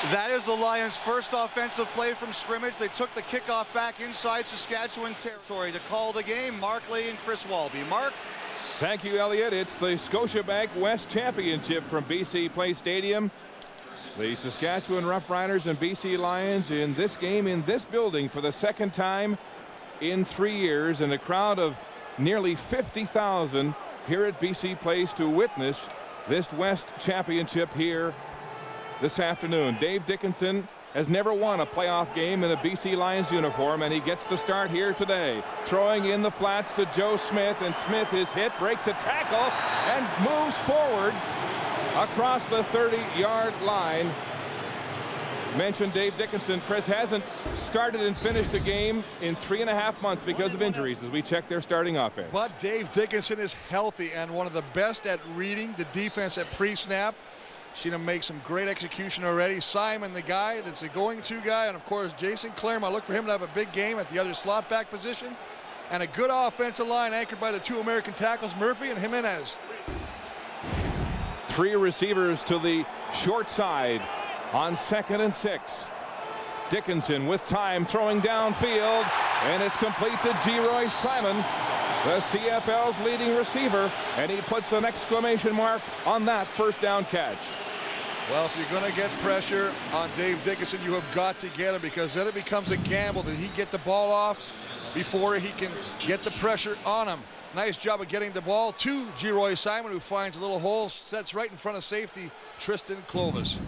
That is the Lions' first offensive play from scrimmage. They took the kickoff back inside Saskatchewan territory to call the game. Mark Lee and Chris Walby. Mark? Thank you, Elliot. It's the Scotiabank West Championship from BC Place Stadium. The Saskatchewan Roughriders and BC Lions in this game in this building for the second time in 3 years, and a crowd of nearly 50,000 here at BC Place to witness this West Championship here this afternoon. Dave Dickinson has never won a playoff game in a BC Lions uniform, and he gets the start here today. Throwing in the flats to Joe Smith, and Smith is hit, breaks a tackle, and moves forward across the 30-yard line. Mentioned Dave Dickinson. Chris hasn't started and finished a game in 3.5 months because of injuries as we check their starting offense. But Dave Dickinson is healthy and one of the best at reading the defense at pre-snap. Seen him make some great execution already. Simon, the guy that's a going-to guy, and of course Jason Claremont. I look for him to have a big game at the other slot back position, and a good offensive line anchored by the 2 American tackles, Murphy and Jimenez. 3 receivers to the short side on 2nd and 6. Dickinson with time throwing downfield, and it's complete to Geroy Simon, the CFL's leading receiver, and he puts an exclamation mark on that first down catch. Well, if you're going to get pressure on Dave Dickinson, you have got to get him, because then it becomes a gamble. Did he get the ball off before he can get the pressure on him? Nice job of getting the ball to Geroy Simon, who finds a little hole, sets right in front of safety Tristan Clovis.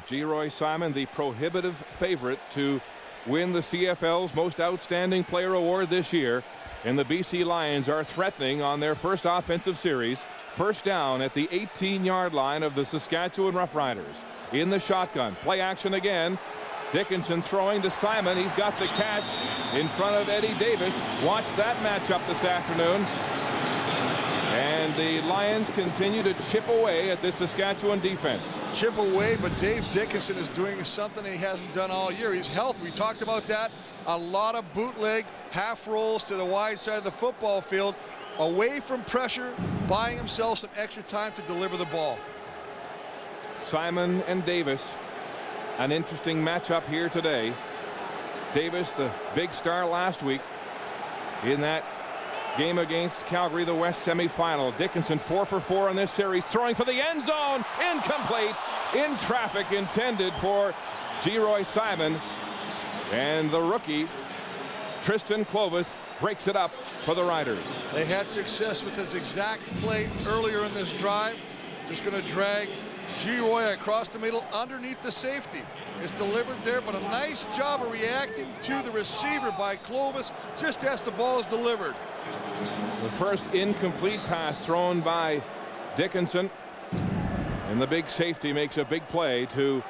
Geroy Simon, the prohibitive favorite to win the CFL's Most Outstanding Player Award this year. And the BC Lions are threatening on their first offensive series. First down at the 18-yard line of the Saskatchewan Roughriders. In the shotgun, play action again. Dickinson throwing to Simon. He's got the catch in front of Eddie Davis. Watch that matchup this afternoon. And the Lions continue to chip away at this Saskatchewan defense. Chip away, but Dave Dickinson is doing something he hasn't done all year. He's healthy. We talked about that. A lot of bootleg half rolls to the wide side of the football field, away from pressure, buying himself some extra time to deliver the ball. Simon and Davis, an interesting matchup here today. Davis, the big star last week in that game against Calgary, the West semifinal. Dickinson 4 for 4 in this series, throwing for the end zone, incomplete, in traffic, intended for Geroy Simon. And the rookie, Tristan Clovis, breaks it up for the Riders. They had success with this exact play earlier in this drive. Just going to drag Geroy across the middle underneath the safety. It's delivered there, but a nice job of reacting to the receiver by Clovis just as the ball is delivered. The first incomplete pass thrown by Dickinson, and the big safety makes a big play to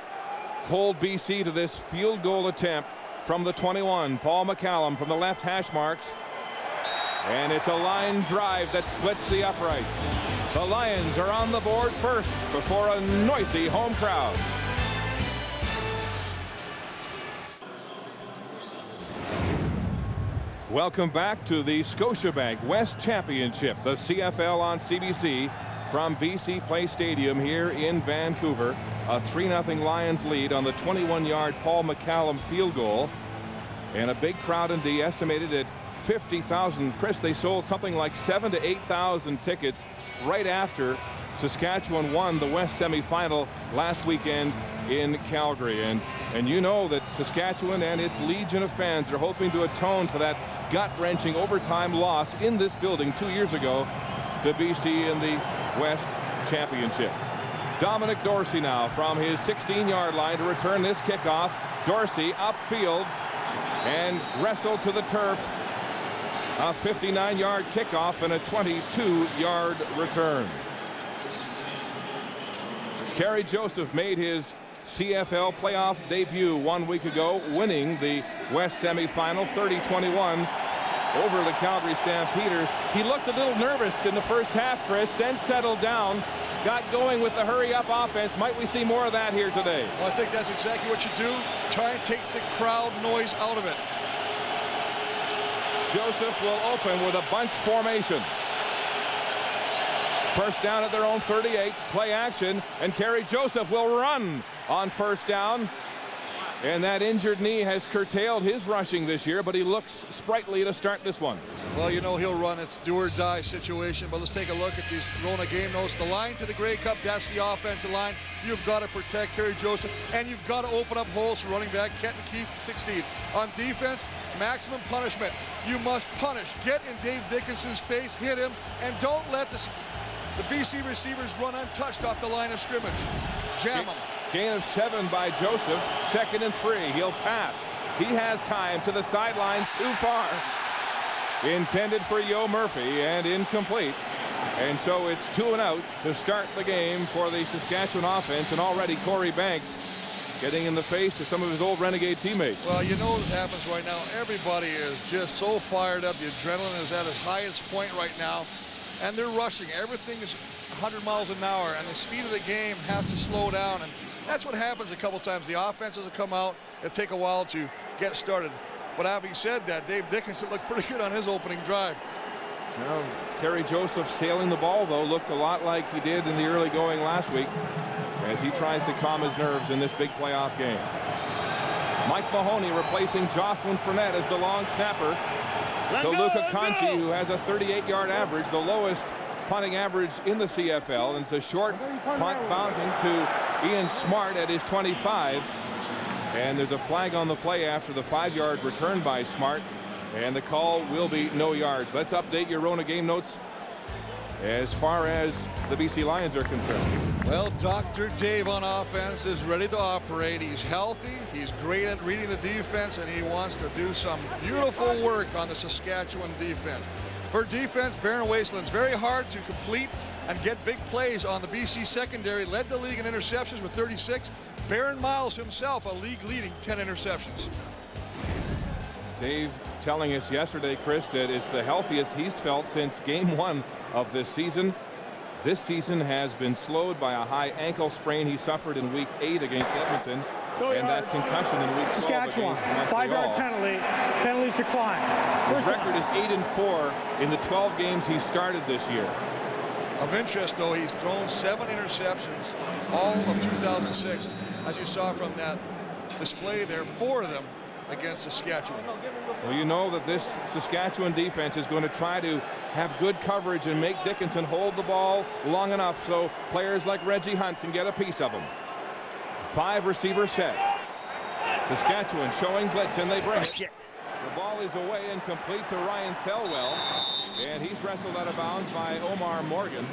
hold BC to this field goal attempt from the 21. Paul McCallum from the left hash marks, and it's a line drive that splits the uprights. The Lions are on the board first before a noisy home crowd. Welcome back to the Scotiabank West Championship, the CFL on CBC from BC Place Stadium here in Vancouver. A 3-0 Lions lead on the 21-yard Paul McCallum field goal, and a big crowd indeed, estimated at 50,000. Chris, they sold something like 7,000 to 8,000 tickets right after Saskatchewan won the West semifinal last weekend in Calgary. And you know that Saskatchewan and its legion of fans are hoping to atone for that gut-wrenching overtime loss in this building 2 years ago to BC in the West Championship. Dominic Dorsey now from his 16-yard line to return this kickoff. Dorsey upfield and wrestled to the turf. A 59-yard kickoff and a 22-yard return. Kerry Joseph made his CFL playoff debut 1 week ago, winning the West semifinal 30-21 over the Calgary Stampeders. He looked a little nervous in the first half, Chris, then settled down, got going with the hurry-up offense. Might we see more of that here today? Well, I think that's exactly what you do. Try and take the crowd noise out of it. Joseph will open with a bunch formation. First down at their own 38. Play action, and Kerry Joseph will run on first down. And that injured knee has curtailed his rushing this year, but he looks sprightly to start this one. Well, you know he'll run. It's do or die situation. But let's take a look at these Rona game notes. The line to the Grey Cup, that's the offensive line. You've got to protect Kerry Joseph, and you've got to open up holes for running back Kenton Keith to succeed. On defense, maximum punishment. You must punish. Get in Dave Dickinson's face, hit him, and don't let the BC receivers run untouched off the line of scrimmage. Jam them. Gain of 7 by Joseph. 2nd and 3. He'll pass. He has time to the sidelines, too far. Intended for Yo Murphy and incomplete. And so it's 2 and out to start the game for the Saskatchewan offense. And already Corey Banks getting in the face of some of his old Renegade teammates. Well, you know what happens right now. Everybody is just so fired up. The adrenaline is at its highest point right now. And they're rushing. Everything is 100 miles an hour, and the speed of the game has to slow down. And that's what happens a couple times. The offenses will come out. It'll take a while to get started. But having said that, Dave Dickinson looked pretty good on his opening drive. Well, Kerry Joseph sailing the ball, though, looked a lot like he did in the early going last week as he tries to calm his nerves in this big playoff game. Mike Mahoney replacing Jocelyn Fournette as the long snapper. So Luca Conti, who has a 38-yard average, the lowest punting average in the CFL, and it's a short punt bouncing to Ian Smart at his 25. And there's a flag on the play after the 5-yard return by Smart, and the call will be no yards. Let's update your Rona game notes as far as the BC Lions are concerned. Well, Dr. Dave on offense is ready to operate. He's healthy. He's great at reading the defense, and he wants to do some beautiful work on the Saskatchewan defense. For defense, Baron Wasteland's very hard to complete and get big plays on the BC secondary. Led the league in interceptions with 36. Baron Miles himself, a league-leading 10 interceptions. Dave telling us yesterday, Chris, that it's the healthiest he's felt since game 1 of this season. This season has been slowed by a high ankle sprain he suffered in week 8 against Edmonton, and that concussion in week 12 Saskatchewan. against Montreal. 5-yard penalty. Penalties decline. His record is 8-4 in the 12 games he started this year. Of interest, though, he's thrown 7 interceptions all of 2006. As you saw from that display there, 4 of them against Saskatchewan. Well, you know that this Saskatchewan defense is going to try to have good coverage and make Dickinson hold the ball long enough so players like Reggie Hunt can get a piece of him. 5 receiver set. Saskatchewan showing blitz, and they bring it. The ball is away and complete to Ryan Thelwell, and he's wrestled out of bounds by Omar Morgan.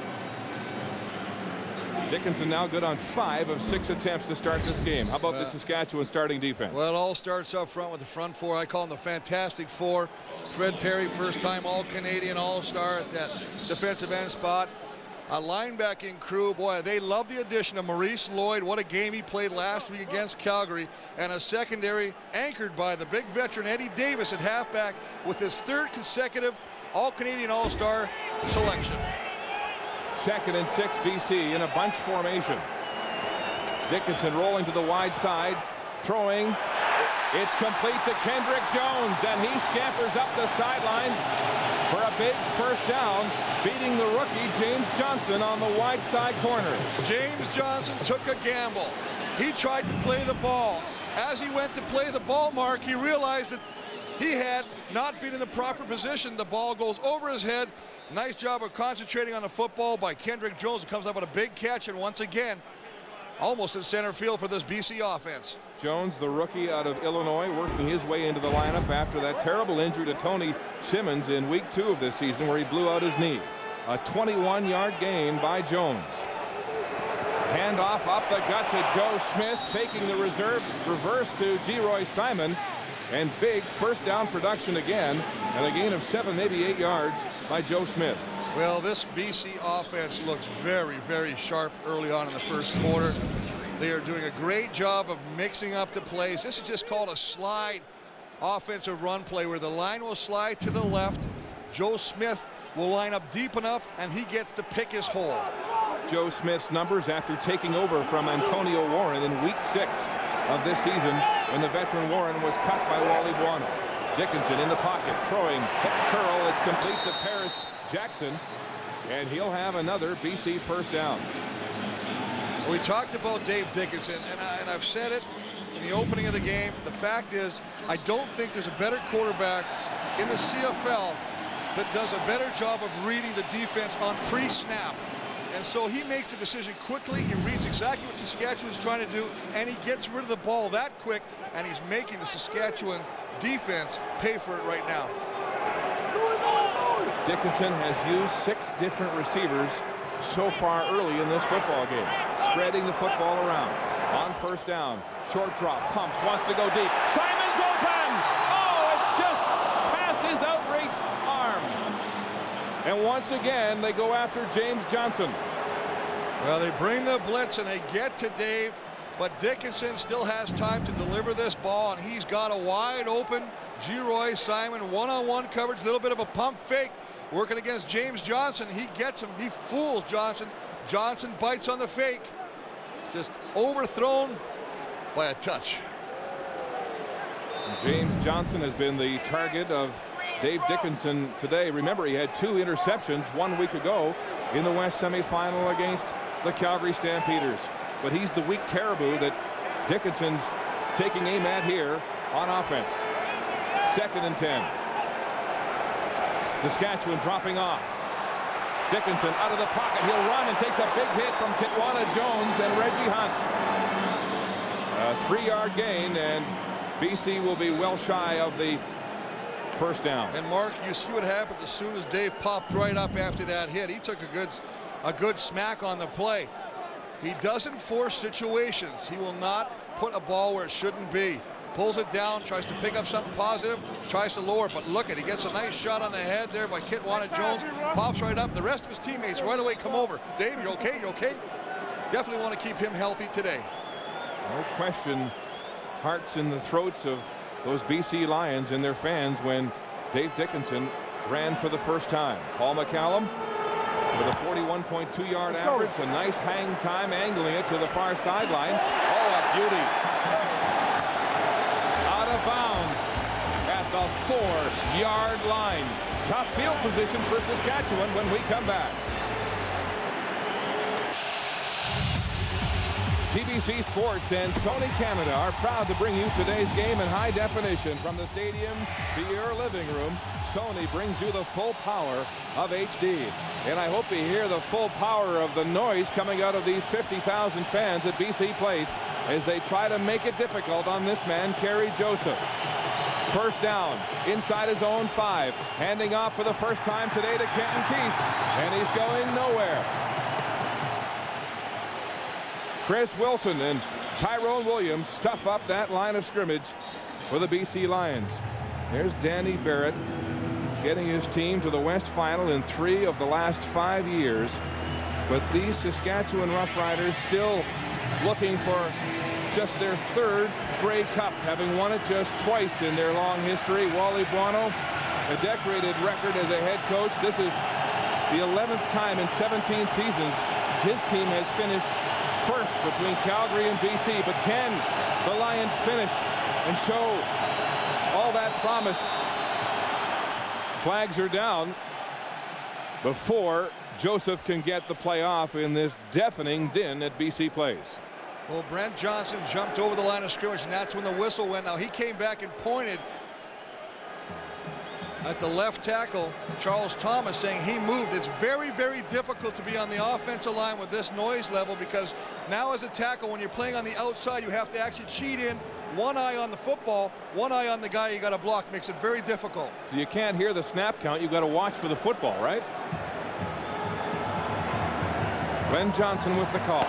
Dickinson now good on 5 of 6 attempts to start this game. How about the Saskatchewan starting defense? Well, it all starts up front with the front 4. I call them the Fantastic 4. Fred Perry, first-time All-Canadian All-Star at that defensive end spot. A linebacking crew, boy, they love the addition of Maurice Lloyd. What a game he played last week against Calgary. And a secondary anchored by the big veteran Eddie Davis at halfback with his 3rd consecutive All-Canadian All-Star selection. 2nd and 6 BC in a bunch formation. Dickinson rolling to the wide side, throwing. It's complete to Kendrick Jones, and he scampers up the sidelines for a big first down, beating the rookie James Johnson on the wide side corner. James Johnson took a gamble. He tried to play the ball. As he went to play the ball, Mark, he realized that he had not been in the proper position. The ball goes over his head. Nice job of concentrating on the football by Kendrick Jones. It comes up with a big catch, and once again, almost in center field for this BC offense. Jones, the rookie out of Illinois, working his way into the lineup after that terrible injury to Tony Simmons in week 2 of this season where he blew out his knee. A 21-yard gain by Jones. Handoff up the gut to Joe Smith, taking the reverse to Geroy Simon, and big first down production again, and a gain of 7, maybe 8 yards by Joe Smith. Well, this BC offense looks very, very sharp early on in the first quarter. They are doing a great job of mixing up the plays. This is just called a slide offensive run play where the line will slide to the left. Joe Smith will line up deep enough, and he gets to pick his hole. Joe Smith's numbers after taking over from Antonio Warren in week 6 of this season when the veteran Warren was cut by Wally Buono. Dickinson in the pocket, throwing, hook curl, it's complete to Paris Jackson. and he'll have another BC first down. We talked about Dave Dickinson, and I've said it in the opening of the game. The fact is, I don't think there's a better quarterback in the CFL that does a better job of reading the defense on pre-snap. And so he makes the decision quickly. He reads exactly what Saskatchewan's trying to do, and he gets rid of the ball that quick, and he's making the Saskatchewan defense pay for it right now. Dickinson has used 6 different receivers so far early in this football game, spreading the football around. On first down, short drop, pumps, wants to go deep. Simon's open! Oh, it's just past his outreached arm. And once again, they go after James Johnson. Well, they bring the blitz and they get to Dave, but Dickinson still has time to deliver this ball, and he's got a wide open Geroy Simon one-on-one coverage, a little bit of a pump fake working against James Johnson. He gets him. He fools Johnson. Johnson bites on the fake. Just overthrown by a touch. James Johnson has been the target of Dave Dickinson today. Remember, he had 2 interceptions 1 week ago in the West semifinal against the Calgary Stampeders. But he's the weak caribou that Dickinson's taking aim at here on offense. 2nd and 10. Saskatchewan dropping off. Dickinson out of the pocket. He'll run and takes a big hit from Kitwana Jones and Reggie Hunt. A 3-yard gain, and BC will be well shy of the first down. And Mark, you see what happens as soon as Dave popped right up after that hit. He took a good smack on the play. He doesn't force situations. He will not put a ball where it shouldn't be. Pulls it down, tries to pick up something positive, tries to lower, but look at, he gets a nice shot on the head there by Kitwana Jones, pops right up. The rest of his teammates right away come over. Dave, you okay? You okay? Definitely want to keep him healthy today. No question, hearts in the throats of those BC Lions and their fans when Dave Dickinson ran for the first time. Paul McCallum with a 41.2-yard average, a nice hang time, angling it to the far sideline. Oh, a beauty. Out of bounds at the 4-yard line. Tough field position for Saskatchewan when we come back. CBC Sports and Sony Canada are proud to bring you today's game in high definition from the stadium to your living room. Sony brings you the full power of HD. And I hope you hear the full power of the noise coming out of these 50,000 fans at BC Place as they try to make it difficult on this man, Kerry Joseph. First down, inside his own 5. Handing off for the first time today to Kenton Keith. And he's going nowhere. Chris Wilson and Tyrone Williams stuff up that line of scrimmage for the BC Lions. There's Danny Barrett getting his team to the West Final in 3 of the last 5 years. But these Saskatchewan Roughriders still looking for just their 3rd Grey Cup, having won it just twice in their long history. Wally Buono, a decorated record as a head coach. This is the 11th time in 17 seasons his team has finished first between Calgary and BC. But can the Lions finish and show all that promise? Flags are down before Joseph can get the play off in this deafening din at BC Place. Well, Brent Johnson jumped over the line of scrimmage, and that's when the whistle went. Now he came back and pointed at the left tackle, Charles Thomas, saying he moved. It's very, very difficult to be on the offensive line with this noise level, because now as a tackle, when you're playing on the outside, you have to actually cheat in. One eye on the football, one eye on the guy you got to block. Makes it very difficult. You can't hear the snap count. You've got to watch for the football, right? Glenn Johnson with the call.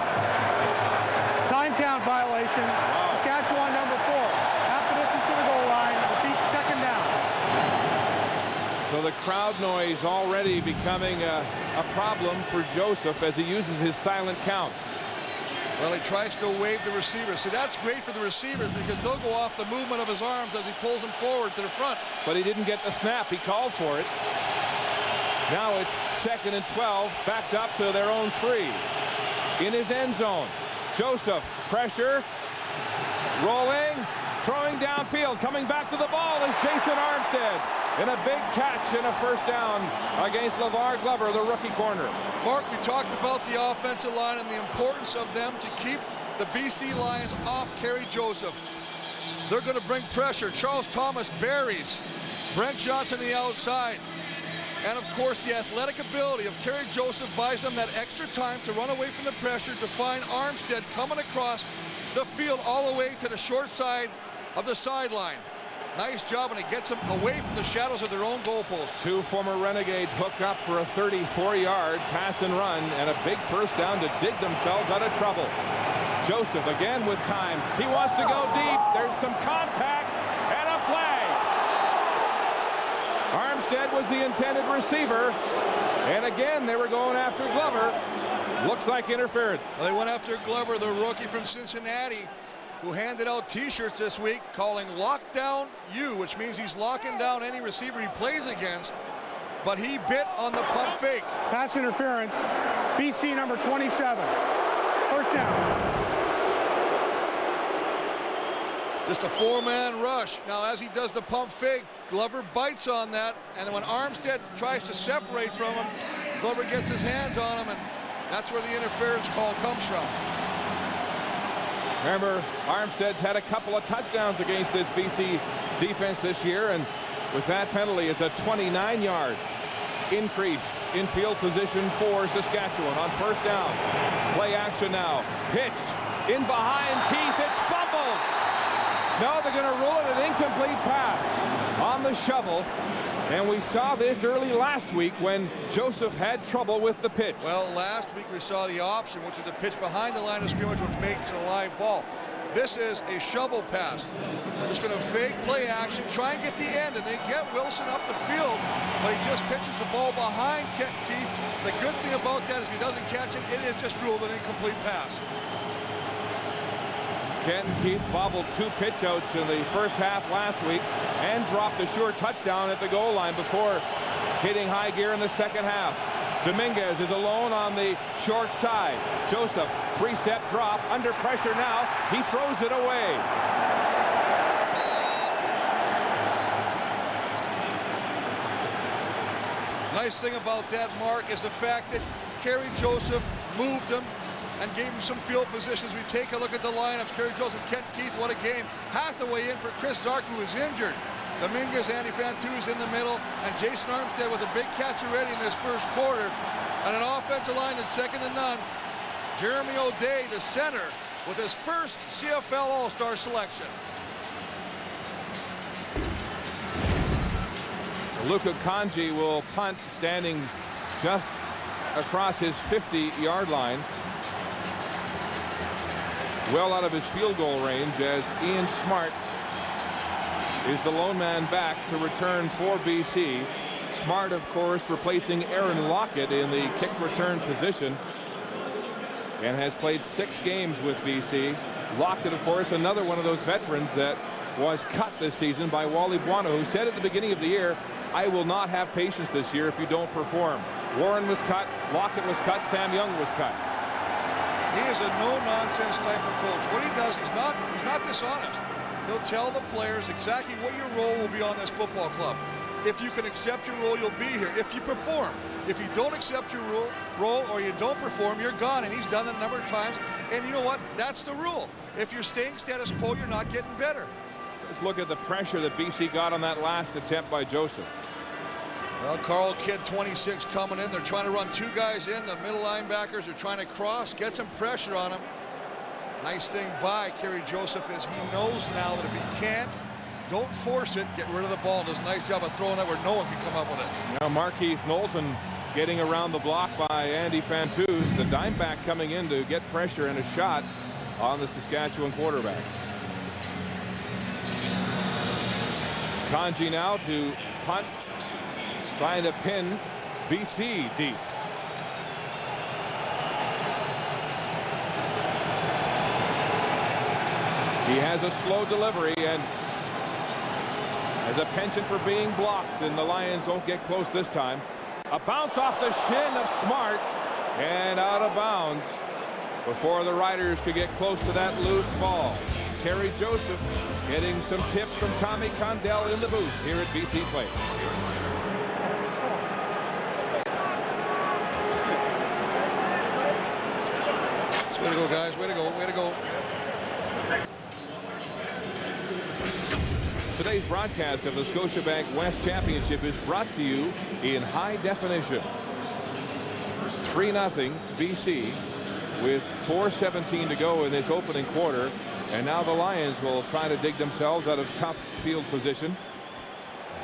Time count violation. Wow. Saskatchewan number 4. After this is to the goal line. Repeat, 2nd down. So the crowd noise already becoming a problem for Joseph as he uses his silent count. Well, he tries to wave the receivers. See, that's great for the receivers because they'll go off the movement of his arms as he pulls them forward to the front. But he didn't get the snap. He called for it. Now it's 2nd and 12, backed up to their own 3. In his end zone, Joseph, pressure, rolling, throwing downfield, coming back to the ball is Jason Armstead. and a big catch and a first down against LeVar Glover, the rookie corner. Mark, we talked about the offensive line and the importance of them to keep the BC Lions off Kerry Joseph. They're going to bring pressure. Charles Thomas buries Brent Johnson on the outside. And, of course, the athletic ability of Kerry Joseph buys them that extra time to run away from the pressure, to find Armstead coming across the field all the way to the short side of the sideline. Nice job, and it gets them away from the shadows of their own goalpost. Two former Renegades hook up for a 34-yard pass and run, and a big first down to dig themselves out of trouble. Joseph again with time. He wants to go deep. There's some contact and a flag. Armstead was the intended receiver, and again they were going after Glover. Looks like interference. Well, they went after Glover, the rookie from Cincinnati, who handed out t-shirts this week calling Lockdown U, which means he's locking down any receiver he plays against, but he bit on the pump fake. Pass interference, BC number 27. First down. Just a four-man rush. Now, as he does the pump fake, Glover bites on that, and when Armstead tries to separate from him, Glover gets his hands on him, and that's where the interference call comes from. Remember, Armstead's had a couple of touchdowns against this BC defense this year, and with that penalty, it's a 29-yard increase in field position for Saskatchewan on first down. Play action now. Pitch in behind Keith. It's fumbled. No, they're going to rule it an incomplete pass on the shovel. And we saw this early last week when Joseph had trouble with the pitch. Well, last week we saw the option, which is a pitch behind the line of scrimmage, which makes a live ball. This is a shovel pass. Just going to fake play action, try and get the end, and they get Wilson up the field, but he just pitches the ball behind Keith. The good thing about that is if he doesn't catch it, it is just ruled an incomplete pass. Kenton Keith bobbled two pitch outs in the first half last week and dropped a sure touchdown at the goal line before hitting high gear in the second half. Dominguez is alone on the short side. Joseph, three-step drop, under pressure now. He throws it away. Nice thing about that, Mark, is the fact that Kerry Joseph moved him and gave him some field positions. We take a look at the lineups. Kerry Joseph, Kent Keith, what a game. Hathaway in for Chris Zark, who is injured. Dominguez, Andy Fantu is in the middle, and Jason Armstead with a big catch already in this first quarter. And an offensive line that's second to none. Jeremy O'Day, the center, with his first CFL All-Star selection. Luka Kanji will punt, standing just across his 50-yard line. Well out of his field goal range, as Ian Smart is the lone man back to return for BC. Smart, of course, replacing Aaron Lockett in the kick return position, and has played 6 games with BC. Lockett, of course, another one of those veterans that was cut this season by Wally Buono, who said at the beginning of the year, "I will not have patience this year if you don't perform." Warren was cut, Lockett was cut, Sam Young was cut. He is a no-nonsense type of coach. What he does, he's not dishonest. He'll tell the players exactly what your role will be on this football club. If you can accept your role, you'll be here. If you perform. If you don't accept your role or you don't perform, you're gone. And he's done that a number of times. And you know what? That's the rule. If you're staying status quo, you're not getting better. Let's look at the pressure that BC got on that last attempt by Joseph. Well, Carl Kidd, 26, coming in. They're trying to run 2 guys in. The middle linebackers are trying to cross, get some pressure on him. Nice thing by Kerry Joseph is he knows now that if he can't, don't force it, get rid of the ball. Does a nice job of throwing it where no one can come up with it. Now Markeith Knowlton getting around the block by Andy Fantus, the dime back coming in to get pressure and a shot on the Saskatchewan quarterback. Kanji now to punt, trying to pin BC deep. He has a slow delivery and has a penchant for being blocked, and the Lions don't get close this time. A bounce off the shin of Smart and out of bounds before the Riders could get close to that loose ball. Terry Joseph getting some tips from Tommy Condell in the booth here at BC Place. Way to go, guys. Way to go. Way to go. Today's broadcast of the Scotiabank West Championship is brought to you in high definition. 3-0 BC with 4:17 to go in this opening quarter. And now the Lions will try to dig themselves out of tough field position.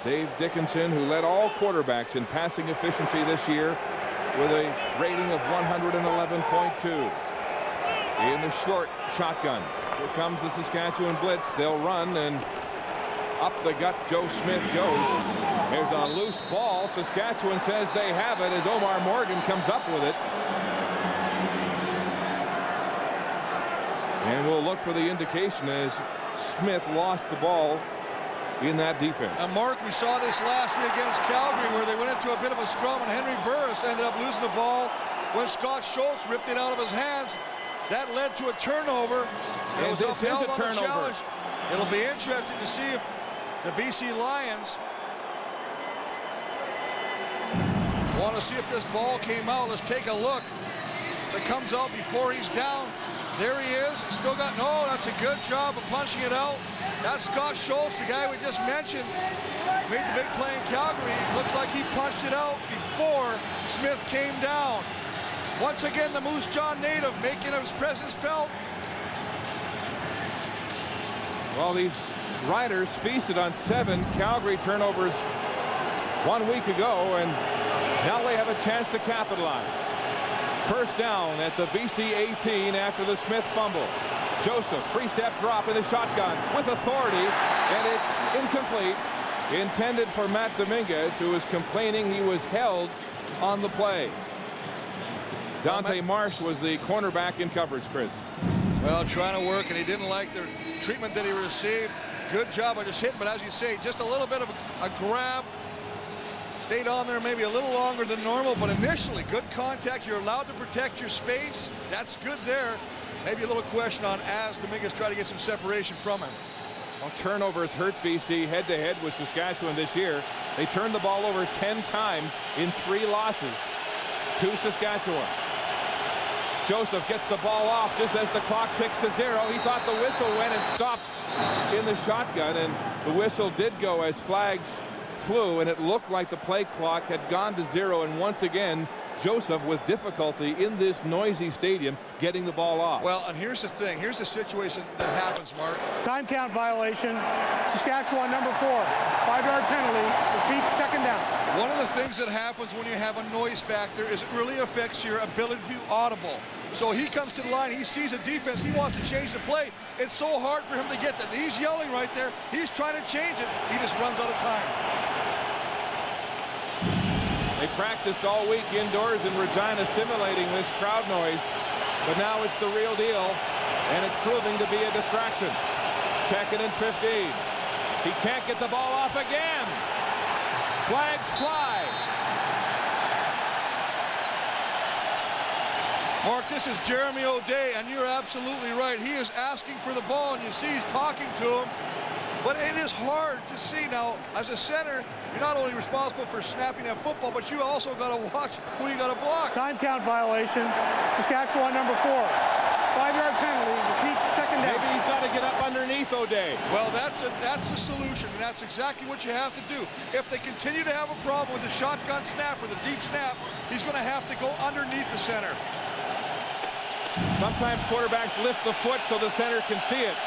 Dave Dickinson, who led all quarterbacks in passing efficiency this year with a rating of 111.2. In the short shotgun. Here comes the Saskatchewan blitz. They'll run, and up the gut Joe Smith goes. There's a loose ball. Saskatchewan says they have it as Omar Morgan comes up with it. And we'll look for the indication as Smith lost the ball in that defense. And Mark, we saw this last week against Calgary where they went into a bit of a scrum and Henry Burris ended up losing the ball when Scott Schultz ripped it out of his hands. That led to a turnover. And this is a turnover. It'll be interesting to see if the BC Lions want to see if this ball came out. Let's take a look. If it comes out before he's down. There he is. Still got, no, that's a good job of punching it out. That's Scott Schultz, the guy we just mentioned, made the big play in Calgary. Looks like he punched it out before Smith came down. Once again, the Moose Jaw native making his presence felt. Well, these Riders feasted on 7 Calgary turnovers 1 week ago, and now they have a chance to capitalize. First down at the BC 18 after the Smith fumble. Joseph, free-step drop in the shotgun with authority, and it's incomplete. Intended for Matt Dominguez, who was complaining he was held on the play. Dante Marsh was the cornerback in coverage, Chris. Well, trying to work, and he didn't like the treatment that he received. Good job of just hitting, but as you say, just a little bit of a grab. Stayed on there maybe a little longer than normal, but initially good contact. You're allowed to protect your space. That's good there. Maybe a little question on as Dominguez try to get some separation from him. Well, turnovers hurt BC head-to-head with Saskatchewan this year. They turned the ball over 10 times in 3 losses to Saskatchewan. Joseph gets the ball off just as the clock ticks to 0. He thought the whistle went and stopped in the shotgun, and the whistle did go as flags flew, and it looked like the play clock had gone to 0, and once again Joseph with difficulty in this noisy stadium getting the ball off. Well, and here's the thing. Here's the situation that happens, Mark. Time count violation. Saskatchewan number 4. 5-yard penalty. Repeat, second down. One of the things that happens when you have a noise factor is it really affects your ability to audible. So he comes to the line, he sees a defense, he wants to change the play. It's so hard for him to get that. He's yelling right there. He's trying to change it. He just runs out of time. They practiced all week indoors in Regina simulating this crowd noise, but now it's the real deal, and it's proving to be a distraction. 2nd and 15. He can't get the ball off again. Flags fly. Mark, this is Jeremy O'Day, and you're absolutely right. He is asking for the ball, and you see he's talking to him. But it is hard to see now. As a center, you're not only responsible for snapping that football, but you also got to watch who you got to block. Time count violation. Saskatchewan number 4. 5-yard penalty. Repeat, second down. Maybe he's got to get up underneath O'Day. Well, that's the solution, and that's exactly what you have to do. If they continue to have a problem with the shotgun snap or the deep snap, he's going to have to go underneath the center. Sometimes quarterbacks lift the foot so the center can see it.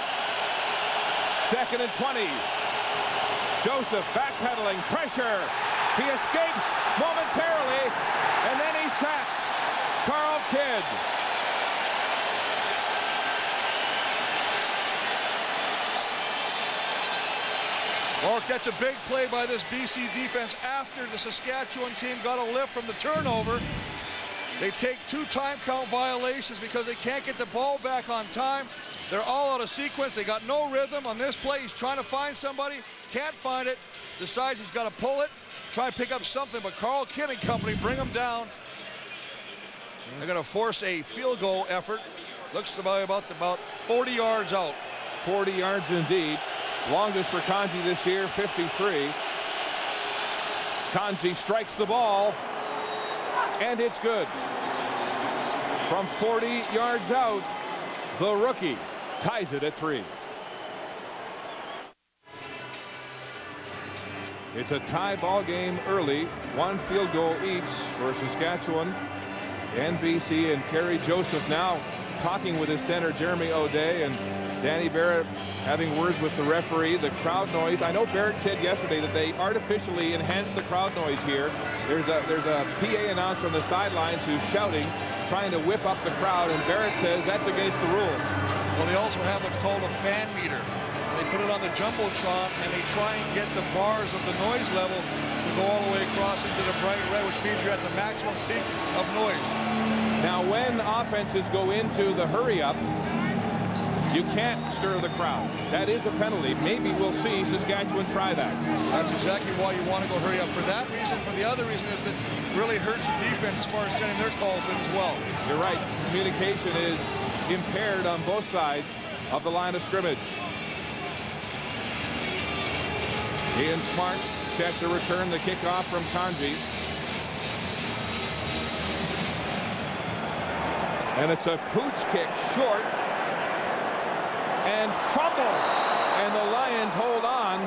2nd and 20. Joseph backpedaling, pressure. He escapes momentarily, and then he's sacked. Carl Kidd. Mark, that's a big play by this BC defense after the Saskatchewan team got a lift from the turnover. They take 2 time count violations because they can't get the ball back on time. They're all out of sequence. They got no rhythm on this play. He's trying to find somebody, can't find it, decides he's got to pull it, try and pick up something, but Carl Kidd and company bring him down. They're going to force a field goal effort. Looks to be about 40 yards out. 40 yards indeed. Longest for Kanji this year, 53. Kanji strikes the ball, and it's good. From 40 yards out, the rookie ties it at 3. It's a tie ball game early. 1 field goal each for Saskatchewan and BC. And Kerry Joseph now talking with his center Jeremy O'Day, and Danny Barrett having words with the referee. The crowd noise. I know Barrett said yesterday that they artificially enhanced the crowd noise here. There's a PA announcer on the sidelines who's shouting, trying to whip up the crowd, and Barrett says that's against the rules. Well, they also have what's called a fan meter. They put it on the jumbotron, and they try and get the bars of the noise level to go all the way across into the bright red, which means you're at the maximum peak of noise. Now, when offenses go into the hurry-up, you can't stir the crowd. That is a penalty. Maybe we'll see Saskatchewan try that. That's exactly why you want to go hurry up. For that reason, for the other reason is that it really hurts the defense as far as sending their calls in as well. You're right. Communication is impaired on both sides of the line of scrimmage. Ian Smart set to return the kickoff from Kanji. And it's a pooch kick short. And fumble. And the Lions hold on.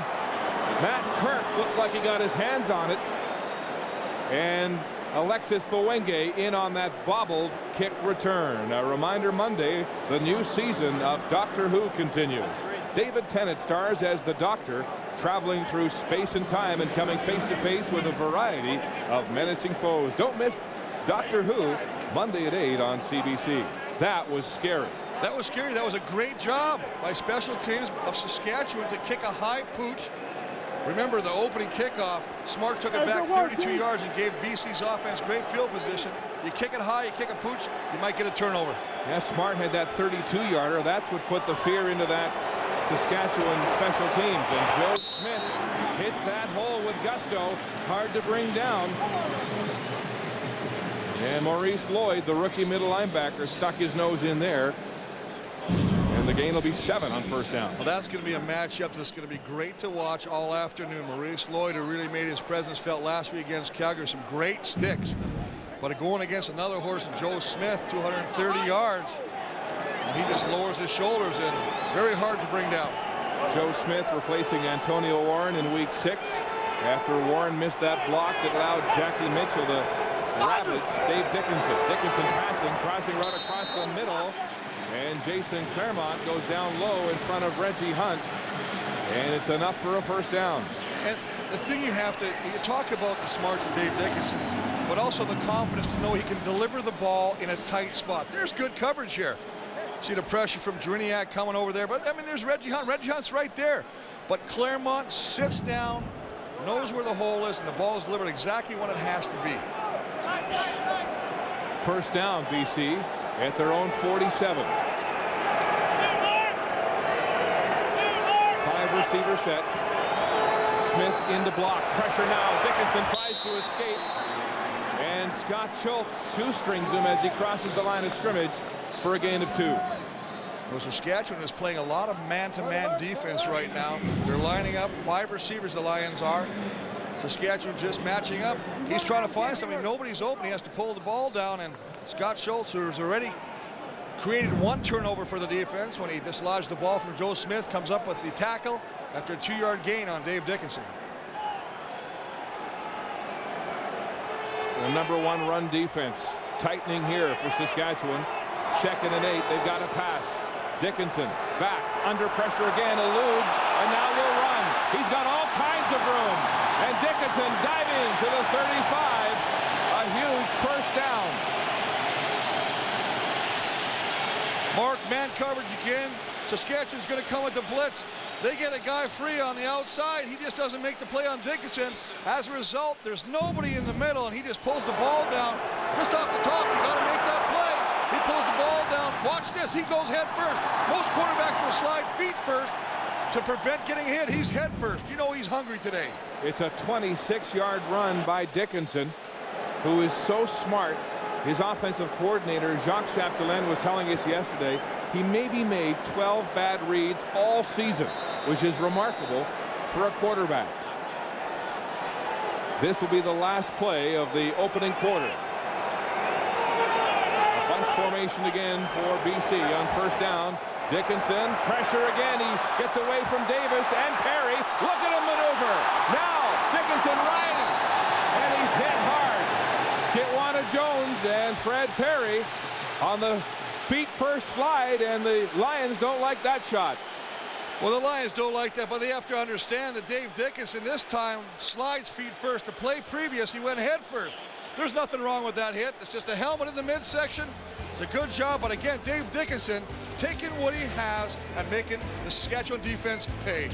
Matt Kirk looked like he got his hands on it. And Alexis Bowenge in on that bobbled kick return. A reminder, Monday, the new season of Doctor Who continues. David Tennant stars as the Doctor, traveling through space and time and coming face to face with a variety of menacing foes. Don't miss Doctor Who, Monday at 8 on CBC. That was scary. That was scary. That was a great job by special teams of Saskatchewan to kick a high pooch. Remember the opening kickoff, Smart took it back 32 yards and gave BC's offense great field position. You kick it high, you kick a pooch, you might get a turnover. Yeah, Smart had that 32-yarder. That's what put the fear into that Saskatchewan special teams. And Joe Smith hits that hole with gusto. Hard to bring down. And Maurice Lloyd, the rookie middle linebacker, stuck his nose in there. And the gain will be 7 on first down. Well, that's going to be a matchup that's going to be great to watch all afternoon. Maurice Lloyd, who really made his presence felt last week against Calgary, some great sticks. But going against another horse, Joe Smith, 230 yards. And he just lowers his shoulders and very hard to bring down. Joe Smith replacing Antonio Warren in week 6 after Warren missed that block that allowed Jackie Mitchell to ravage Dave Dickinson. Dickinson passing, crossing right across the middle. And Jason Claremont goes down low in front of Reggie Hunt. And it's enough for a first down. And the thing you talk about the smarts of Dave Dickinson, but also the confidence to know he can deliver the ball in a tight spot. There's good coverage here. See the pressure from Driniak coming over there, but I mean there's Reggie Hunt. Reggie Hunt's right there. But Claremont sits down, knows where the hole is, and the ball is delivered exactly when it has to be. First down, BC at their own 47. 5-receiver set. Smith into block. Pressure now. Dickinson tries to escape. And Scott Schultz shoestrings him as he crosses the line of scrimmage for a gain of 2. Well, Saskatchewan is playing a lot of man-to-man defense right now. They're lining up 5 receivers, the Lions are. Saskatchewan just matching up. He's trying to find something. Nobody's open. He has to pull the ball down, and Scott Schultz, who's already created 1 turnover for the defense when he dislodged the ball from Joe Smith, comes up with the tackle after a 2-yard gain on Dave Dickinson. The #1 run defense tightening here for Saskatchewan. 2nd and 8. They've got to pass. Dickinson back under pressure again, eludes, and now will run. He's got all kinds of room. And Dickinson diving to the 35. A huge first down. Mark, man coverage again. Saskatchewan's going to come with the blitz. They get a guy free on the outside. He just doesn't make the play on Dickinson. As a result, there's nobody in the middle, and he just pulls the ball down. Just off the top, you got to make that play. He pulls the ball down. Watch this. He goes head first. Most quarterbacks will slide feet first to prevent getting hit. He's head first. You know he's hungry today. It's a 26-yard run by Dickinson, who is so smart. His offensive coordinator, Jacques Chapdelaine, was telling us yesterday He maybe made 12 bad reads all season, which is remarkable for a quarterback. This will be the last play of the opening quarter. A bunch formation again for BC on first down. Dickinson, pressure again. He gets away from Davis and Perry. Look at him maneuver. Now Dickinson riding, and he's hit hard. Kitwana Jones and Fred Perry on the feet first slide, and the Lions don't like that shot. Well, the Lions don't like that, but they have to understand that Dave Dickinson this time slides feet first. The play previous, he went head first. There's nothing wrong with that hit. It's just a helmet in the midsection. It's a good job, but again, Dave Dickinson taking what he has and making the Saskatchewan defense pay.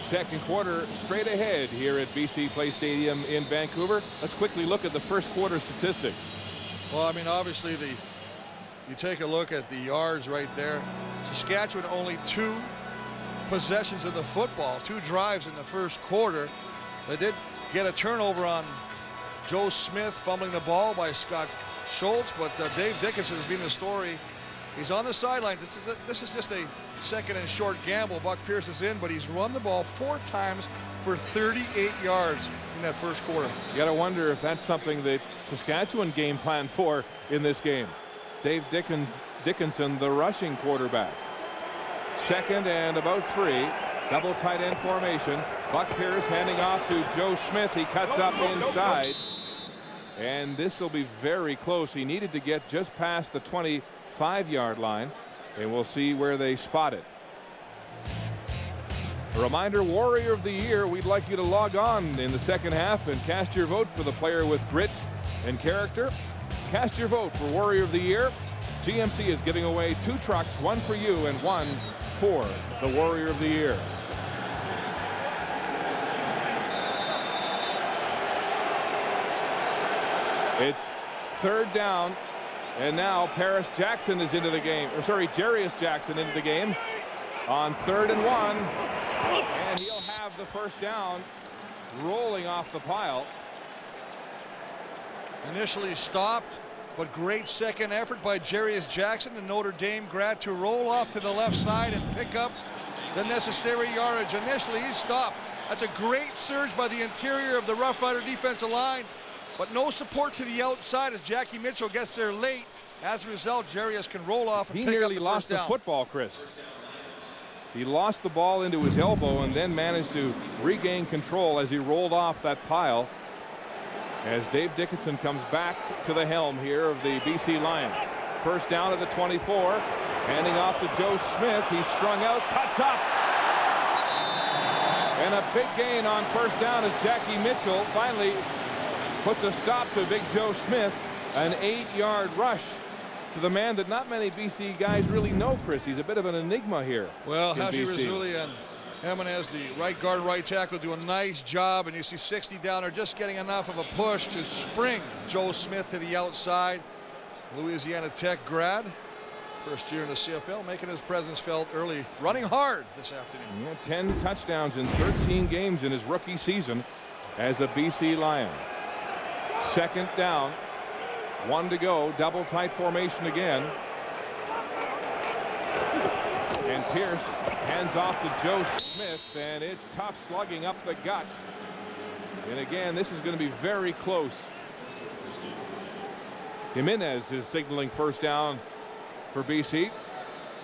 Second quarter straight ahead here at BC Place Stadium in Vancouver. Let's quickly look at the first quarter statistics. Well, I mean, obviously, you take a look at the yards right there. Saskatchewan only 2 possessions of the football, 2 drives in the first quarter. They did get a turnover on Joe Smith fumbling the ball by Scott Schultz, but Dave Dickinson has been the story. He's on the sidelines. This is just a second and short gamble. Buck Pierce is in, but he's run the ball 4 times for 38 yards in that first quarter. You got to wonder if that's something that Saskatchewan game planned for in this game. Dave Dickinson, the rushing quarterback. Second and about 3. Double tight end formation. Buck Pierce handing off to Joe Smith. He cuts up inside. And this will be very close. He needed to get just past the 25-yard line. And we'll see where they spot it. A reminder, Warrior of the Year, we'd like you to log on in the second half and cast your vote for the player with grit and character. Cast your vote for Warrior of the Year. GMC is giving away 2 trucks, 1 for you and 1 for the Warrior of the Year. It's third down, and now Paris Jackson is into the game, or sorry, Jarius Jackson into the game on 3rd and 1, and he'll have the first down rolling off the pile. Initially stopped, but great second effort by Jarius Jackson, the Notre Dame grad, to roll off to the left side and pick up the necessary yardage. Initially he stopped. That's a great surge by the interior of the Roughrider defensive line, but no support to the outside as Jackie Mitchell gets there late. As a result, Jarius can roll off and he pick up nearly the lost first the down. football, Chris. He lost the ball into his elbow and then managed to regain control as he rolled off that pile. As Dave Dickinson comes back to the helm here of the BC Lions. First down at the 24, handing off to Joe Smith. He's strung out, cuts up. And a big gain on first down as Jackie Mitchell finally puts a stop to Big Joe Smith. An 8-yard rush to the man that not many BC guys really know, Chris. He's a bit of an enigma here. Well, Haji BC. Razuli and Jimenez, the right guard, right tackle, do a nice job, and you see 60 down there just getting enough of a push to spring Joe Smith to the outside. Louisiana Tech grad, first year in the CFL, making his presence felt early, running hard this afternoon. Yeah, 10 touchdowns in 13 games in his rookie season as a BC Lion. Second down, 1 to go, double tight formation again. And Pierce hands off to Joe Smith, and it's tough slugging up the gut. And again, this is going to be very close. Jimenez is signaling first down for BC.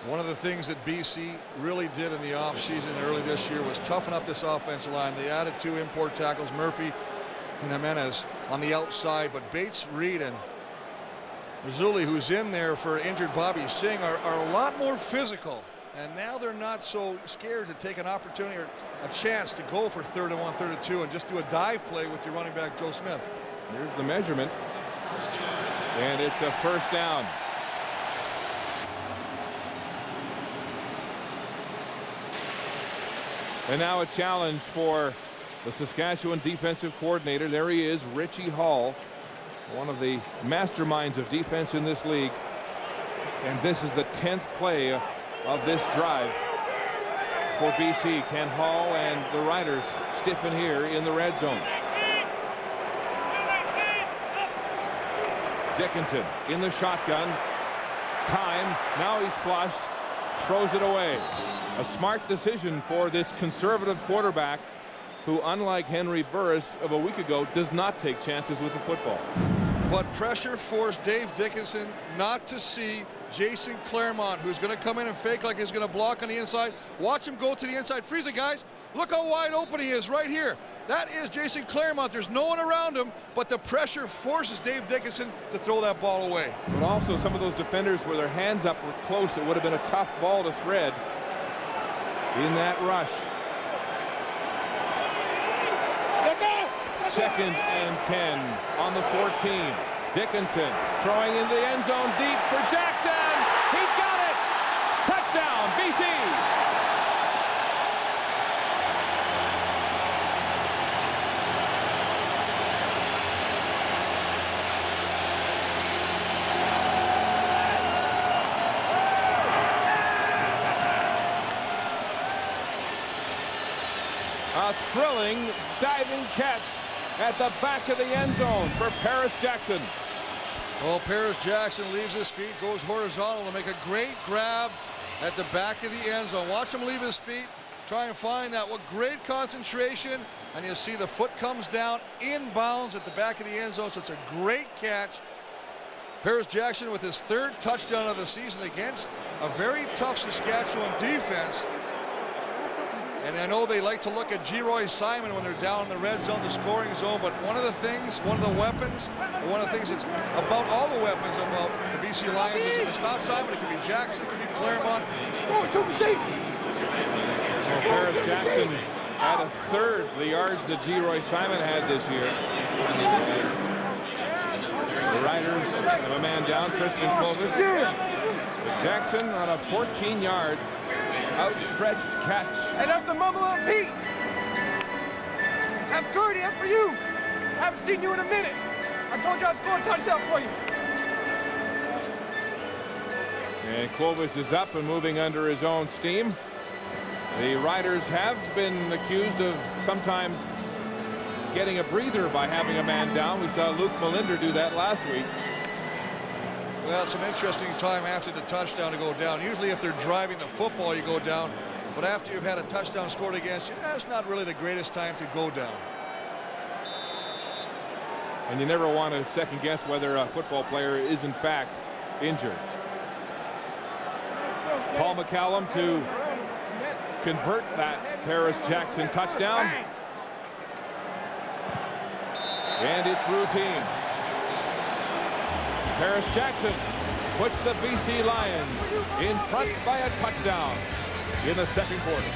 One of the things that BC really did in the offseason early this year was toughen up this offensive line. They added 2 import tackles, Murphy and Jimenez on the outside, but Bates, Reed, and Razuli, who's in there for injured Bobby Singh, are a lot more physical. And now they're not so scared to take an opportunity or a chance to go for 3rd and 1, 3rd and 2, and just do a dive play with your running back, Joe Smith. Here's the measurement. And it's a first down. And now a challenge for the Saskatchewan defensive coordinator. There he is, Richie Hall, one of the masterminds of defense in this league. And this is the 10th play of this drive. for BC. Can Hall and the Riders stiffen here in the red zone? Dickinson in the shotgun. Time. Now he's flushed. Throws it away. A smart decision for this conservative quarterback who, unlike Henry Burris of a week ago, does not take chances with the football. But pressure forced Dave Dickinson not to see Jason Claremont, who's going to come in and fake like he's going to block on the inside. Watch him go to the inside. Freeze it, guys. Look how wide open he is right here. That is Jason Claremont. There's no one around him, but the pressure forces Dave Dickinson to throw that ball away. But also some of those defenders where their hands up were close. It would have been a tough ball to thread in that rush. 2nd and 10 on the 14. Dickinson throwing in the end zone deep for Jackson. He's got it. Touchdown, BC. A thrilling diving catch at the back of the end zone for Paris Jackson. Well, Paris Jackson leaves his feet, goes horizontal to make a great grab at the back of the end zone. Watch him leave his feet, try and find that. What great concentration. And you see the foot comes down inbounds at the back of the end zone, so it's a great catch. Paris Jackson with his 3rd touchdown of the season against a very tough Saskatchewan defense. And I know they like to look at Geroy Simon when they're down in the red zone, the scoring zone, but one of the things, one of the weapons, one of the things that's about all the weapons about the BC Lions is if it's not Simon, it could be Jackson, it could be Claremont. Well, Paris Jackson had a 3rd the yards that Geroy Simon had this year. The Riders have a man down, Tristan Clovis. But Jackson on a 14-yard outstretched catch. Hey, that's the mumble up, Pete. That's Gertie, that's for you. I haven't seen you in a minute. I told you I'd score a touchdown for you. And Clovis is up and moving under his own steam. The Riders have been accused of sometimes getting a breather by having a man down. We saw Luke Molinder do that last week. Well, it's an interesting time after the touchdown to go down. Usually if they're driving the football, you go down. But after you've had a touchdown scored against you, that's not really the greatest time to go down. And you never want to second guess whether a football player is in fact injured. Paul McCallum to convert that Paris Jackson touchdown. And it's routine. Paris Jackson puts the BC Lions in front by a touchdown in the 2nd quarter.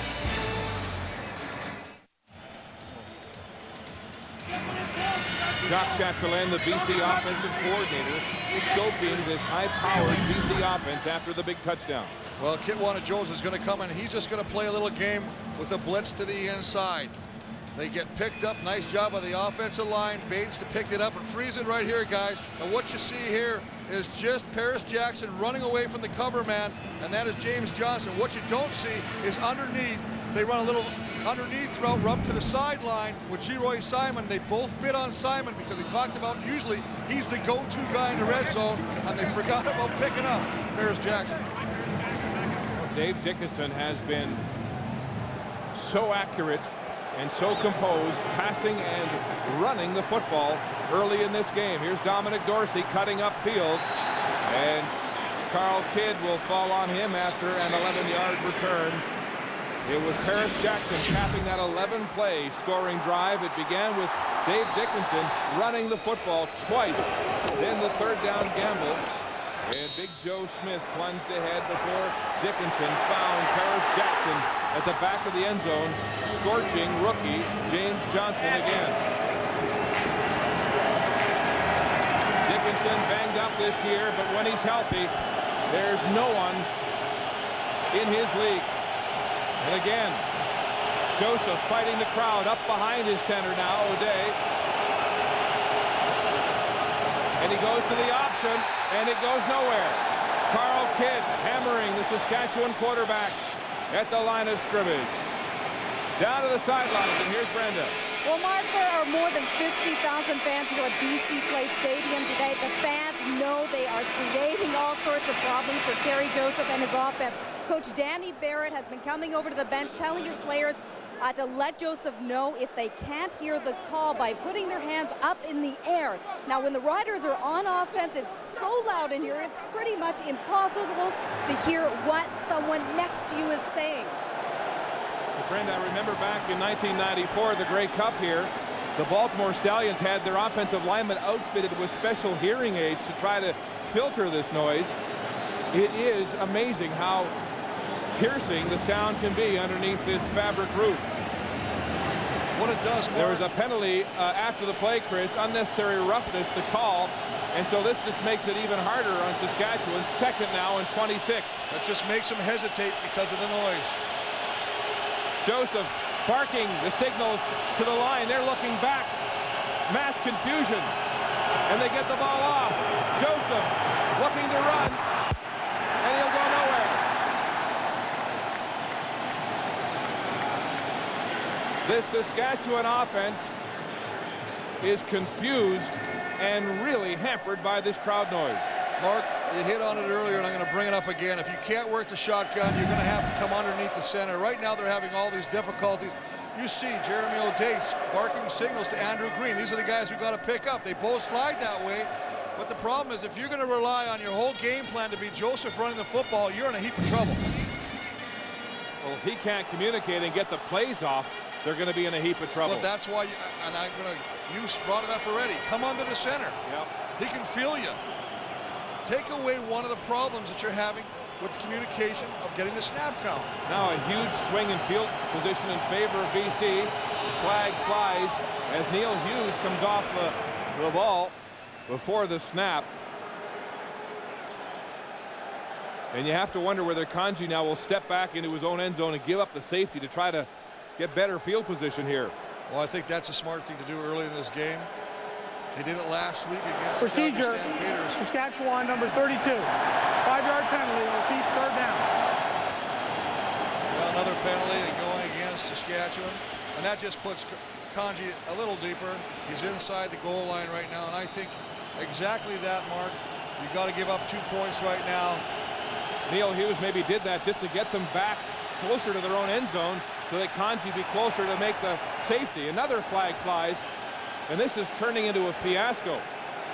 Jacques Chapdelaine, the BC offensive coordinator, scoping this high-powered BC offense after the big touchdown. Well, Kitwana Jones is going to come in. He's just going to play a little game with a blitz to the inside. They get picked up. Nice job by the offensive line. Bates to pick it up and freeze it right here, guys. And what you see here is just Paris Jackson running away from the cover man, and that is James Johnson. What you don't see is underneath. They run a little underneath route up to the sideline with Geroy Simon. They both bid on Simon because we talked about usually he's the go-to guy in the red zone, and they forgot about picking up Paris Jackson. Dave Dickinson has been so accurate and so composed, passing and running the football early in this game. Here's Dominic Dorsey cutting upfield, and Carl Kidd will fall on him after an 11-yard return. It was Paris Jackson capping that 11-play scoring drive. It began with Dave Dickinson running the football twice. Then the 3rd down gamble. And Big Joe Smith plunged ahead before Dickinson found Paris Jackson at the back of the end zone, scorching rookie James Johnson again. Dickinson banged up this year, but when he's healthy, there's no one in his league. And again, Joseph fighting the crowd up behind his center now, O'Day. And he goes to the option, and it goes nowhere. Carl Kidd hammering the Saskatchewan quarterback. at the line of scrimmage. Down to the sidelines, and here's Brenda. Well, Mark, there are more than 50,000 fans here at BC Place Stadium today. The fans know they are creating all sorts of problems for Kerry Joseph and his offense. Coach Danny Barrett has been coming over to the bench, telling his players to let Joseph know if they can't hear the call by putting their hands up in the air. Now, when the Riders are on offense, it's so loud in here, it's pretty much impossible to hear what someone next to you is saying. Brenda, I remember back in 1994, the Grey Cup here, the Baltimore Stallions had their offensive linemen outfitted with special hearing aids to try to filter this noise. It is amazing how piercing the sound can be underneath this fabric roof. What it does, There was a penalty after the play, Chris, unnecessary roughness, the call, and so this just makes it even harder on Saskatchewan. Second now and 26. That just makes them hesitate because of the noise. Joseph barking the signals to the line. They're looking back. Mass confusion. And they get the ball off. Joseph looking to run. And he'll go nowhere. This Saskatchewan offense is confused and really hampered by this crowd noise. Mark, you hit on it earlier, and I'm going to bring it up again. If you can't work the shotgun, you're going to have to come underneath the center. Right now, they're having all these difficulties. You see Jeremy O'Dace barking signals to Andrew Green. These are the guys we've got to pick up. They both slide that way. But the problem is, if you're going to rely on your whole game plan to be Joseph running the football, you're in a heap of trouble. Well, if he can't communicate and get the plays off, they're going to be in a heap of trouble. Well, that's why, and I'm going to, you brought it up already. Come under the center. Yep. He can feel you. Take away one of the problems that you're having with the communication of getting the snap count. Now a huge swing in field position in favor of BC. Flag flies as Neil Hughes comes off the ball before the snap. And you have to wonder whether Kanji now will step back into his own end zone and give up the safety to try to get better field position here. Well, I think that's a smart thing to do early in this game. They did it last week against Procedure, the Stampeders. Saskatchewan, number 32. 5-yard penalty, repeat, third down. Well, another penalty going against Saskatchewan. And that just puts Kanji a little deeper. He's inside the goal line right now. And I think exactly that, Mark. You've got to give up 2 points right now. Neil Hughes maybe did that just to get them back closer to their own end zone so that Kanji be closer to make the safety. Another flag flies. And this is turning into a fiasco.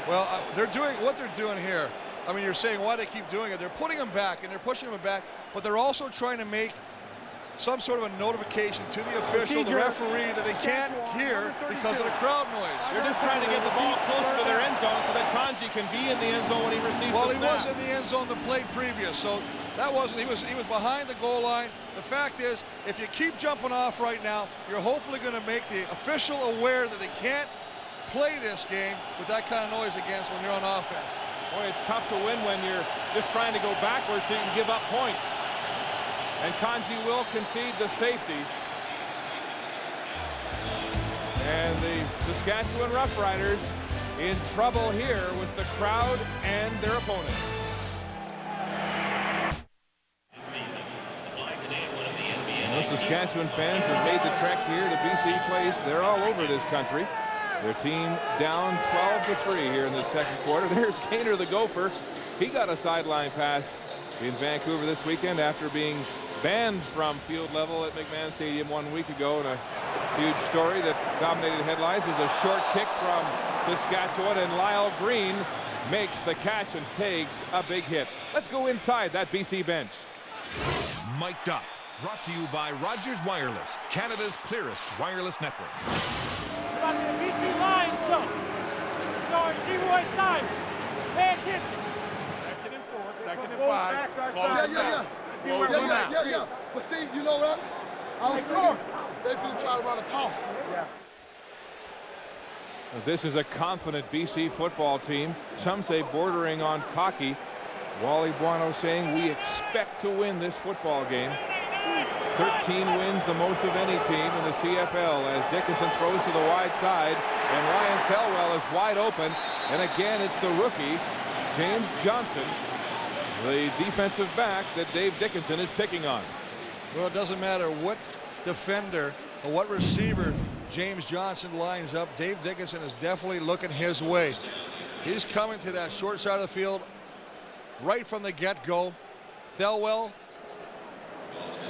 Well, they're doing what they're doing here. I mean, you're saying why they keep doing it. They're putting them back and they're pushing them back, but they're also trying to make some sort of a notification to the official, the referee, that they can't hear because of the crowd noise. They're just trying to get the ball closer to their end zone so that Kanji can be in the end zone when he receives the snap. Well, he was in the end zone the play previous, so that wasn't. He was behind the goal line. The fact is, if you keep jumping off right now, you're hopefully going to make the official aware that they can't play this game with that kind of noise against when you're on offense. Boy, it's tough to win when you're just trying to go backwards so you can give up points. And Kanji will concede the safety. And the Saskatchewan Roughriders in trouble here with the crowd and their opponents. The Saskatchewan fans have made the trek here to BC Place. They're all over this country. Their team down 12-3 here in the second quarter. There's Gaynor the Gopher. He got a sideline pass in Vancouver this weekend after being banned from field level at McMahon Stadium 1 week ago. And a huge story that dominated headlines is a short kick from Saskatchewan, and Lyle Green makes the catch and takes a big hit. Let's go inside that BC bench. Mic'd Up, brought to you by Rogers Wireless, Canada's clearest wireless network. About the BC Lions show, starring T-Roy Simon. Pay attention. Second and 4, second and 5. Yeah. But see, you know what? I was thinking they could try to run a toss. Yeah. This is a confident BC football team. Some say bordering on cocky. Wally Buono saying we expect to win this football game. 13 wins, the most of any team in the CFL, as Dickinson throws to the wide side, and Ryan Thelwell is wide open. And again, it's the rookie, James Johnson, the defensive back that Dave Dickinson is picking on. Well, it doesn't matter what defender or what receiver James Johnson lines up. Dave Dickinson is definitely looking his way. He's coming to that short side of the field right from the get-go. Thelwell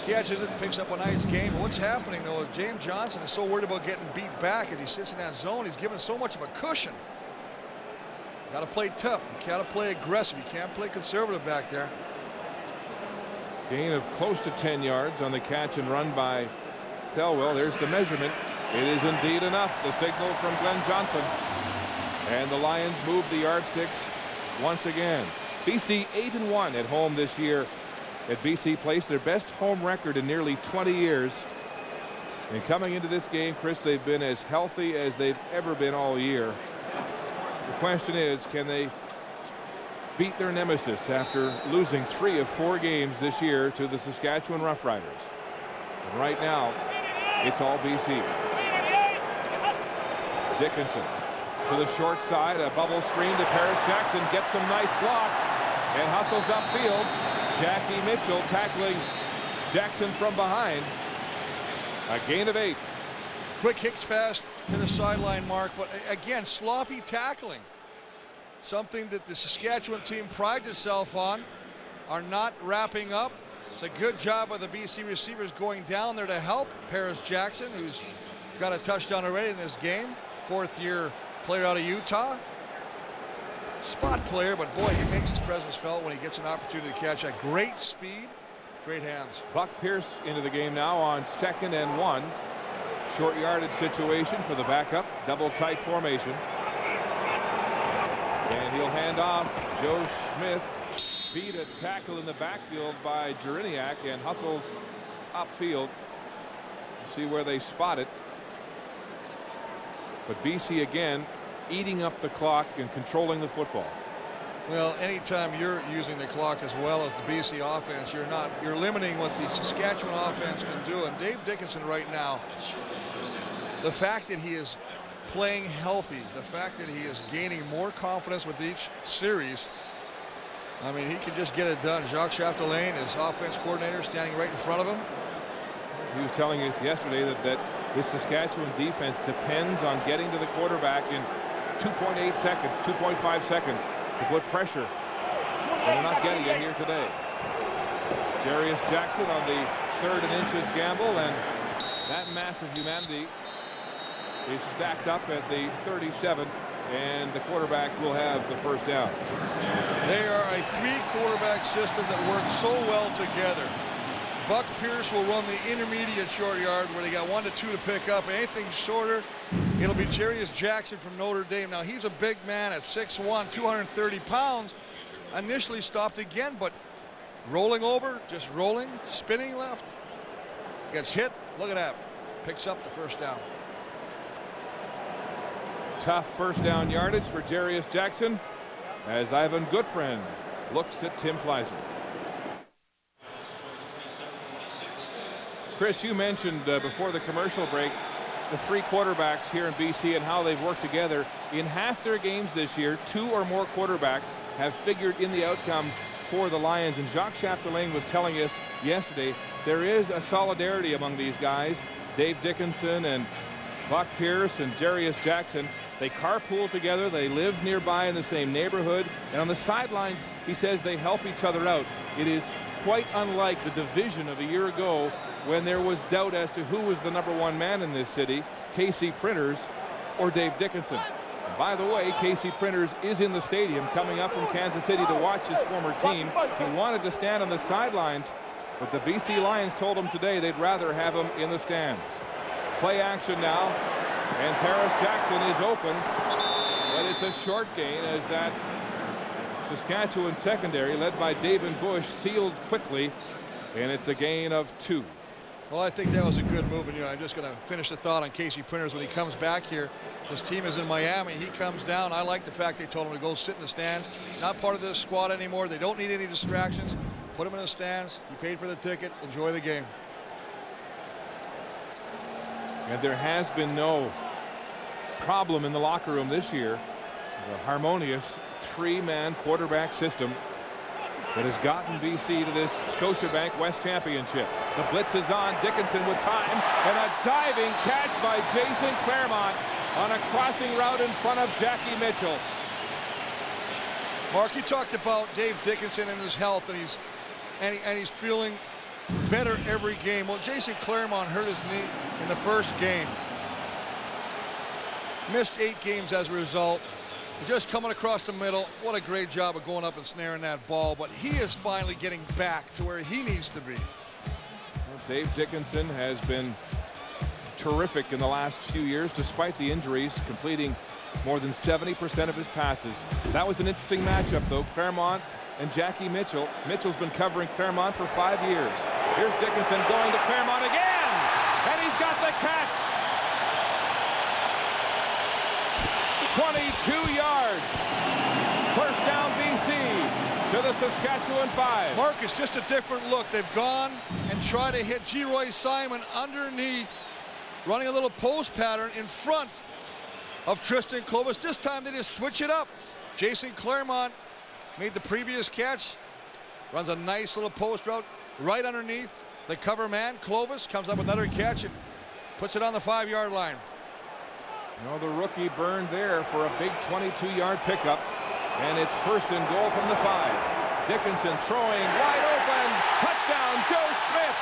catches it, picks up a nice game. What's happening, though, is James Johnson is so worried about getting beat back as he sits in that zone. He's given so much of a cushion. Got to play tough. You got to play aggressive. You can't play conservative back there. Gain of close to 10 yards on the catch and run by Thelwell. There's the measurement. It is indeed enough. The signal from Glenn Johnson. And the Lions move the yardsticks once again. BC 8-1 at home this year at BC Place. Their best home record in nearly 20 years. And coming into this game, Chris, they've been as healthy as they've ever been all year. The question is, can they beat their nemesis after losing 3 of 4 games this year to the Saskatchewan Roughriders? And right now, it's all BC. Dickinson to the short side, a bubble screen to Paris Jackson, gets some nice blocks and hustles upfield. Jackie Mitchell tackling Jackson from behind. A gain of 8. Quick kicks pass to the sideline mark, but again, sloppy tackling. Something that the Saskatchewan team prides itself on, are not wrapping up. It's a good job by the BC receivers going down there to help Paris Jackson, who's got a touchdown already in this game. 4th-year player out of Utah. Spot player, but boy, he makes his presence felt when he gets an opportunity to catch at great speed, great hands. Buck Pierce into the game now on 2nd and 1. Short yardage situation for the backup. Double tight formation. And he'll hand off. Joe Smith beat a tackle in the backfield by Jeriniak and hustles upfield. See where they spot it. But BC again eating up the clock and controlling the football. Well, anytime you're using the clock as well as the BC offense, you're limiting what the Saskatchewan offense can do. And Dave Dickinson right now, the fact that he is playing healthy, the fact that he is gaining more confidence with each series, I mean, he can just get it done. Jacques Chapdelaine, his offense coordinator, standing right in front of him. He was telling us yesterday that this Saskatchewan defense depends on getting to the quarterback in 2.8 seconds, 2.5 seconds to put pressure. And they're not getting it here today. Jarius Jackson on the 3rd and inches gamble, and that massive humanity is stacked up at the 37, and the quarterback will have the first down. They are a 3-quarterback system that works so well together. Buck Pierce will run the intermediate short yard where they got 1 to 2 to pick up. Anything shorter, it'll be Jarius Jackson from Notre Dame. Now, he's a big man at 6'1", 230 pounds. Initially stopped again, but rolling over, just rolling, spinning left. Gets hit. Look at that. Picks up the first down. Tough first down yardage for Jarius Jackson as Ivan Goodfriend looks at Tim Fleiser. Chris, you mentioned before the commercial break the 3 quarterbacks here in BC and how they've worked together. In half their games this year, 2 or more quarterbacks have figured in the outcome for the Lions. And Jacques Chapdelaine was telling us yesterday there is a solidarity among these guys. Dave Dickinson and Buck Pierce and Jarius Jackson, they carpool together, they live nearby in the same neighborhood, and on the sidelines he says they help each other out. It is quite unlike the division of a year ago when there was doubt as to who was the #1 man in this city, Casey Printers or Dave Dickinson. And by the way, Casey Printers is in the stadium coming up from Kansas City to watch his former team. He wanted to stand on the sidelines, but the BC Lions told him today they'd rather have him in the stands. Play action now, and Paris Jackson is open, but it's a short gain as that Saskatchewan secondary led by David Bush sealed quickly, and it's a gain of 2. Well, I think that was a good move, and I'm just going to finish the thought on Casey Printers when he comes back here. His team is in Miami. He comes down. I like the fact they told him to go sit in the stands. Not part of this squad anymore. They don't need any distractions. Put him in the stands. He paid for the ticket. Enjoy the game. And there has been no problem in the locker room this year. The harmonious 3-man quarterback system that has gotten BC to this Scotiabank West Championship. The blitz is on. Dickinson with time. And a diving catch by Jason Claremont on a crossing route in front of Jackie Mitchell. Mark, you talked about Dave Dickinson and his health, and he's feeling better every game. Well, Jason Claremont hurt his knee in the first game. Missed 8 games as a result. Just coming across the middle. What a great job of going up and snaring that ball. But he is finally getting back to where he needs to be. Well, Dave Dickinson has been terrific in the last few years, despite the injuries, completing more than 70% of his passes. That was an interesting matchup, though. Claremont and Jackie Mitchell. Mitchell's been covering Claremont for 5 years. Here's Dickinson going to Claremont again, and he's got the catch. 22 yards. First down, BC to the Saskatchewan 5. Mark, it's just a different look. They've gone and tried to hit Geroy Simon underneath, running a little post pattern in front of Tristan Clovis. This time they just switch it up. Jason Claremont made the previous catch, runs a nice little post route right underneath the cover man. Clovis comes up with another catch and puts it on the 5-yard line. No, the rookie burned there for a big 22-yard pickup, and it's first and goal from the 5. Dickinson throwing wide open. Touchdown, Joe Smith.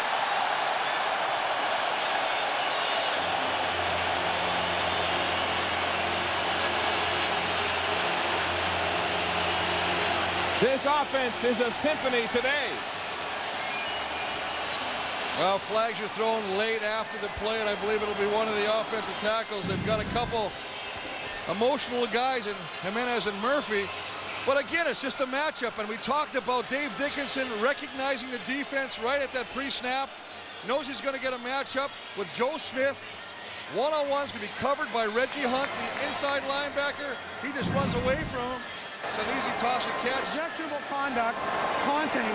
This offense is a symphony today. Well, flags are thrown late after the play, and I believe it'll be one of the offensive tackles. They've got a couple emotional guys in Jimenez and Murphy. But again, it's just a matchup, and we talked about Dave Dickinson recognizing the defense right at that pre-snap. Knows he's going to get a matchup with Joe Smith. One-on-one's going to be covered by Reggie Hunt, the inside linebacker. He just runs away from him. It's an easy toss and catch. Objectionable conduct, taunting,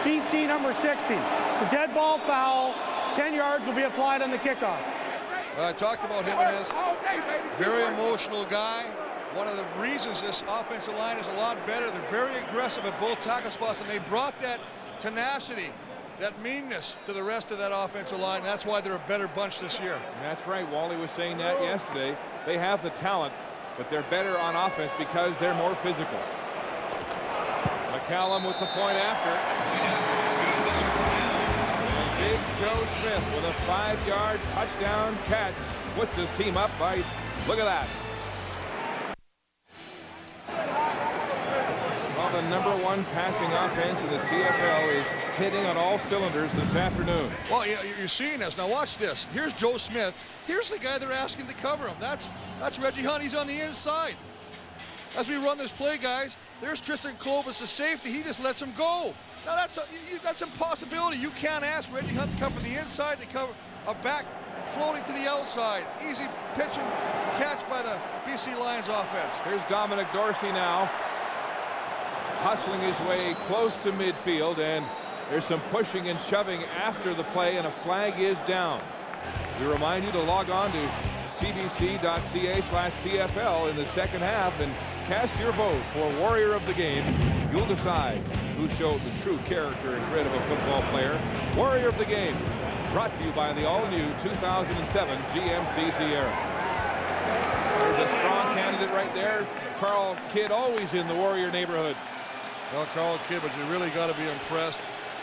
BC number 60. It's a dead ball foul. 10 yards will be applied on the kickoff. I talked about Jimenez. Very emotional guy. One of the reasons this offensive line is a lot better. They're very aggressive at both tackle spots, and they brought that tenacity, that meanness to the rest of that offensive line. That's why they're a better bunch this year. That's right. Wally was saying that yesterday. They have the talent, but they're better on offense because they're more physical. McCallum with the point after. And big Joe Smith with a 5-yard touchdown catch. Puts his team up by, look at that. Well, the #1 passing offense in the CFL is hitting on all cylinders this afternoon. Well, you're seeing this. Now watch this. Here's Joe Smith. Here's the guy they're asking to cover him. That's Reggie Hunt. He's on the inside. As we run this play, guys, there's Tristan Clovis, the safety. He just lets him go. Now that's impossibility. You can't ask Reggie Hunt to come from the inside to cover a back floating to the outside. Easy pitch and catch by the BC Lions offense. Here's Dominic Dorsey now, hustling his way close to midfield, and there's some pushing and shoving after the play, and a flag is down. We remind you to log on to cbc.ca/CFL in the second half and cast your vote for Warrior of the Game. You'll decide who showed the true character and grit of a football player. Warrior of the Game, brought to you by the all-new 2007 GMC Sierra. There's a strong candidate right there. Carl Kidd, always in the Warrior neighborhood. Well, Carl Kidd, but you really got to be impressed.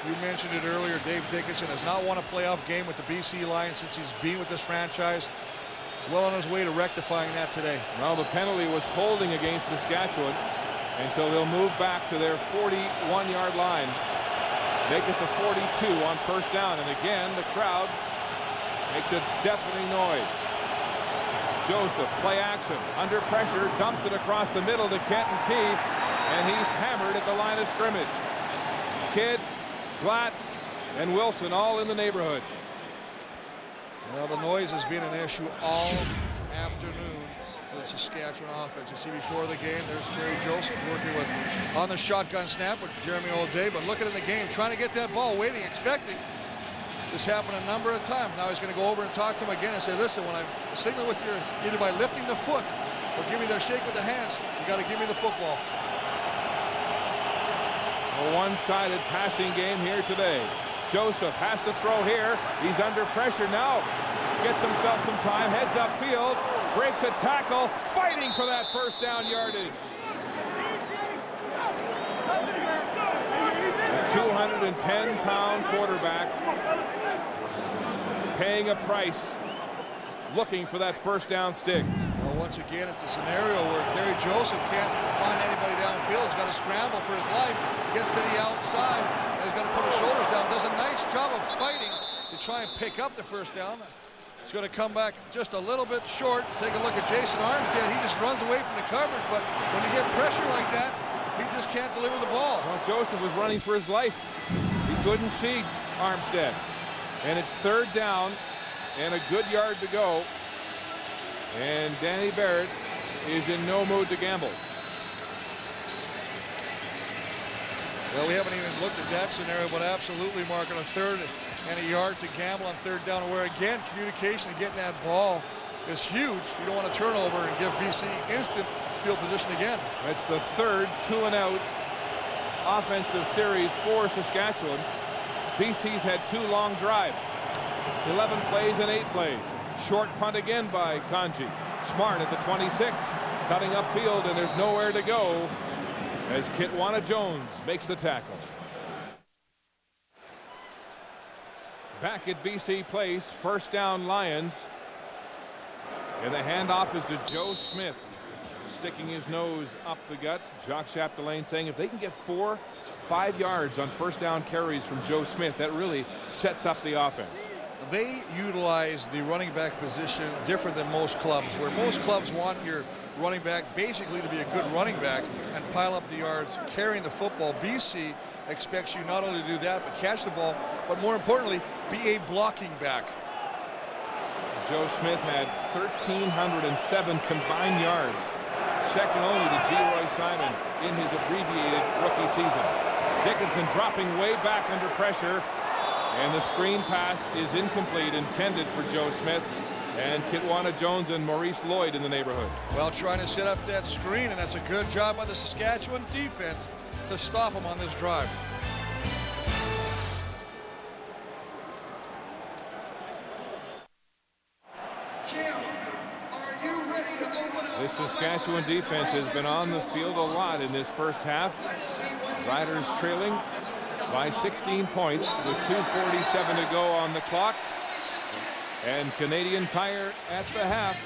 You mentioned it earlier, Dave Dickinson has not won a playoff game with the BC Lions since he's been with this franchise. He's well on his way to rectifying that today. Well, the penalty was holding against Saskatchewan, and so they'll move back to their 41-yard line. Make it to 42 on first down, and again, the crowd makes a deafening noise. Joseph, play action, under pressure, dumps it across the middle to Kenton Keith, and he's hammered at the line of scrimmage. Kidd, Glatt, and Wilson all in the neighborhood. Well, the noise has been an issue all afternoon for the Saskatchewan offense. You see before the game, there's Kerry Joseph working with on the shotgun snap with Jeremy O'Day, but looking at the game, trying to get that ball, waiting, expecting. This happened a number of times. Now he's going to go over and talk to him again and say, listen, when I signal with you, either by lifting the foot or give me the shake with the hands, you got to give me the football. A one-sided passing game here today. Joseph has to throw here. He's under pressure now. Gets himself some time, heads upfield, breaks a tackle, fighting for that first down yardage. A 210-pound quarterback paying a price, looking for that first down stick. Well, once again, it's a scenario where Kerry Joseph can't find anybody downfield. He's got to scramble for his life. Gets to the outside. He's got to put his shoulders down. Does a nice job of fighting to try and pick up the first down. It's going to come back just a little bit short. Take a look at Jason Armstead. He just runs away from the coverage, but when you get pressure like that, he just can't deliver the ball. Well, Joseph was running for his life. He couldn't see Armstead. And it's third down and a good yard to go. And Danny Barrett is in no mood to gamble. Well, we haven't even looked at that scenario, but absolutely, Mark, on a third and a yard to gamble on third down, where again, communication and getting that ball is huge. You don't want to turnover and give BC instant field position again. It's the third 2-and-out offensive series for Saskatchewan. BC's had 2 long drives, 11 plays and 8 plays. Short punt again by Kanji. Smart at the 26, cutting upfield, and there's nowhere to go as Kitwana Jones makes the tackle. Back at BC Place, first down Lions. And the handoff is to Joe Smith, sticking his nose up the gut. Jacques Chapdelaine saying if they can get 4-5 yards on first down carries from Joe Smith, that really sets up the offense. They utilize the running back position different than most clubs, where most clubs want your running back basically to be a good running back and pile up the yards carrying the football. BC expects you not only to do that, but catch the ball, but more importantly, be a blocking back. Joe Smith had 1,307 combined yards, second only to G. Roy Simon in his abbreviated rookie season. Dickinson dropping way back under pressure, and the screen pass is incomplete, intended for Joe Smith. And Kitwana Jones and Maurice Lloyd in the neighborhood. Well, trying to set up that screen, and that's a good job by the Saskatchewan defense to stop him on this drive. This Saskatchewan defense has been on the field a lot in this first half. Riders trailing by 16 points with 2:47 to go on the clock. And Canadian Tire at the half.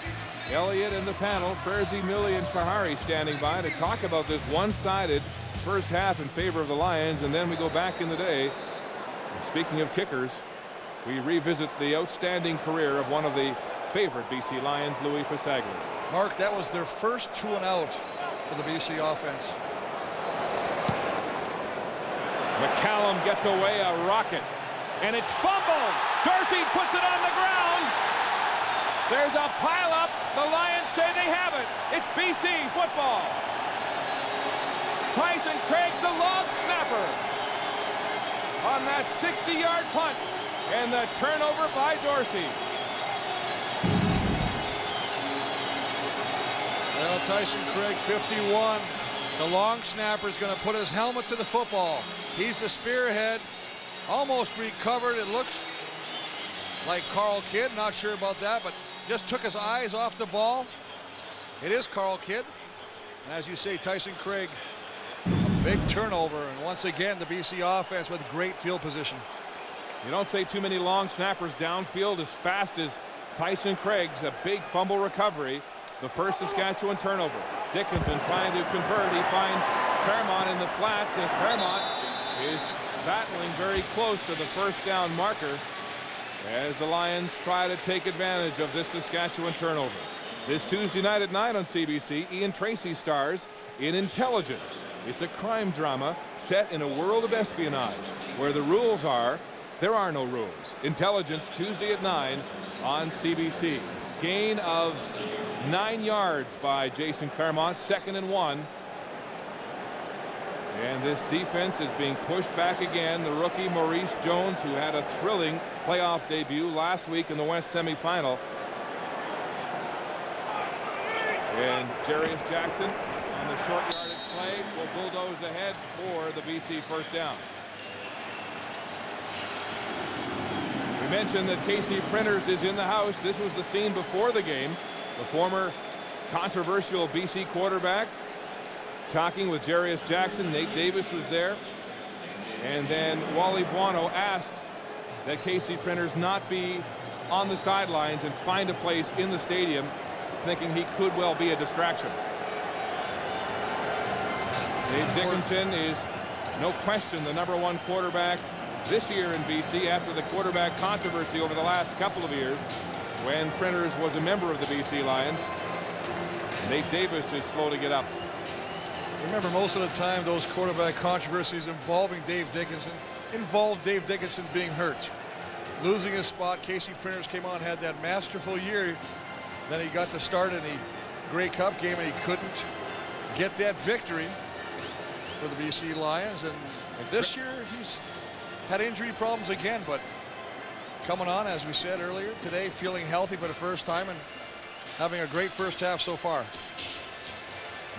Elliott in the panel, Ferzi, Millie, and Kahari standing by to talk about this one-sided first half in favor of the Lions. And then we go back in the day. And speaking of kickers, we revisit the outstanding career of one of the favorite BC Lions, Louis Pasaglia. Mark, that was their first 2-and-out for the BC offense. McCallum gets away a rocket, and it's fumbled. Dorsey puts it on the ground. There's a pileup. The Lions say they have it. It's BC football. Tyson Craig's the long snapper on that 60-yard punt, and the turnover by Dorsey. Well, Tyson Craig, 51. The long snapper is going to put his helmet to the football. He's the spearhead. Almost recovered. It looks like Carl Kidd. Not sure about that, but just took his eyes off the ball. It is Carl Kidd. And as you say, Tyson Craig, a big turnover. And once again, the BC offense with great field position. You don't say too many long snappers downfield as fast as Tyson Craig's. A big fumble recovery. The first Saskatchewan turnover. Dickinson trying to convert. He finds Claremont in the flats, and Claremont is battling very close to the first down marker as the Lions try to take advantage of this Saskatchewan turnover. This Tuesday night at 9 on CBC, Ian Tracy stars in Intelligence. It's a crime drama set in a world of espionage where the rules are there are no rules. Intelligence Tuesday at 9 on CBC. Gain of 9 yards by Jason Claremont, 2nd and 1. And this defense is being pushed back again. The rookie Maurice Jones, who had a thrilling playoff debut last week in the West semifinal. And Jarius Jackson on the short yardage play will bulldoze ahead for the BC first down. We mentioned that Casey Printers is in the house. This was the scene before the game. The former controversial BC quarterback talking with Jarius Jackson. Nate Davis was there. And then Wally Buono asked that Casey Printers not be on the sidelines and find a place in the stadium, thinking he could well be a distraction. Dave Dickinson is no question the #1 quarterback this year in BC after the quarterback controversy over the last couple of years when Printers was a member of the BC Lions. Nate Davis is slow to get up. Remember, most of the time those quarterback controversies involving Dave Dickinson involved Dave Dickinson being hurt, losing his spot. Casey Printers came on, had that masterful year. Then he got the start in the Grey Cup game and he couldn't get that victory for the BC Lions. And this year he's had injury problems again, but coming on, as we said earlier today, feeling healthy for the first time and having a great first half so far.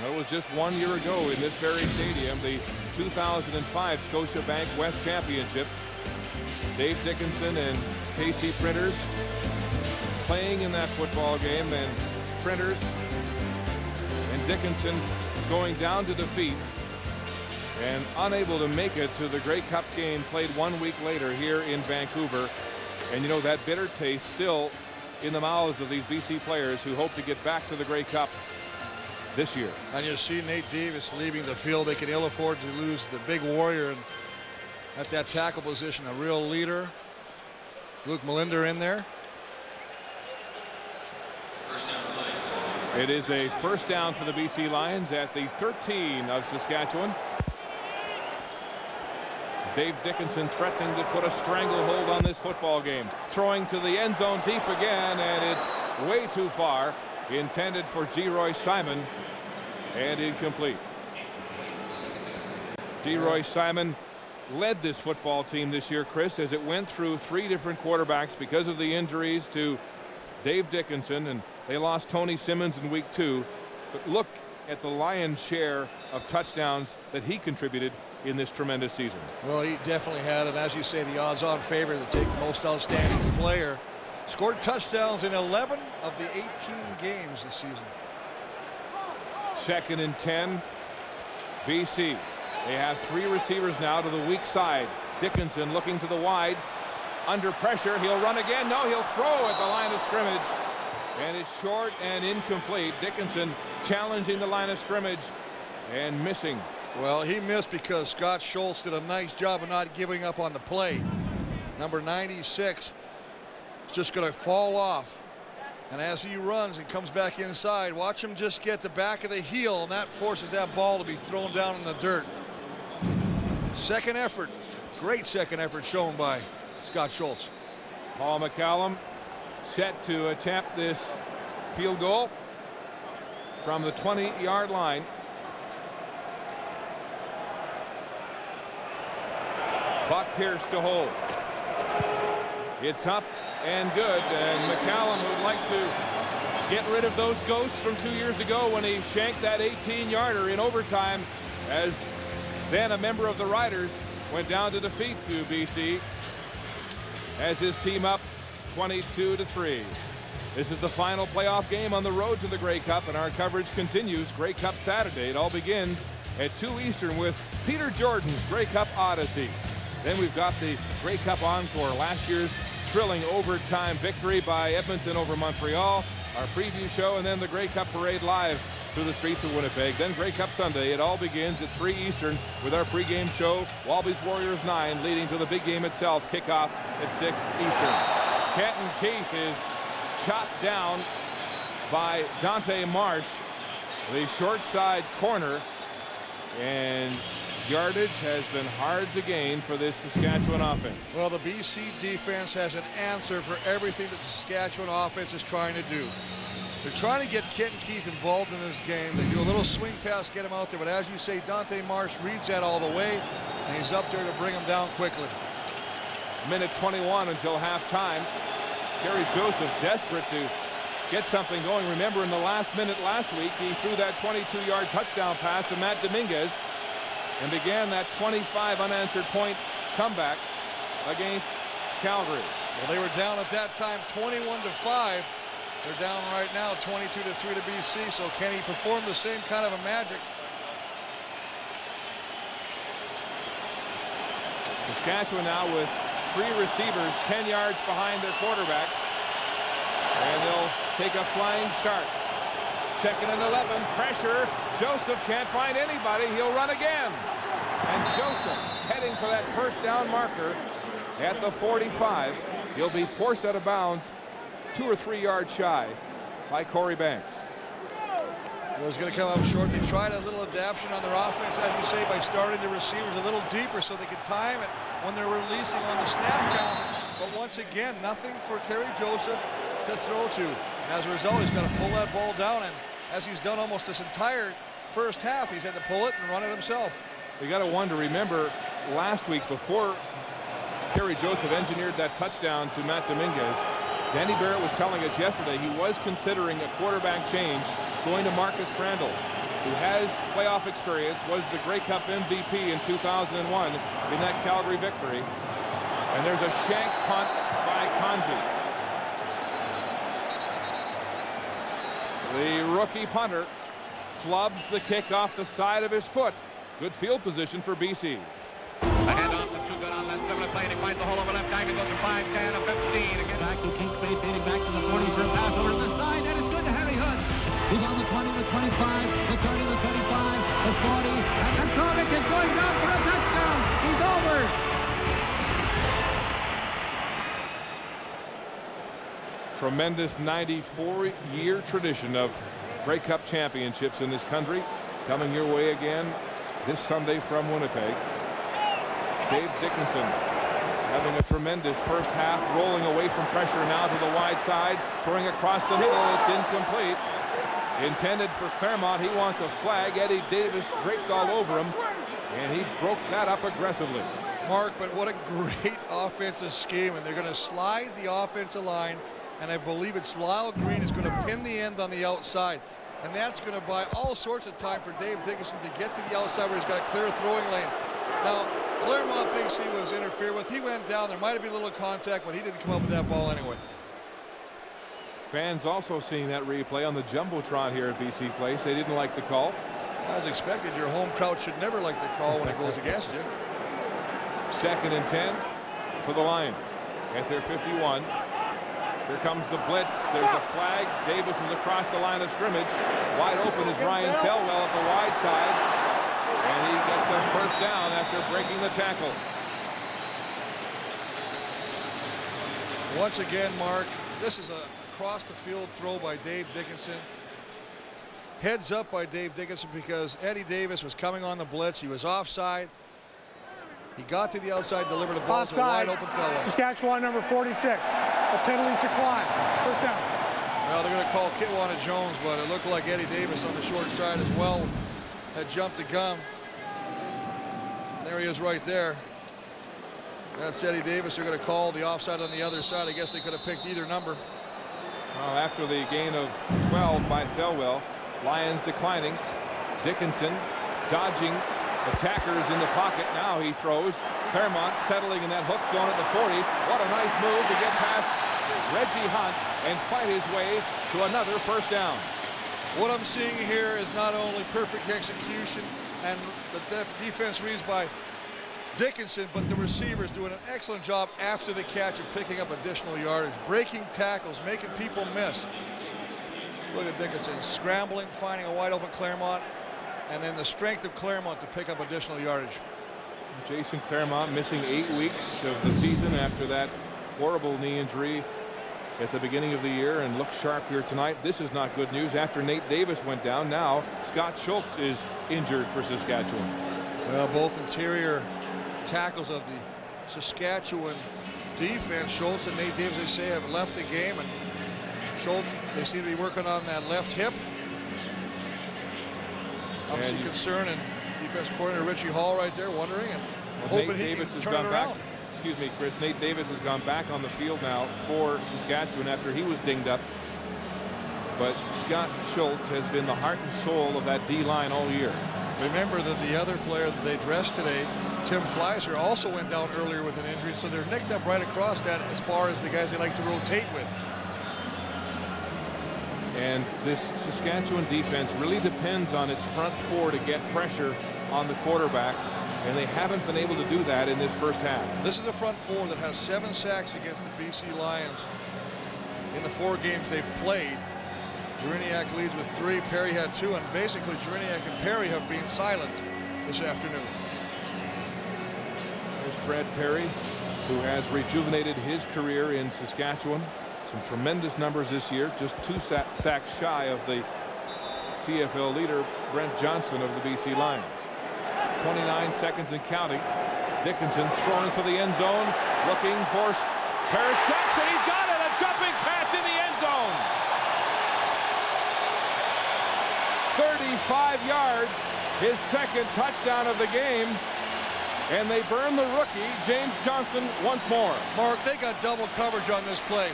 It was just 1 year ago in this very stadium, the 2005 Scotiabank West Championship. Dave Dickinson and Casey Printers playing in that football game, and Printers and Dickinson going down to defeat and unable to make it to the Grey Cup game played 1 week later here in Vancouver. And you know, that bitter taste still in the mouths of these BC players who hope to get back to the Grey Cup this year. And you see Nate Davis leaving the field. They can ill afford to lose the big warrior and at that tackle position, a real leader. Luke Melinder in there. It is a first down for the BC Lions at the 13 of Saskatchewan. Dave Dickinson threatening to put a stranglehold on this football game. Throwing to the end zone deep again, and it's way too far. Intended for Geroy Simon and incomplete. Geroy Simon led this football team this year, Chris, as it went through 3 different quarterbacks because of the injuries to Dave Dickinson, and they lost Tony Simmons in week 2. But look at the lion's share of touchdowns that he contributed in this tremendous season. Well, he definitely had, and as you say, the odds-on favorite to take the most outstanding player. Scored touchdowns in 11 of the 18 games this season. 2nd and 10. BC. They have 3 receivers now to the weak side. Dickinson looking to the wide. Under pressure. He'll run again. No, he'll throw at the line of scrimmage. And it's short and incomplete. Dickinson challenging the line of scrimmage and missing. Well, he missed because Scott Schultz did a nice job of not giving up on the play. Number 96 is just going to fall off. And as he runs and comes back inside, watch him just get the back of the heel, and that forces that ball to be thrown down in the dirt. Second effort, great second effort shown by Scott Schultz. Paul McCallum set to attempt this field goal from the 20-yard line. Buck Pierce to hold. It's up and good, and McCallum would like to get rid of those ghosts from 2 years ago when he shanked that 18-yarder in overtime, as then a member of the Riders went down to defeat to BC as his team up 22-3. This is the final playoff game on the road to the Grey Cup, and our coverage continues. Grey Cup Saturday. It all begins at 2 Eastern with Peter Jordan's Grey Cup Odyssey. Then we've got the Grey Cup Encore, last year's thrilling overtime victory by Edmonton over Montreal, our preview show, and then the Grey Cup Parade live through the streets of Winnipeg. Then Grey Cup Sunday. It all begins at 3 Eastern with our pregame show, Wallabies Warriors 9, leading to the big game itself, kickoff at 6 Eastern. Kenton Keith is chopped down by Dante Marsh, the short side corner, and yardage has been hard to gain for this Saskatchewan offense. Well, the BC defense has an answer for everything that the Saskatchewan offense is trying to do. They're trying to get Kenton Keith involved in this game. They do a little swing pass, get him out there, but as you say, Dante Marsh reads that all the way, and he's up there to bring him down quickly. Minute 21 until halftime. Kerry Joseph desperate to get something going. Remember, in the last minute last week, he threw that 22-yard touchdown pass to Matt Dominguez and began that 25 unanswered point comeback against Calgary. Well, they were down at that time 21-5. They're down right now 22-3 to BC. So can he perform the same kind of a magic? Saskatchewan now with 3 receivers 10 yards behind their quarterback. And they'll take a flying start. 2nd and 11. Pressure. Joseph can't find anybody. He'll run again. And Joseph heading for that first down marker at the 45. He'll be forced out of bounds 2 or 3 yards shy by Corey Banks. It was going to come up short. They tried a little adaptation on their offense, as you say, by starting the receivers a little deeper so they could time it when they're releasing on the snap count. But once again, nothing for Kerry Joseph to throw to. And as a result, he's got to pull that ball down. And as he's done almost this entire first half, he's had to pull it and run it himself. You got to wonder, remember last week before Kerry Joseph engineered that touchdown to Matt Dominguez, Danny Barrett was telling us yesterday he was considering a quarterback change, going to Marcus Crandall, who has playoff experience, was the Grey Cup MVP in 2001 in that Calgary victory. And there's a shank punt by Kanji. The rookie punter flubs the kick off the side of his foot. Good field position for BC. A handoff to Too Good on that similar play, and he finds the hole over left tackle, goes to 5, 10, and 15. Again. Back to King Space, heading back to the 40 for a pass over to the side, and it's good to Harry Hunt. He's on the 20, the 25, the 30, the 35, the 40, and McCormick is going down for a touchdown. He's over. Tremendous 94-year tradition of Grey Cup championships in this country. Coming your way again this Sunday from Winnipeg. Dave Dickinson having a tremendous first half, rolling away from pressure now to the wide side, throwing across the middle. It's incomplete. Intended for Claremont. He wants a flag. Eddie Davis draped all over him, and he broke that up aggressively. Mark, but what a great offensive scheme, and they're going to slide the offensive line, and I believe it's Lyle Green is going to pin the end on the outside, and that's going to buy all sorts of time for Dave Dickinson to get to the outside where he's got a clear throwing lane. Now, Claremont thinks he was interfered with. He went down. There might have been a little contact, but he didn't come up with that ball anyway. Fans also seeing that replay on the Jumbotron here at BC Place. They didn't like the call. As expected, your home crowd should never like the call when it goes against you. 2nd and 10 for the Lions at their 51. Here comes the blitz. There's a flag. Davis was across the line of scrimmage. Wide open is Ryan Thelwell at the wide side. And he gets a first down after breaking the tackle. Once again, Mark, this is a across the field throw by Dave Dickinson. Heads up by Dave Dickinson because Eddie Davis was coming on the blitz. He was offside. He got to the outside, delivered a ball to a wide open Thelwell. Saskatchewan number 46. The penalties decline. First down. Well, they're going to call Kitwana Jones, but it looked like Eddie Davis on the short side as well had jumped the gun. There he is right there. That's Eddie Davis. They're going to call the offside on the other side. I guess they could have picked either number. Well, after the gain of 12 by Thelwell, Lions declining. Dickinson dodging attackers in the pocket. Now he throws. Claremont settling in that hook zone at the 40. What a nice move to get past Reggie Hunt and fight his way to another first down. What I'm seeing here is not only perfect execution and the defense reads by Dickinson, but the receivers doing an excellent job after the catch of picking up additional yardage, breaking tackles, making people miss. Look at Dickinson scrambling, finding a wide open Claremont, and then the strength of Claremont to pick up additional yardage. Jason Claremont missing 8 weeks of the season after that horrible knee injury at the beginning of the year, and looks sharp here tonight. This is not good news after Nate Davis went down. Now Scott Schultz is injured for Saskatchewan. Well, both interior tackles of the Saskatchewan defense, Schultz and Nate Davis, they say, have left the game, and Schultz, they seem to be working on that left hip. Obviously concern, and defense coordinator Richie Hall right there wondering and hoping he can turn it around. Excuse me, Chris. Nate Davis has gone back on the field now for Saskatchewan after he was dinged up. But Scott Schultz has been the heart and soul of that D-line all year. Remember that the other player that they dressed today, Tim Fleiser, also went down earlier with an injury, so they're nicked up right across that as far as the guys they like to rotate with. And this Saskatchewan defense really depends on its front four to get pressure on the quarterback, and they haven't been able to do that in this first half. This is a front four that has 7 sacks against the BC Lions in the 4 games they've played. Jeriniak leads with 3, Perry had 2, and basically Jeriniak and Perry have been silent this afternoon. There's Fred Perry, who has rejuvenated his career in Saskatchewan. Some tremendous numbers this year, just 2 sacks shy of the CFL leader, Brent Johnson of the BC Lions. 29 seconds and counting. Dickinson throwing for the end zone, looking for Paris Jackson. He's got it, a jumping catch in the end zone. 35 yards, his second touchdown of the game, and they burn the rookie, James Johnson, once more. Mark, they got double coverage on this play.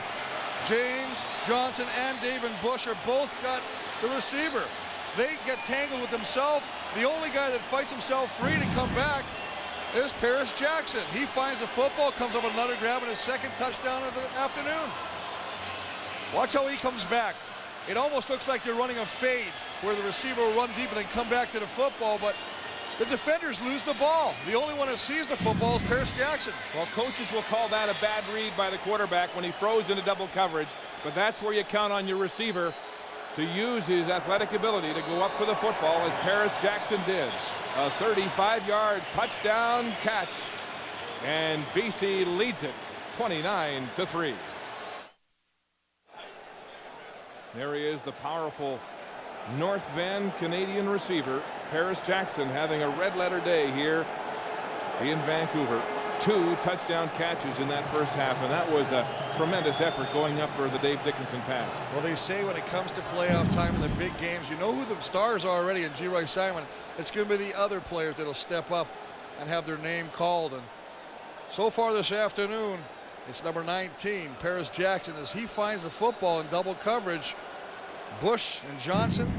James Johnson and David Bush are both got the receiver. They get tangled with themselves. The only guy that fights himself free to come back is Paris Jackson. He finds the football, comes up with another grab, and his second touchdown of the afternoon. Watch how he comes back. It almost looks like you're running a fade where the receiver will run deep and then come back to the football, but the defenders lose the ball. The only one that sees the football is Paris Jackson. Well, coaches will call that a bad read by the quarterback when he throws into double coverage, but that's where you count on your receiver to use his athletic ability to go up for the football, as Paris Jackson did. A 35-yard touchdown catch, and BC leads it 29-3. There he is, the powerful North Van Canadian receiver, Paris Jackson, having a red-letter day here in Vancouver. 2 touchdown catches in that first half, and that was a tremendous effort going up for the Dave Dickinson pass. Well, they say when it comes to playoff time in the big games, you know who the stars are already in G. Simon. It's going to be the other players that'll step up and have their name called. And so far this afternoon, it's number 19, Paris Jackson, as he finds the football in double coverage. Bush and Johnson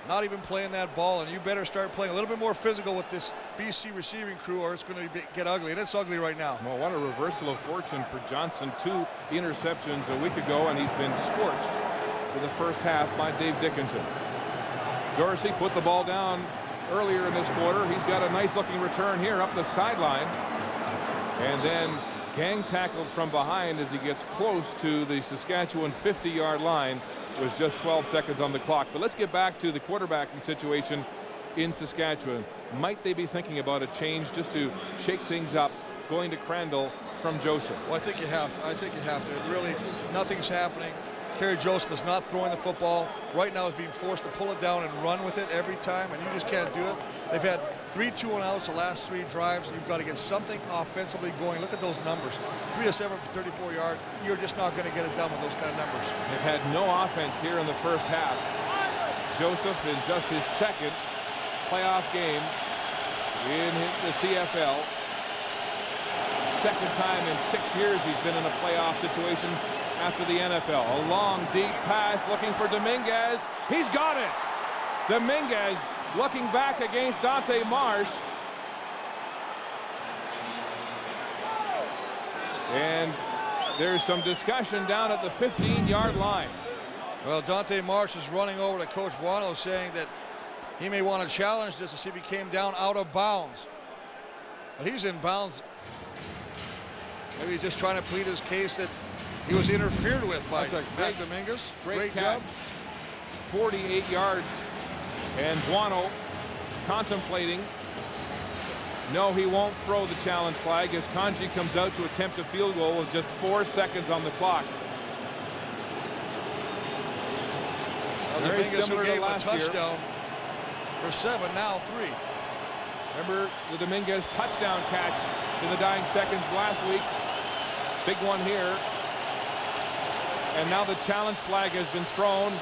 not even playing that ball, and you better start playing a little bit more physical with this BC receiving crew, or it's going to get ugly, and it's ugly right now. Well, what a reversal of fortune for Johnson. 2 interceptions a week ago, and he's been scorched for the first half by Dave Dickinson. Dorsey put the ball down earlier in this quarter. He's got a nice looking return here up the sideline, and then gang tackled from behind as he gets close to the Saskatchewan 50-yard line with just 12 seconds on the clock. But let's get back to the quarterbacking situation in Saskatchewan. Might they be thinking about a change just to shake things up, going to Crandall from Joseph? Well, I think you have to. I think you have to. It really, nothing's happening. Kerry Joseph is not throwing the football. Right now is being forced to pull it down and run with it every time, and you just can't do it. They've had 3 2-and-outs the last 3 drives. You've got to get something offensively going. Look at those numbers. 3 of 7 for 34 yards. You're just not going to get it done with those kind of numbers. They've had no offense here in the first half. Joseph in just his second playoff game in the CFL. Second time in 6 years he's been in a playoff situation after the NFL. A long, deep pass looking for Dominguez. He's got it. Dominguez looking back against Dante Marsh. And there's some discussion down at the 15-yard line. Well, Dante Marsh is running over to Coach Buono, saying that he may want to challenge this to see if he came down out of bounds. But he's in bounds. Maybe he's just trying to plead his case that he was interfered with by Greg Dominguez. Great job. 48 yards. And Buono contemplating. No, he won't throw the challenge flag as Kanji comes out to attempt a field goal with just 4 seconds on the clock. Very similar to last touchdown for 7, now 3. Remember the Dominguez touchdown catch in the dying seconds last week. Big one here. And now the challenge flag has been thrown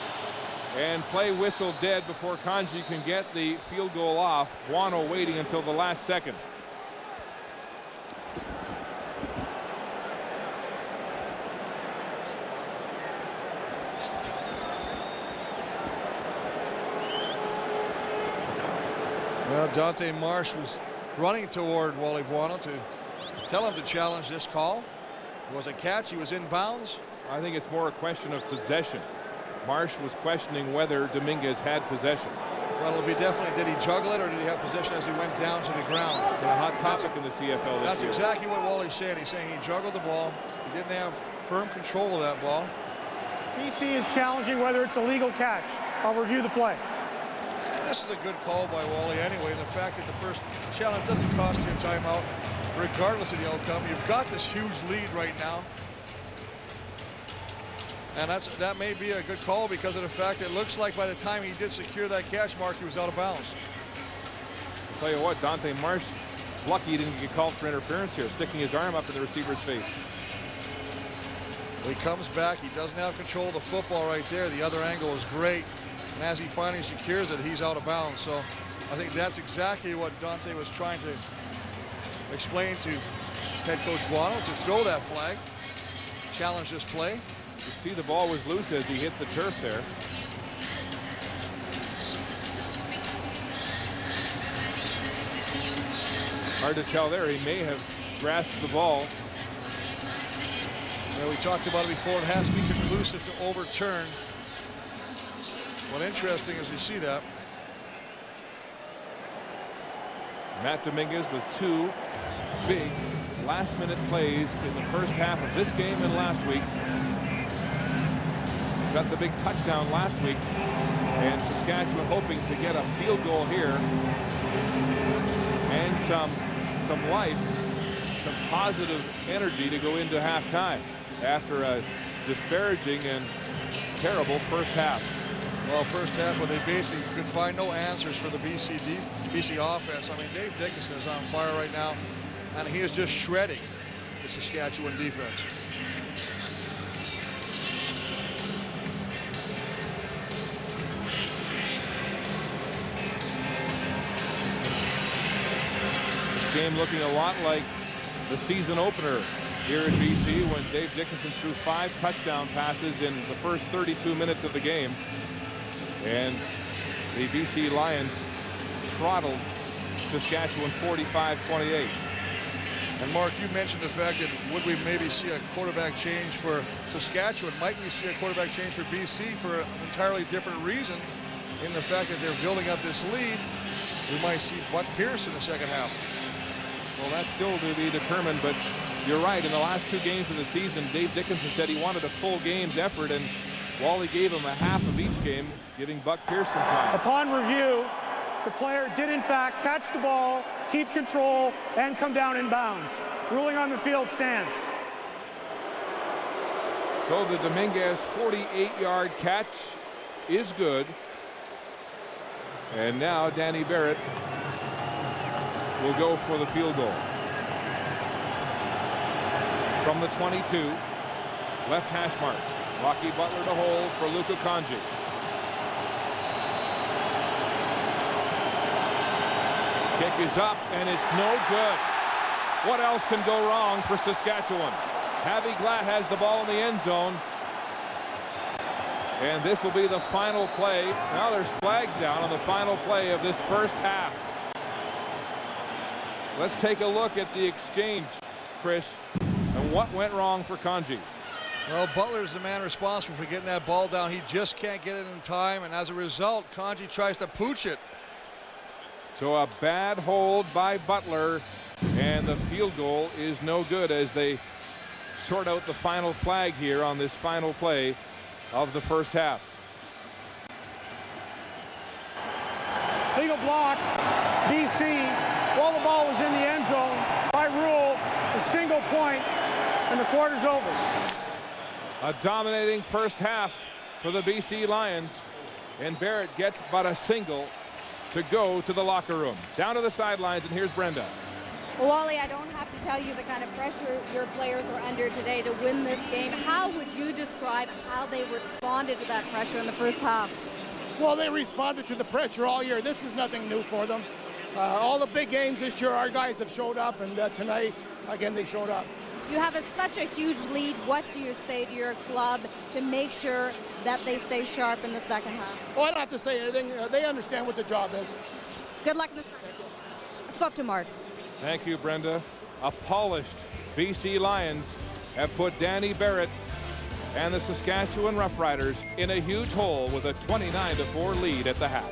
and play whistle dead before Kanji can get the field goal off. Buono waiting until the last second. Well, Dante Marsh was running toward Wally Buono to tell him to challenge this call. It was a catch. He was in bounds. I think it's more a question of possession. Marsh was questioning whether Dominguez had possession. Well, it'll be definitely, did he juggle it or did he have possession as he went down to the ground? Been a hot topic in the CFL this That's year. exactly what Wally's saying. He's saying he juggled the ball. He didn't have firm control of that ball. BC is challenging whether it's a legal catch. I'll review the play. This is a good call by Wally anyway. The fact that the first challenge doesn't cost you a timeout, regardless of the outcome. You've got this huge lead right now. And that may be a good call because of the fact that it looks like by the time he did secure that catch mark, he was out of bounds. I'll tell you what, Dante Marsh, lucky he didn't get called for interference here, sticking his arm up in the receiver's face. He comes back. He doesn't have control of the football right there. The other angle is great. And as he finally secures it, he's out of bounds. So I think that's exactly what Dante was trying to explain to head coach Buono, to throw that flag, challenge this play. You could see the ball was loose as he hit the turf there. Hard to tell there. He may have grasped the ball. Well, we talked about it before. It has to be conclusive to overturn. What interesting is you see that. Matt Dominguez with two big last-minute plays in the first half of this game and last week. Got the big touchdown last week, and Saskatchewan hoping to get a field goal here and some life, some positive energy to go into halftime after a disparaging and terrible first half. Well, first half where they basically could find no answers for the BC offense. I mean, Dave Dickinson is on fire right now, and he is just shredding the Saskatchewan defense. This game looking a lot like the season opener here in BC when Dave Dickinson threw 5 touchdown passes in the first 32 minutes of the game. And the BC Lions throttled Saskatchewan 45-28. And Mark, you mentioned the fact that would we maybe see a quarterback change for Saskatchewan? Might we see a quarterback change for BC for an entirely different reason? In the fact that they're building up this lead, we might see Buck Pierce in the second half. Well, that's still to be determined, but you're right. In the last 2 games of the season, Dave Dickinson said he wanted a full game's effort, and Wally gave him a half of each game, giving Buck Pierce some time. Upon review, the player did in fact catch the ball, keep control, and come down in bounds. Ruling on the field stands. So the Dominguez 48-yard catch is good. And now Danny Barrett will go for the field goal. From the 22, left hash marks. Rocky Butler to hold for Luka Kanji. Kick is up, and it's no good. What else can go wrong for Saskatchewan? Javi Glatt has the ball in the end zone. And this will be the final play. Now there's flags down on the final play of this first half. Let's take a look at the exchange, Chris, and what went wrong for Kanji. Well, Butler's the man responsible for getting that ball down. He just can't get it in time, and as a result, Kanji tries to pooch it. So a bad hold by Butler, and the field goal is no good as they sort out the final flag here on this final play of the first half. Legal block, BC, while the ball was in the end zone. By rule, it's a single point, and the quarter's over. A dominating first half for the BC Lions, and Barrett gets but a single to go to the locker room. Down to the sidelines, and here's Brenda. Well, Wally, I don't have to tell you the kind of pressure your players are under today to win this game. How would you describe how they responded to that pressure in the first half? Well, they responded to the pressure all year. This is nothing new for them. All the big games this year, our guys have showed up, and tonight, again, they showed up. You have such a huge lead. What do you say to your club to make sure that they stay sharp in the second half? Oh, I don't have to say anything. They understand what the job is. Good luck in the Sunday. Let's go up to Mark. Thank you, Brenda. A polished BC Lions have put Danny Barrett and the Saskatchewan Roughriders in a huge hole with a 29-4 lead at the half.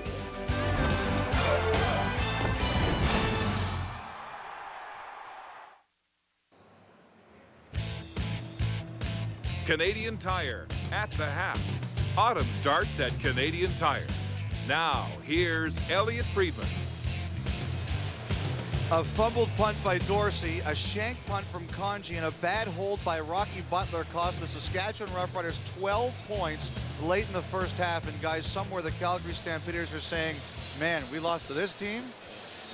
Canadian Tire at the half. Autumn starts at Canadian Tire. Now, here's Elliot Friedman. A fumbled punt by Dorsey, a shank punt from Conji, and a bad hold by Rocky Butler cost the Saskatchewan Roughriders 12 points late in the first half. And guys, somewhere the Calgary Stampeders are saying, man, we lost to this team?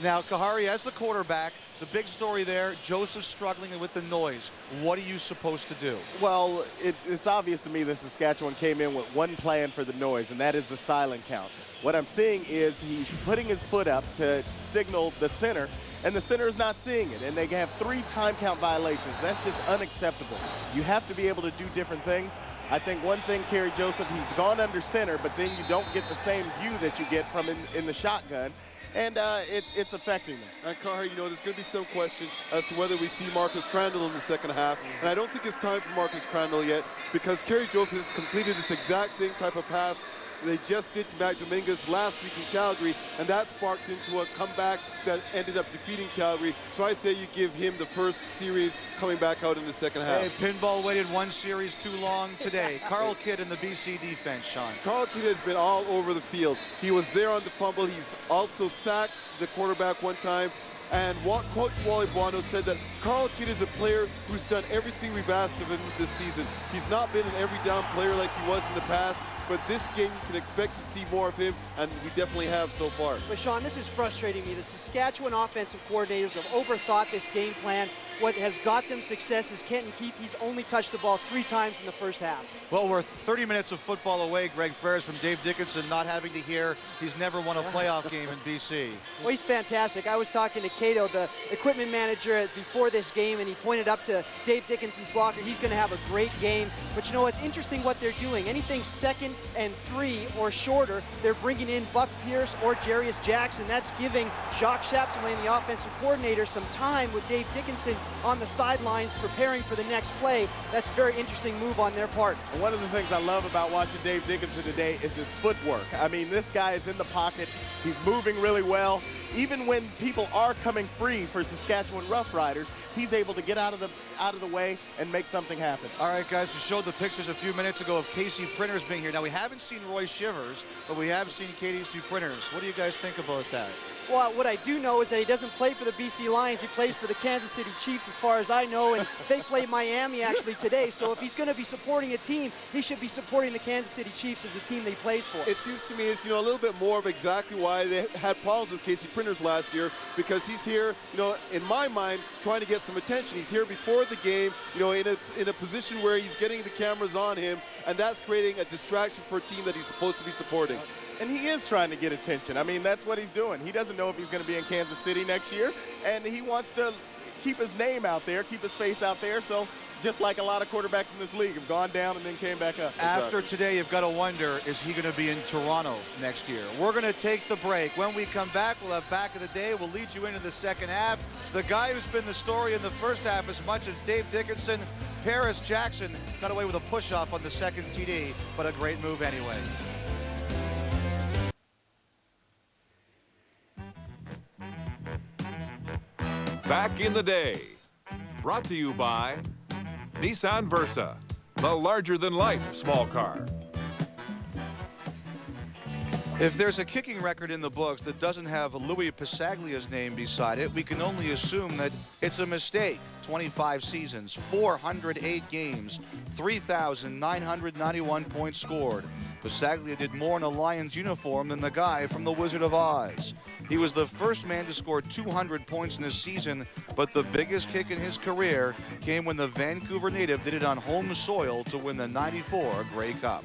Now, Kahari as the quarterback, the big story there, Joseph struggling with the noise. What are you supposed to do? Well, it's obvious to me that Saskatchewan came in with one plan for the noise, and that is the silent count. What I'm seeing is he's putting his foot up to signal the center, and the center is not seeing it, and they have 3 time count violations. That's just unacceptable. You have to be able to do different things. I think one thing, Kerry Joseph, he's gone under center, but then you don't get the same view that you get from in the shotgun. And it's affecting them. And Carr, you know, there's going to be some question as to whether we see Marcus Crandall in the second half. And I don't think it's time for Marcus Crandall yet, because Kerry Joseph has completed this exact same type of pass they just did to Mac Dominguez last week in Calgary, and that sparked into a comeback that ended up defeating Calgary. So I say you give him the first series coming back out in the second half. Hey, Pinball waited 1 series too long today. Carl Kidd in the BC defense, Sean. Carl Kidd has been all over the field. He was there on the fumble. He's also sacked the quarterback one time. And Coach Wally Buono said that Carl Kidd is a player who's done everything we've asked of him this season. He's not been an every down player like he was in the past, but this game you can expect to see more of him, and we definitely have so far. But Sean, this is frustrating me. The Saskatchewan offensive coordinators have overthought this game plan. What has got them success is Kenton Keith. He's only touched the ball 3 times in the first half. Well, we're 30 minutes of football away, Greg Ferris, from Dave Dickinson not having to hear he's never won a playoff game in BC. Well, he's fantastic. I was talking to Cato, the equipment manager, before this game, and he pointed up to Dave Dickinson's locker. He's going to have a great game. But, you know, it's interesting what they're doing. Anything 2nd and 3 or shorter, they're bringing in Buck Pierce or Jarius Jackson. That's giving Jacques Chapdelaine, the offensive coordinator, some time with Dave Dickinson on the sidelines preparing for the next play. That's a very interesting move on their part. And one of the things I love about watching Dave Dickinson today is his footwork. I mean, this guy is in the pocket. He's moving really well. Even when people are coming free for Saskatchewan Roughriders, he's able to get out of the way and make something happen. All right, guys, we showed the pictures a few minutes ago of Casey Printers being here. Now, we haven't seen Roy Shivers, but we have seen Casey Printers. What do you guys think about that? Well, what I do know is that he doesn't play for the BC Lions. He plays for the Kansas City Chiefs, as far as I know, and they play Miami actually today. So if he's going to be supporting a team, he should be supporting the Kansas City Chiefs as the team that he plays for. It seems to me it's, you know, a little bit more of exactly why they had problems with Casey Printers last year, because he's here, you know, in my mind, trying to get some attention. He's here before the game, you know, in a position where he's getting the cameras on him, and that's creating a distraction for a team that he's supposed to be supporting. And he is trying to get attention. I mean, that's what he's doing. He doesn't know if he's going to be in Kansas City next year, and he wants to keep his name out there, keep his face out there. So just like a lot of quarterbacks in this league have gone down and then came back up. After today, you've got to wonder, is he going to be in Toronto next year? We're going to take the break. When we come back, we'll have Back of the Day. We'll lead you into the second half. The guy who's been the story in the first half as much as Dave Dickinson, Paris Jackson, got away with a push-off on the second TD, but a great move anyway. Back in the Day, brought to you by Nissan Versa, the larger-than-life small car. If there's a kicking record in the books that doesn't have Louis Passaglia's name beside it, we can only assume that it's a mistake. 25 seasons, 408 games, 3,991 points scored. Passaglia did more in a Lions uniform than the guy from The Wizard of Oz. He was the first man to score 200 points in a season, but the biggest kick in his career came when the Vancouver native did it on home soil to win the '94 Grey Cup.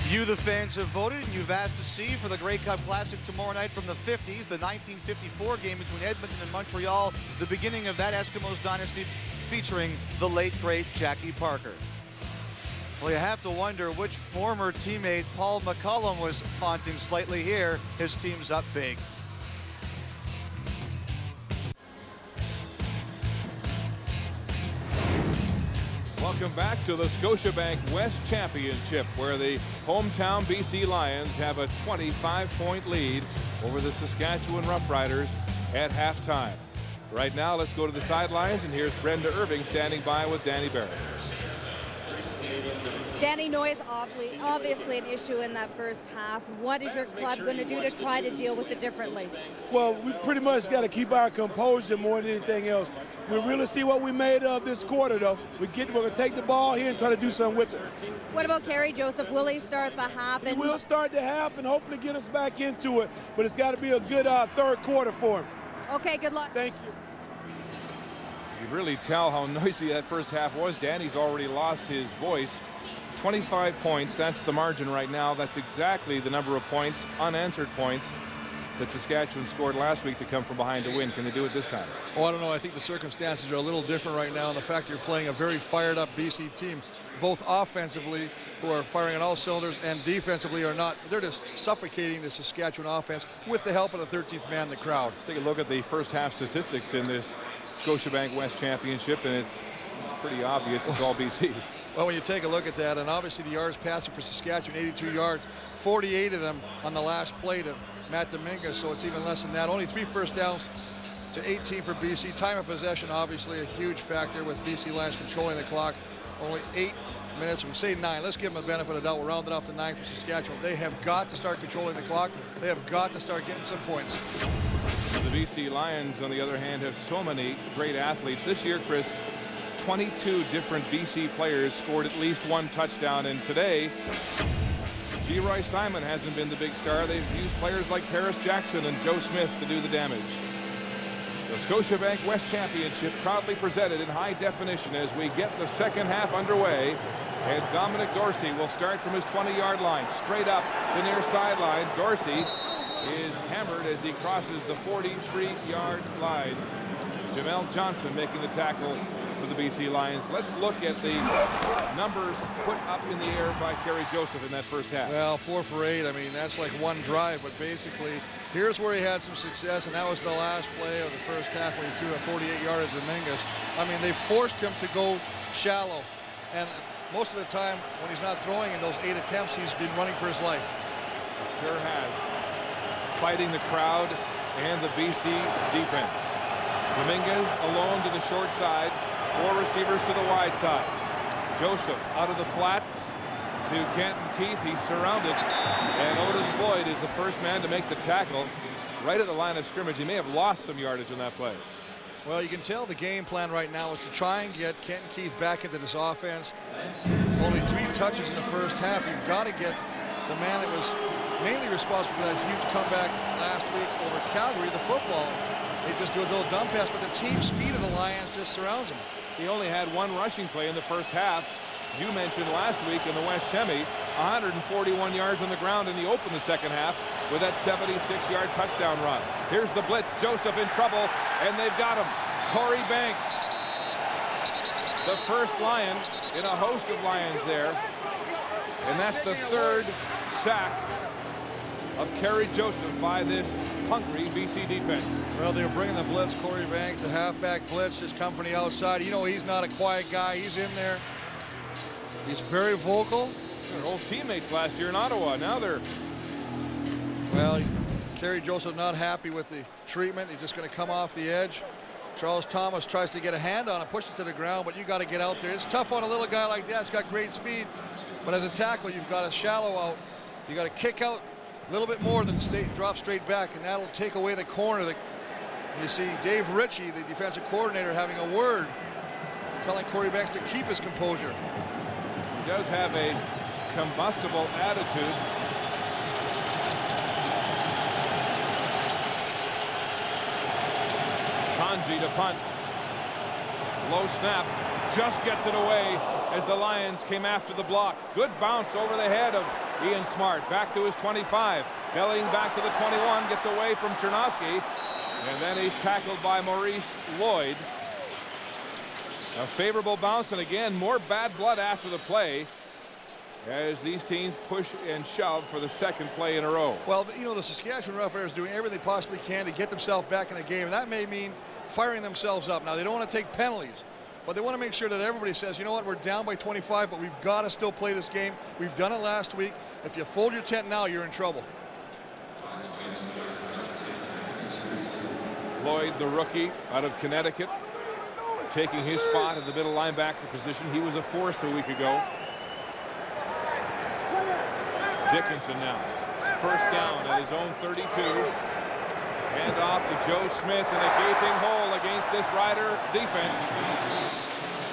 You, the fans, have voted, and you've asked to see for the Grey Cup Classic tomorrow night from the 50s, the 1954 game between Edmonton and Montreal, the beginning of that Eskimos dynasty. featuring the late, great Jackie Parker. Well, you have to wonder which former teammate Paul McCullum was taunting slightly here. His team's up big. Welcome back to the Scotiabank West Championship, where the hometown BC Lions have a 25-point lead over the Saskatchewan Roughriders at halftime. Right now, let's go to the sidelines, and here's Brenda Irving standing by with Danny Barrett. Danny, noise obviously an issue in that first half. What is your club going to do to try to deal with it differently? Well, we pretty much got to keep our composure more than anything else. We really see what we made of this quarter, though. We're going to take the ball here and try to do something with it. What about Kerry Joseph? Will he start the half? He will start the half and hopefully get us back into it, but it's got to be a good third quarter for him. Okay, good luck. Thank you. You can really tell how noisy that first half was. Danny's already lost his voice. 25 points, that's the margin right now. That's exactly the number of points, unanswered points, that Saskatchewan scored last week to come from behind to win. Can they do it this time? Oh, I don't know. I think the circumstances are a little different right now, and the fact you're playing a very fired up BC team, both offensively, who are firing on all cylinders, and defensively are not. They're just suffocating the Saskatchewan offense with the help of the 13th man in the crowd. Let's take a look at the first half statistics in this Scotiabank West Championship, and it's pretty obvious it's all BC. Well, when you take a look at that, and obviously the yards passing for Saskatchewan, 82 yards, 48 of them on the last play to Matt Dominguez, so it's even less than that. Only 3 first downs to 18 for BC. Time of possession, obviously a huge factor with BC Lions controlling the clock. Only 8 minutes. We say 9. Let's give them the benefit of the doubt. We'll round it off to 9 for Saskatchewan. They have got to start controlling the clock. They have got to start getting some points. The BC Lions, on the other hand, have so many great athletes. This year, Chris, 22 different BC players scored at least 1 touchdown, and today Leroy Simon hasn't been the big star. They've used players like Paris Jackson and Joe Smith to do the damage. The Scotiabank West Championship proudly presented in high definition as we get the second half underway, and Dominic Dorsey will start from his 20-yard line straight up the near sideline. Dorsey is hammered as he crosses the 43-yard line. Jamel Johnson making the tackle for the BC Lions. Let's look at the numbers put up in the air by Kerry Joseph in that first half. Well, 4 for 8. I mean, that's like one drive, but basically here's where he had some success, and that was the last play of the first half when he threw a 48-yarder to Dominguez. I mean, they forced him to go shallow, and most of the time when he's not throwing in those 8 attempts, he's been running for his life. It sure has. Fighting the crowd and the BC defense. Dominguez alone to the short side. 4 receivers to the wide side. Joseph out of the flats to Kenton Keith. He's surrounded, and Otis Floyd is the first man to make the tackle right at the line of scrimmage. He may have lost some yardage on that play. Well, you can tell the game plan right now is to try and get Kenton Keith back into this offense. Only 3 touches in the first half. You've got to get the man that was mainly responsible for that huge comeback last week over Calgary, the football. They just do a little dump pass, but the team speed of the Lions just surrounds him. He only had 1 rushing play in the first half. You mentioned last week in the West Semi, 141 yards on the ground, and he opened the second half with that 76-yard touchdown run. Here's the blitz. Joseph in trouble, and they've got him. Corey Banks, the first Lion in a host of Lions there, and that's the 3rd sack of Kerry Joseph by this hungry BC defense. Well, they were bringing the blitz. Corey Banks, the halfback blitz, his company outside. You know, he's not a quiet guy. He's in there. He's very vocal. They're old teammates last year in Ottawa. Now they're... Well, Kerry Joseph not happy with the treatment. He's just going to come off the edge. Charles Thomas tries to get a hand on him, pushes to the ground, but you got to get out there. It's tough on a little guy like that. He's got great speed, but as a tackle, you've got to shallow out. You got to kick out a little bit more than drop straight back, and that'll take away the corner. You see Dave Ritchie, the defensive coordinator, having a word, telling Corey Banks to keep his composure. He does have a combustible attitude. Kanji to punt. Low snap, just gets it away as the Lions came after the block. Good bounce over the head of Ian Smart. Back to his 25. Bellying back to the 21. Gets away from Chernosky. And then he's tackled by Maurice Lloyd. A favorable bounce, and again, more bad blood after the play as these teams push and shove for the second play in a row. Well, you know, the Saskatchewan Roughriders doing everything they possibly can to get themselves back in the game, and that may mean firing themselves up. Now, they don't want to take penalties, but they want to make sure that everybody says, you know what, we're down by 25, but we've got to still play this game. We've done it last week. If you fold your tent now, you're in trouble. Lloyd, the rookie out of Connecticut, taking his spot at the middle linebacker position. He was a force a week ago. Dickinson now. First down at his own 32. Hand off to Joe Smith in a gaping hole against this Rider defense.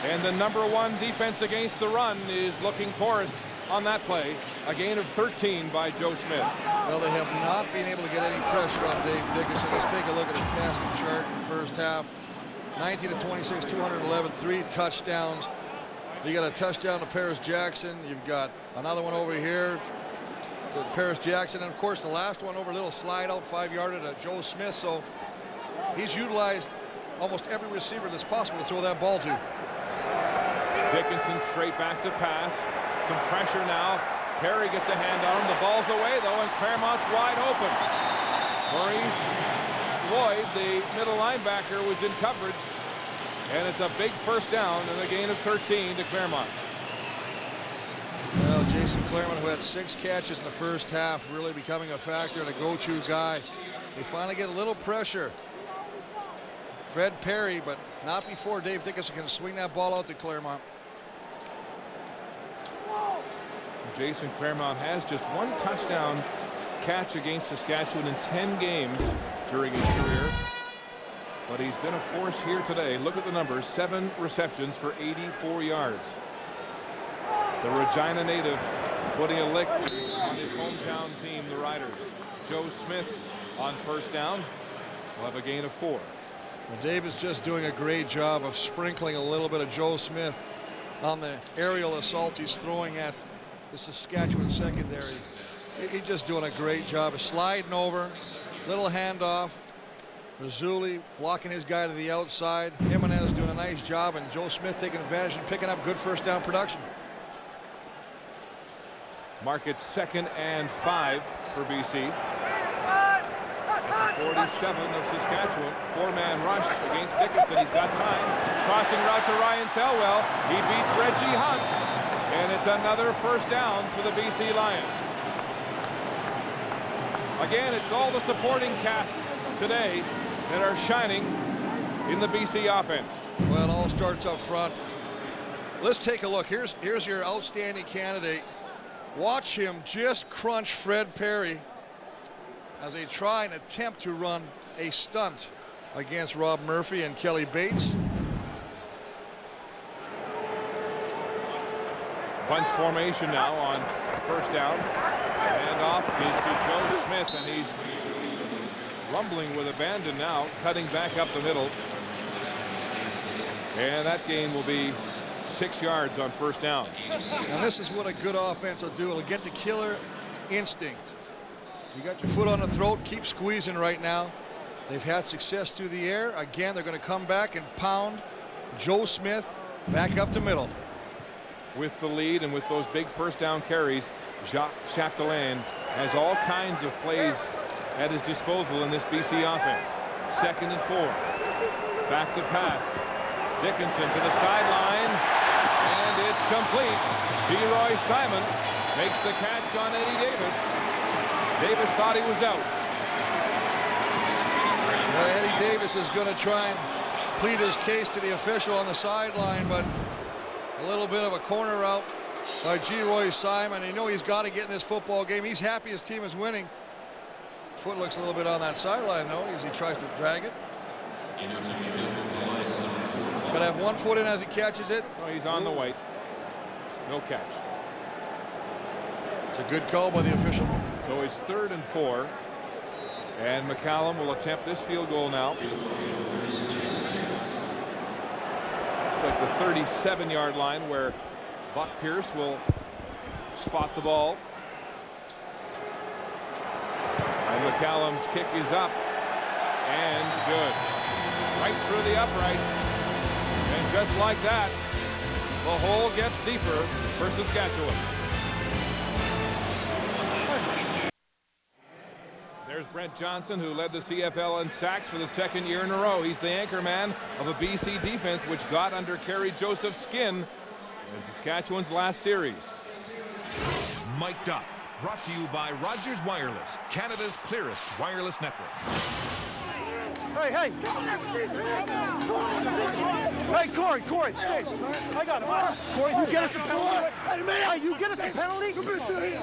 And the #1 defense against the run is looking porous on that play. A gain of 13 by Joe Smith. Well, they have not been able to get any pressure on Dave Dickinson. Let's take a look at his passing chart in the first half. 19 to 26, 211, 3 touchdowns. You got a touchdown to Paris Jackson. You've got another one over here to Paris Jackson. And of course, the last one over, a little slide out 5-yarder to Joe Smith. So he's utilized almost every receiver that's possible to throw that ball to. Dickinson straight back to pass. Some pressure now. Perry gets a hand on him. The ball's away though, and Claremont's wide open. Maurice Lloyd, the middle linebacker, was in coverage, and it's a big first down and a gain of 13 to Claremont. Well, Jason Claremont, who had 6 catches in the first half, really becoming a factor and a go-to guy. They finally get a little pressure. Fred Perry, but not before Dave Dickinson can swing that ball out to Claremont. Jason Claremont has just 1 touchdown catch against Saskatchewan in 10 games during his career, but he's been a force here today. Look at the numbers: 7 receptions for 84 yards. The Regina native putting a lick on his hometown team, the Riders. Joe Smith on first down will have a gain of 4. Well, Dave is just doing a great job of sprinkling a little bit of Joe Smith on the aerial assault he's throwing at the Saskatchewan secondary. He's just doing a great job of sliding over, little handoff. Mazzulli blocking his guy to the outside. Jimenez doing a nice job, and Joe Smith taking advantage and picking up good first down production. Mark it 2nd and 5 for BC. At the 47 of Saskatchewan. 4-man rush against Dickinson. He's got time. Crossing route to Ryan Thelwell. He beats Reggie Hunt. And it's another first down for the BC Lions. Again, it's all the supporting cast today that are shining in the BC offense. Well, it all starts up front. Let's take a look. Here's your outstanding candidate. Watch him just crunch Fred Perry as they try and attempt to run a stunt against Rob Murphy and Kelly Bates. Bunch formation now on first down. And off is to Joe Smith, and he's rumbling with abandon now, cutting back up the middle. And that gain will be 6 yards on first down. Now this is what a good offense will do. It'll get the killer instinct. You got your foot on the throat, keep squeezing right now. They've had success through the air. Again, they're going to come back and pound Joe Smith back up the middle. With the lead and with those big first down carries, Jacques Chapdelaine has all kinds of plays at his disposal in this BC offense. 2nd and 4. Back to pass. Dickinson to the sideline, and it's complete. G-Roy Simon makes the catch on Eddie Davis. Davis thought he was out. Well, Eddie Davis is going to try and plead his case to the official on the sideline, but a little bit of a corner route by G-Roy Simon. You know he's got to get in this football game. He's happy his team is winning. Foot looks a little bit on that sideline, though, as he tries to drag it. He's going to have 1 foot in as he catches it. Oh, he's on the white. No catch. It's a good call by the official. So it's 3rd and 4. And McCallum will attempt this field goal now. It's like the 37-yard line where Buck Pierce will spot the ball. And McCallum's kick is up and good. Right through the uprights. And Just like that, the hole gets deeper for Saskatchewan. There's Brent Johnson, who led the CFL in sacks for the second year in a row. He's the anchor man of a BC defense which got under Kerry Joseph's skin in Saskatchewan's last series. Mic'd up. Brought to you by Rogers Wireless, Canada's clearest wireless network. Hey, hey. Hey, Corey, stay. I got him. Corey, you get us a penalty. Hey, man. Hey, you get us a penalty?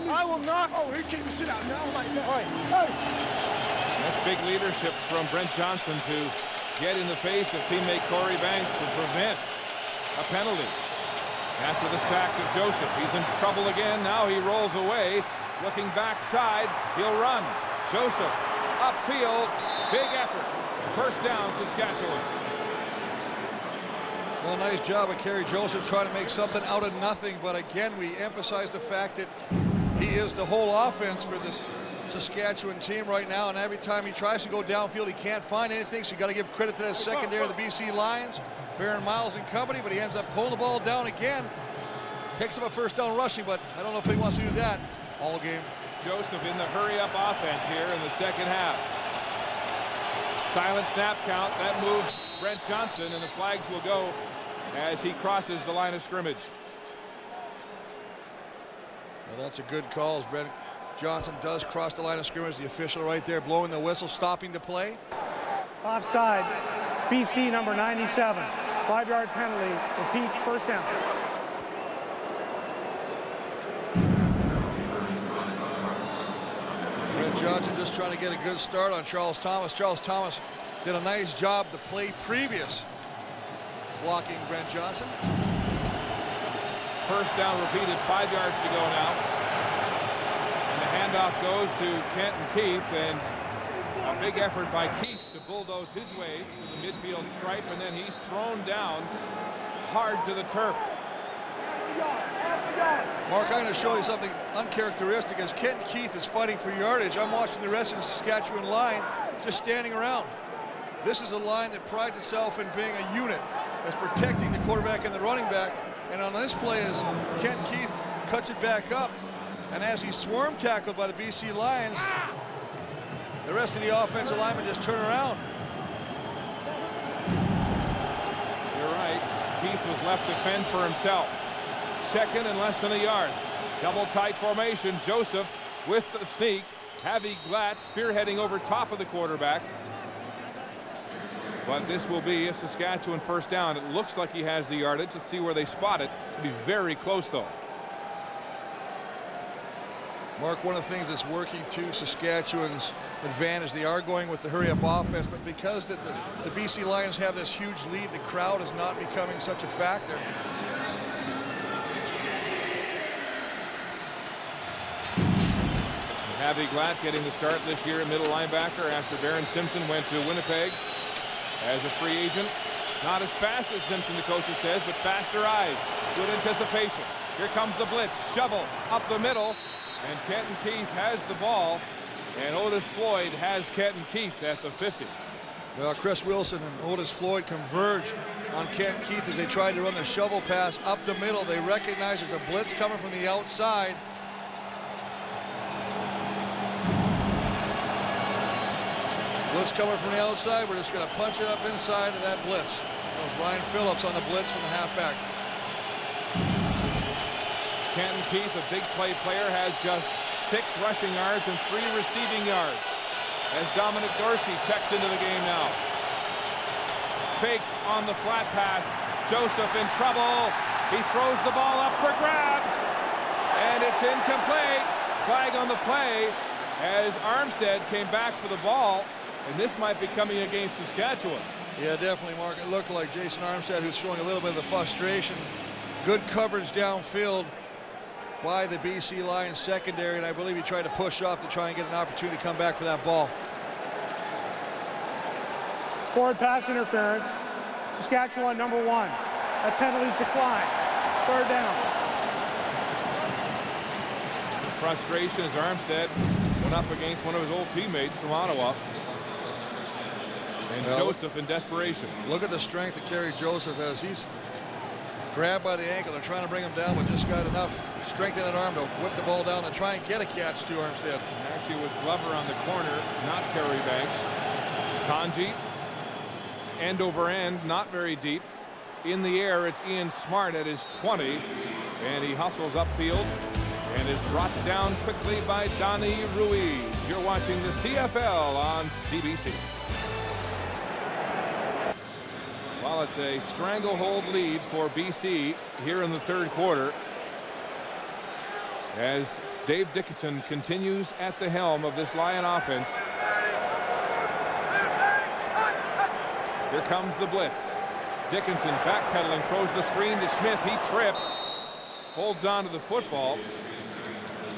I will not. Oh, he can't sit out now like that. All right. Hey. That's big leadership from Brent Johnson to get in the face of teammate Corey Banks and prevent a penalty. After the sack of Joseph, he's in trouble again. Now he rolls away. Looking backside, he'll run. Joseph, upfield, big effort. First down, Saskatchewan. Well, nice job of Kerry Joseph trying to make something out of nothing. But again, we emphasize the fact that he is the whole offense for this Saskatchewan team right now. And every time he tries to go downfield, he can't find anything. So you got to give credit to that secondary of the BC Lions. Baron Miles and company, but he ends up pulling the ball down again. Picks up a first down rushing, but I don't know if he wants to do that all game. Joseph in the hurry-up offense here in the second half. Silent snap count. That moves Brent Johnson, and the flags will go as he crosses the line of scrimmage. Well, that's a good call as Brent Johnson does cross the line of scrimmage. The official right there blowing the whistle, stopping the play. Offside. BC number 97. 5-yard penalty. Repeat, first down. Brent Johnson just trying to get a good start on Charles Thomas. Charles Thomas did a nice job the play previous blocking Brent Johnson. First down repeated, 5 yards to go now. And the handoff goes to Kenton Keith, and a big effort by Keith to bulldoze his way to the midfield stripe, and then he's thrown down hard to the turf. Mark, I'm going to show you something uncharacteristic as Kenton Keith is fighting for yardage. I'm watching the rest of the Saskatchewan line just standing around. This is a line that prides itself in being a unit that's protecting the quarterback and the running back. And on this play, as Kenton Keith cuts it back up, and as he's swarm tackled by the BC Lions, the rest of the offensive linemen just turn around. You're right. Keith was left to fend for himself. Second and less than a yard. Double tight formation. Joseph with the sneak. Javi Glatt spearheading over top of the quarterback. But this will be a Saskatchewan first down. It looks like he has the yardage. Let's see where they spot it. It's going to be very close, though. Mark, one of the things that's working to Saskatchewan's advantage, they are going with the hurry-up offense, but because the BC Lions have this huge lead, the crowd is not becoming such a factor. Javi Glatt getting the start this year at middle linebacker after Baron Simpson went to Winnipeg as a free agent. Not as fast as Simpson, the coach says, but faster eyes. Good anticipation. Here comes the blitz. Shovel up the middle. And Kenton Keith has the ball. And Otis Floyd has Kenton Keith at the 50. Well, Chris Wilson and Otis Floyd converge on Kenton Keith as they try to run the shovel pass up the middle. They recognize there's a blitz coming from the outside. Blitz coming from the outside. We're just going to punch it up inside of that blitz. That was Ryan Phillips on the blitz from the halfback. Kenton Keith, a big play player, has just 6 rushing yards and 3 receiving yards as Dominic Dorsey checks into the game now. Fake on the flat pass. Joseph in trouble. He throws the ball up for grabs, and it's incomplete. Flag on the play as Armstead came back for the ball, and this might be coming against Saskatchewan. Yeah, definitely, Mark. It looked like Jason Armstead, who's showing a little bit of the frustration. Good coverage downfield by the BC Lions secondary, and I believe he tried to push off to try and get an opportunity to come back for that ball. Forward pass interference. Saskatchewan number 1. That penalty's declined. Third down. The frustration as Armstead went up against one of his old teammates from Ottawa. And Joseph in desperation. Look at the strength that Kerry Joseph has. He's grabbed by the ankle. They're trying to bring him down, but just got enough strength in that arm to whip the ball down and try and get a catch to Armstead. Actually, it was Glover on the corner, not Kerry Banks. Kanji, end over end, not very deep. In the air, it's Ian Smart at his 20, and he hustles upfield and is brought down quickly by Donnie Ruiz. You're watching the CFL on CBC. Well, it's a stranglehold lead for BC here in the third quarter as Dave Dickinson continues at the helm of this Lion offense. Here comes the blitz. Dickinson backpedaling, throws the screen to Smith. He trips, holds on to the football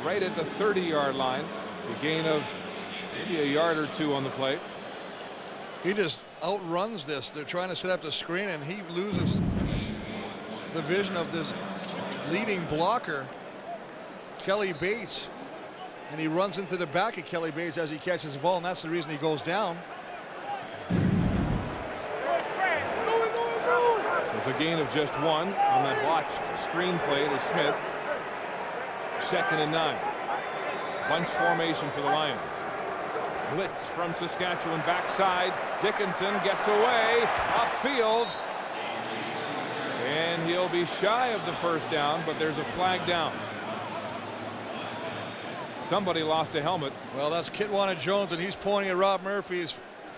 right at the 30-yard line. A gain of maybe a yard or two on the play. He just outruns this. They're trying to set up the screen, and he loses the vision of this leading blocker, Kelly Bates, and he runs into the back of Kelly Bates as he catches the ball, and that's the reason he goes down. So it's a gain of just one on that botched screen play to Smith. 2nd and 9. Bunch formation for the Lions. Blitz from Saskatchewan backside. Dickinson gets away upfield, and he'll be shy of the first down, but there's a flag down. Somebody lost a helmet. Well, that's Kitwana Jones, and he's pointing at Rob Murphy. He's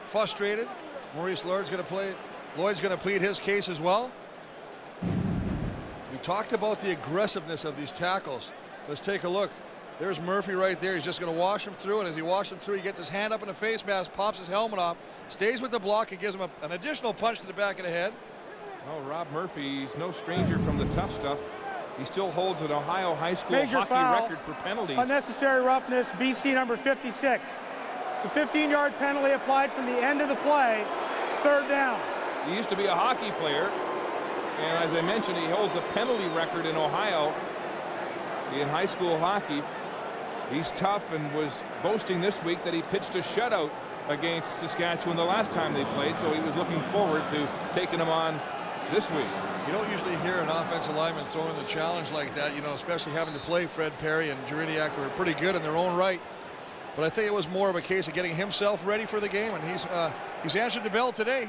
frustrated. Maurice Lloyd's going to plead his case as well. We talked about the aggressiveness of these tackles. Let's take a look. There's Murphy right there. He's just going to wash him through, and as he washes him through, he gets his hand up in a face mask, pops his helmet off, stays with the block, and gives him an additional punch to the back of the head. Oh, Rob Murphy, he's no stranger from the tough stuff. He still holds an Ohio high school Major hockey foul, record for penalties. Unnecessary roughness, BC number 56. It's a 15-yard penalty applied from the end of the play. It's 3rd down. He used to be a hockey player, and as I mentioned, he holds a penalty record in Ohio in high school hockey. He's tough and was boasting this week that he pitched a shutout against Saskatchewan the last time they played, so he was looking forward to taking him on this week. You don't usually hear an offensive lineman throwing the challenge like that, you know, especially having to play Fred Perry and Juridiak, who are pretty good in their own right. But I think it was more of a case of getting himself ready for the game, and he's answered the bell today.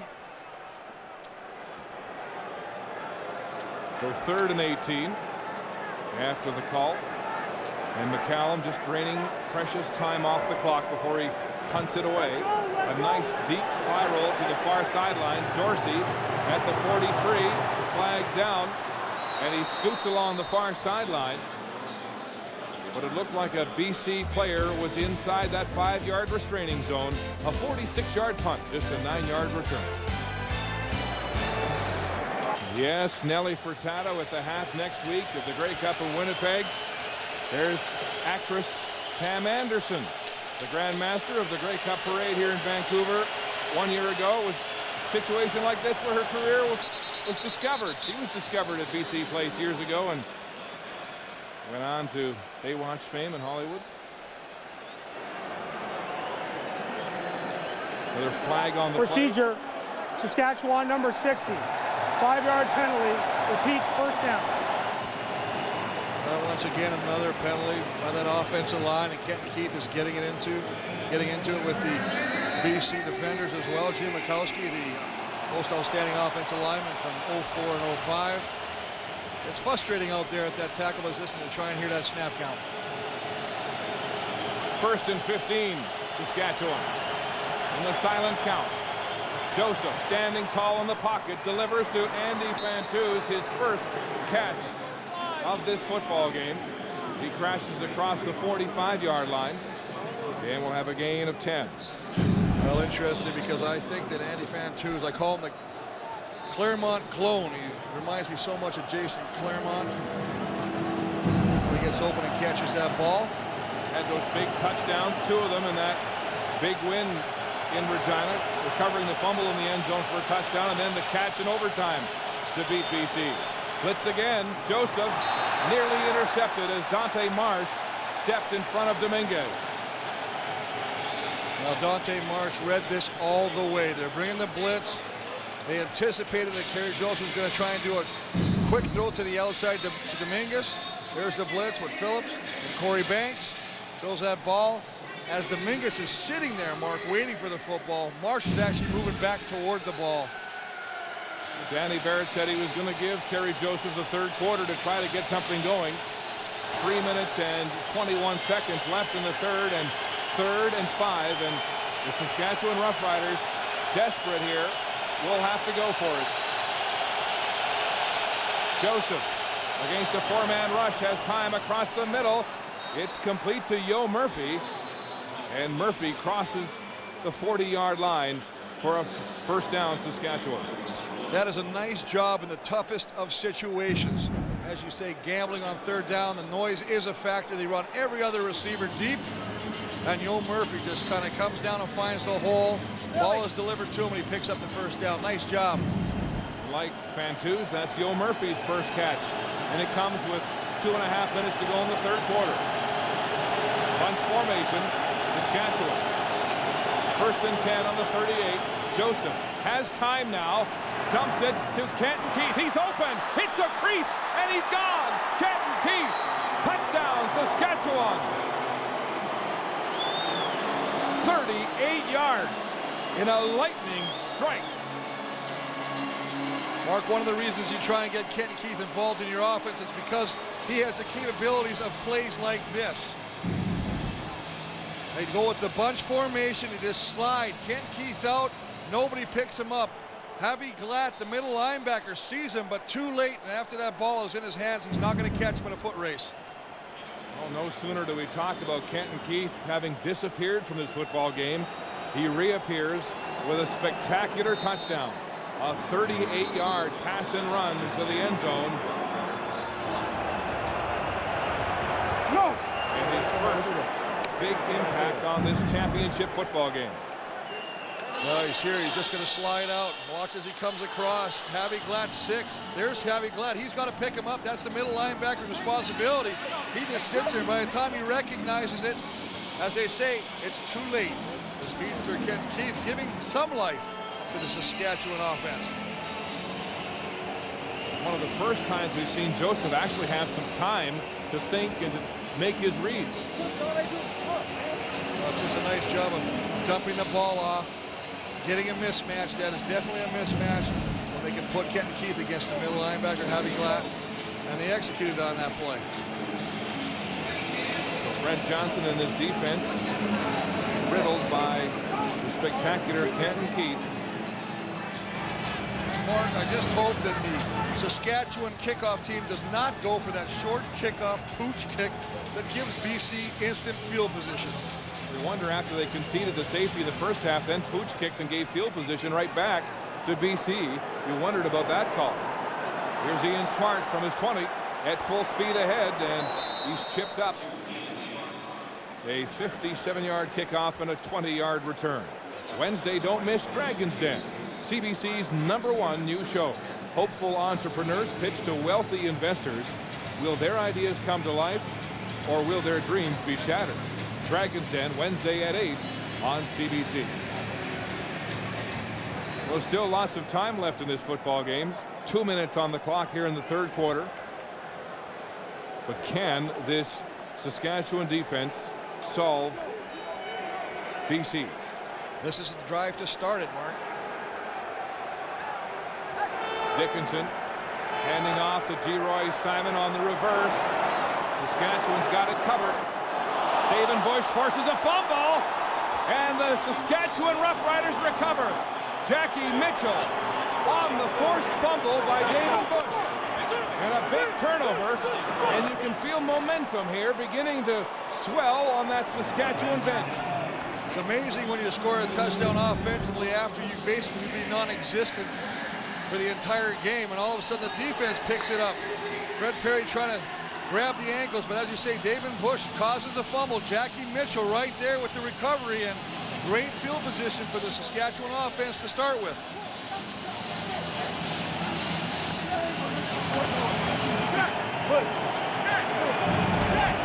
So 3rd and 18 after the call. And McCallum just draining precious time off the clock before he punts it away. A nice deep spiral to the far sideline. Dorsey at the 43, flag down, and he scoots along the far sideline. But it looked like a BC player was inside that 5-yard restraining zone. A 46-yard punt, just a 9-yard return. Yes, Nelly Furtado at the half next week of the Grey Cup of Winnipeg. There's actress Pam Anderson, the Grand Master of the Grey Cup Parade here in Vancouver. 1 year ago, it was a situation like this where her career was discovered. She was discovered at BC Place years ago and went on to Baywatch fame in Hollywood. Another flag on the procedure. Saskatchewan number 60. 5-yard penalty. Repeat, 1st down. Once again, another penalty by that offensive line, and Kenton Keith is getting into it with the BC defenders as well. Jim Mikowski, the most outstanding offensive lineman from 04 and 05. It's frustrating out there at that tackle position to try and hear that snap count. 1st and 15, Saskatchewan. In the silent count. Joseph standing tall in the pocket, delivers to Andy Fantuz, his first catch of this football game. He crashes across the 45-yard line, and we'll have a gain of 10. Well, interesting, because I think that Andy Fantuz, I call him the Claremont clone. He reminds me so much of Jason Claremont. When he gets open and catches that ball. Had those big touchdowns, 2 of them in that big win in Regina, recovering the fumble in the end zone for a touchdown, and then the catch in overtime to beat BC. Blitz again. Joseph nearly intercepted as Dante Marsh stepped in front of Dominguez. Now Dante Marsh read this all the way. They're bringing the blitz. They anticipated that Kerry Joseph was going to try and do a quick throw to the outside to Dominguez. There's the blitz with Phillips and Corey Banks. Throws that ball. As Dominguez is sitting there, Mark, waiting for the football, Marsh is actually moving back toward the ball. Danny Barrett said he was going to give Kerry Joseph the third quarter to try to get something going. 3 minutes and 21 seconds left in the third and 5. And the Saskatchewan Roughriders, desperate here, will have to go for it. Joseph against a four-man rush has time across the middle. It's complete to Yo Murphy. And Murphy crosses the 40-yard line for a first down, Saskatchewan. That is a nice job in the toughest of situations. As you say, gambling on third down, the noise is a factor. They run every other receiver deep, and Yo Murphy just kind of comes down and finds the hole. Ball is delivered to him, and he picks up the first down. Nice job. Like Fantuz, that's Yo Murphy's first catch, and it comes with 2.5 minutes to go in the third quarter. Bunch formation, Saskatchewan. 1st and 10 on the 38. Joseph has time now. Dumps it to Kenton Keith. He's open. Hits a crease, and he's gone. Kenton Keith. Touchdown, Saskatchewan. 38 yards in a lightning strike. Mark, one of the reasons you try and get Kenton Keith involved in your offense is because he has the capabilities of plays like this. They go with the bunch formation. They just slide Kenton Keith out. Nobody picks him up. Javi Glatt, the middle linebacker, sees him, but too late. And after that ball is in his hands, he's not going to catch him in a foot race. Well, no sooner do we talk about Kenton Keith having disappeared from this football game, he reappears with a spectacular touchdown. A 38-yard pass and run to the end zone. No. And his first big impact on this championship football game. No, he's here. He's just going to slide out. Watch as he comes across. Javi Glatt 6. There's Javi Glatt. He's got to pick him up. That's the middle linebacker's responsibility. He just sits there. By the time he recognizes it, as they say, it's too late. The speedster Kenton Keith giving some life to the Saskatchewan offense. One of the first times we've seen Joseph actually have some time to think and to make his reads. Well, it's just a nice job of dumping the ball off, getting a mismatch. That is definitely a mismatch when they can put Kenton Keith against the middle linebacker, Javi Glatt, and they executed on that play. So Brent Johnson and his defense riddled by the spectacular Kenton Keith. Mark, I just hope that the Saskatchewan kickoff team does not go for that short kickoff pooch kick that gives BC instant field position. We wonder, after they conceded the safety in the first half, then pooch kicked and gave field position right back to BC. We wondered about that call. Here's Ian Smart from his 20 at full speed ahead, and he's chipped up. A 57-yard kickoff and a 20-yard return. Wednesday, don't miss Dragon's Den, CBC's #1 new show. Hopeful entrepreneurs pitch to wealthy investors. Will their ideas come to life, or will their dreams be shattered? Dragon's Den, Wednesday at 8 on CBC. Well, still lots of time left in this football game. 2 minutes on the clock here in the third quarter. But can this Saskatchewan defense solve BC? This is the drive to start it, Mark. Dickinson handing off to Geroy Simon on the reverse. Saskatchewan's got it covered. David Bush forces a fumble, and the Saskatchewan Roughriders recover. Jackie Mitchell on the forced fumble by David Bush. And a big turnover, and you can feel momentum here beginning to swell on that Saskatchewan bench. It's amazing when you score a touchdown offensively after you basically be non-existent for the entire game, and all of a sudden the defense picks it up. Fred Perry trying to grab the ankles, but as you say, David Bush causes a fumble. Jackie Mitchell right there with the recovery, and great field position for the Saskatchewan offense to start with.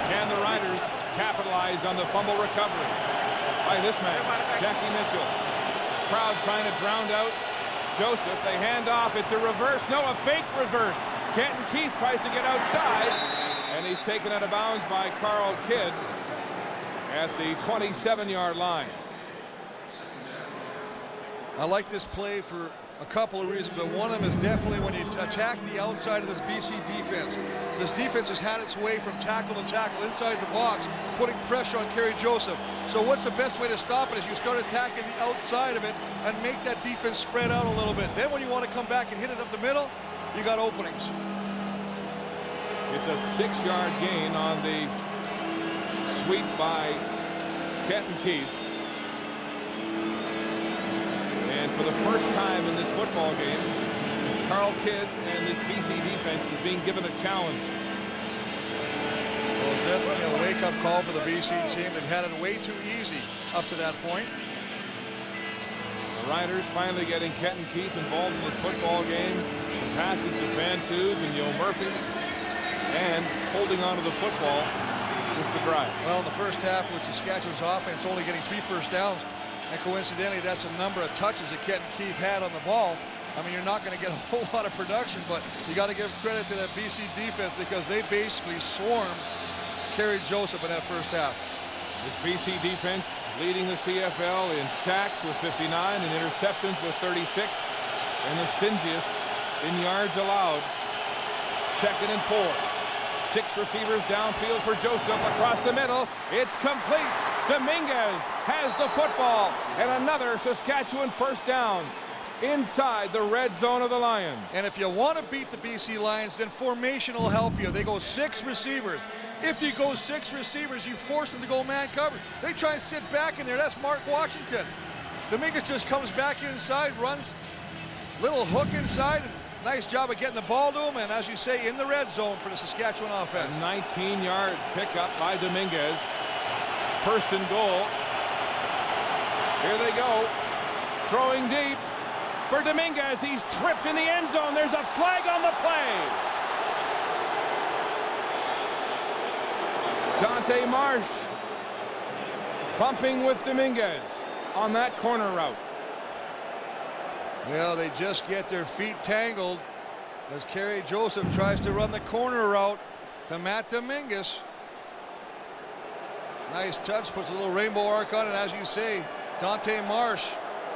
Can the Riders capitalize on the fumble recovery? by this man, Jackie Mitchell. Crowd trying to drown out Joseph. They hand off. It's a reverse. No, a fake reverse. Kenton Keith tries to get outside, and he's taken out of bounds by Carl Kidd at the 27-yard line. I like this play for a couple of reasons, but one of them is definitely when you attack the outside of this BC defense. This defense has had its way from tackle to tackle inside the box, putting pressure on Kerry Joseph. So what's the best way to stop it is you start attacking the outside of it and make that defense spread out a little bit. Then when you want to come back and hit it up the middle, you got openings. It's a 6-yard gain on the sweep by Kenton Keith. And for the first time in this football game, Carl Kidd and this BC defense is being given a challenge. Well, it's definitely a wake-up call for the BC team. They've had it way too easy up to that point. The Riders finally getting Kenton Keith involved in this football game. Some passes to Van Toos and Yo Murphy, and holding on to the football with the drive. Well, in the first half with Saskatchewan's offense only getting 3 first downs, and coincidentally that's a number of touches that Kenton Keith had on the ball. I mean, you're not going to get a whole lot of production, but you got to give credit to that BC defense because they basically swarmed Kerry Joseph in that first half. This BC defense leading the CFL in sacks with 59 and interceptions with 36, and the stingiest in yards allowed. 2nd and 4. 6 receivers downfield for Joseph across the middle. It's complete. Dominguez has the football, and another Saskatchewan first down inside the red zone of the Lions. And if you want to beat the BC Lions, then formation will help you. They go 6 receivers. If you go 6 receivers, you force them to go man coverage. They try and sit back in there. That's Mark Washington. Dominguez just comes back inside, runs, little hook inside. Nice job of getting the ball to him, and as you say, in the red zone for the Saskatchewan offense. A 19-yard pickup by Dominguez. 1st and goal. Here they go. Throwing deep for Dominguez. He's tripped in the end zone. There's a flag on the play. Dante Marsh bumping with Dominguez on that corner route. Well, they just get their feet tangled as Kerry Joseph tries to run the corner route to Matt Dominguez. Nice touch, puts a little rainbow arc on it, as you say. Dante Marsh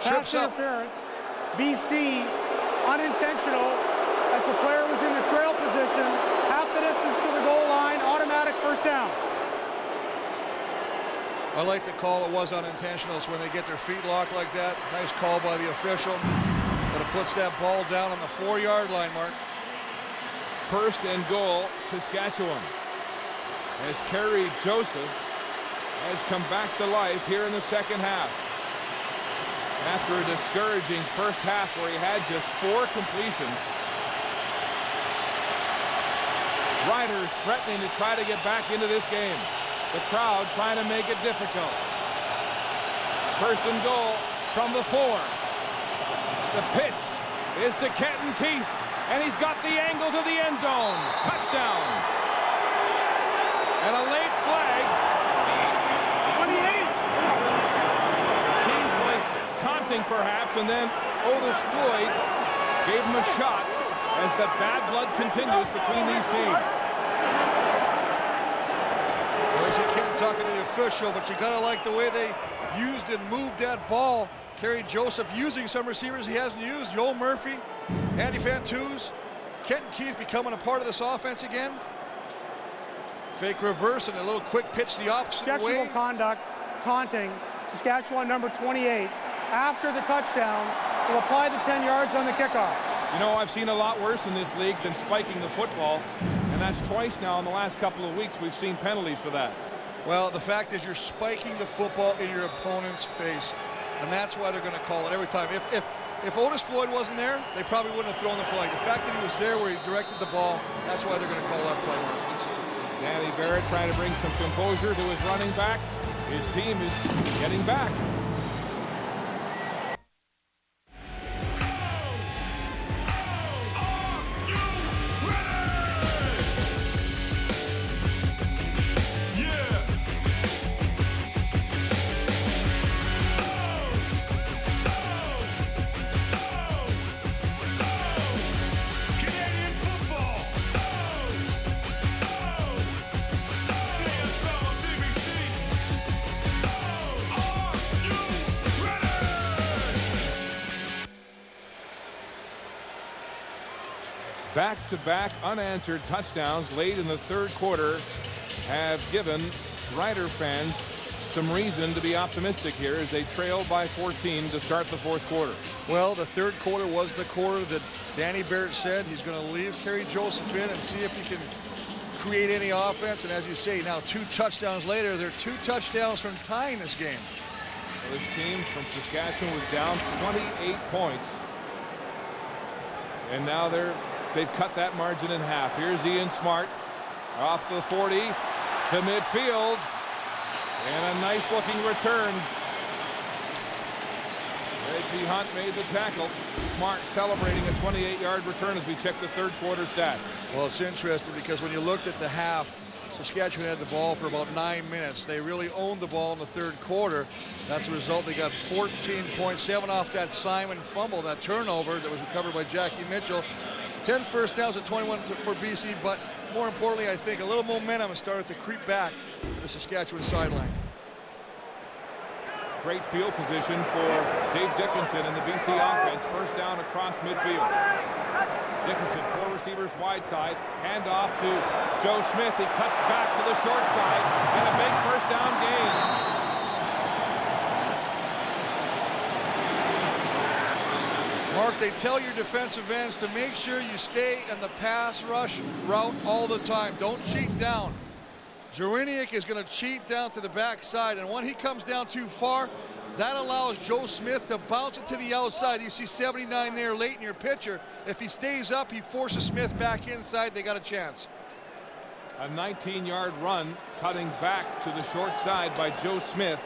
trips up. Interference. BC unintentional as the player was in the trail position. Half the distance to the goal line, automatic first down. I like the call. It was unintentional. It's when they get their feet locked like that. Nice call by the official. But it puts that ball down on the 4-yard line, Mark. 1st and goal, Saskatchewan. As Kerry Joseph has come back to life here in the second half. After a discouraging first half where he had just 4 completions. Riders threatening to try to get back into this game. The crowd trying to make it difficult. 1st and goal from the 4. The pitch is to Kenton Keith, and he's got the angle to the end zone. Touchdown. And a late flag. 28. Keith was taunting perhaps, and then Otis Floyd gave him a shot as the bad blood continues between these teams. Well, you can't talk to the official, but you gotta like the way they used and moved that ball. Kerry Joseph using some receivers he hasn't used. Joel Murphy, Andy Van Toos, Kenton Keith becoming a part of this offense again. Fake reverse and a little quick pitch the opposite way. Objectionable conduct, taunting. Saskatchewan number 28. After the touchdown, will apply the 10 yards on the kickoff. You know, I've seen a lot worse in this league than spiking the football, and that's twice now in the last couple of weeks we've seen penalties for that. Well, the fact is you're spiking the football in your opponent's face. And that's why they're going to call it every time. If Otis Floyd wasn't there, they probably wouldn't have thrown the flag. The fact that he was there where he directed the ball, that's why they're going to call that play. Danny Barrett trying to bring some composure to his running back. His team is getting back. Back-to-back unanswered touchdowns late in the third quarter have given Rider fans some reason to be optimistic here as they trail by 14 to start the fourth quarter. Well, the third quarter was the quarter that Danny Barrett said he's going to leave Kerry Joseph in and see if he can create any offense. And as you say, now 2 touchdowns later, they're 2 touchdowns from tying this game. Well, this team from Saskatchewan was down 28 points. And now they've cut that margin in half. Here's Ian Smart off the 40 to midfield. And a nice looking return. Reggie Hunt made the tackle. Smart celebrating a 28-yard return as we check the third quarter stats. Well, it's interesting because when you looked at the half, Saskatchewan had the ball for about 9 minutes. They really owned the ball in the third quarter. That's the result. They got 14.7 off that Simon fumble, that turnover that was recovered by Jackie Mitchell. 10 first downs at 21 for BC, but more importantly, I think a little momentum has started to creep back to the Saskatchewan sideline. Great field position for Dave Dickinson and the BC offense. First down across midfield. Dickinson, 4 receivers wide side. Hand off to Joe Smith. He cuts back to the short side and a big first down gain. Mark, they tell your defensive ends to make sure you stay in the pass rush route all the time. Don't cheat down. Jeriniak is going to cheat down to the backside, and when he comes down too far, that allows Joe Smith to bounce it to the outside. You see 79 there late in your picture. If he stays up, he forces Smith back inside. They got a chance. A 19-yard run cutting back to the short side by Joe Smith.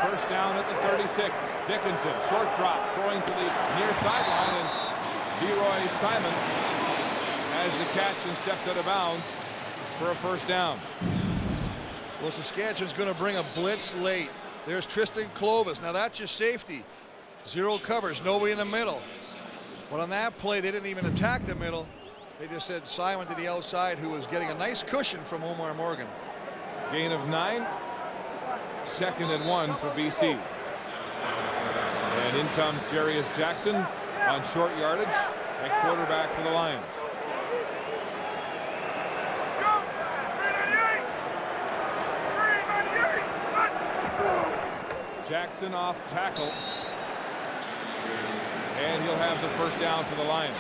First down at the 36. Dickinson, short drop, throwing to the near sideline, and Leroy Simon has the catch and steps out of bounds for a first down. Well, Saskatchewan's going to bring a blitz late. There's Tristan Clovis. Now that's your safety. 0 covers, nobody in the middle. But on that play, they didn't even attack the middle. They just said Simon to the outside, who was getting a nice cushion from Omar Morgan. Gain of 9. Second and 1 for BC. And in comes Jarius Jackson on short yardage at quarterback for the Lions. Jackson off tackle. And he'll have the first down for the Lions.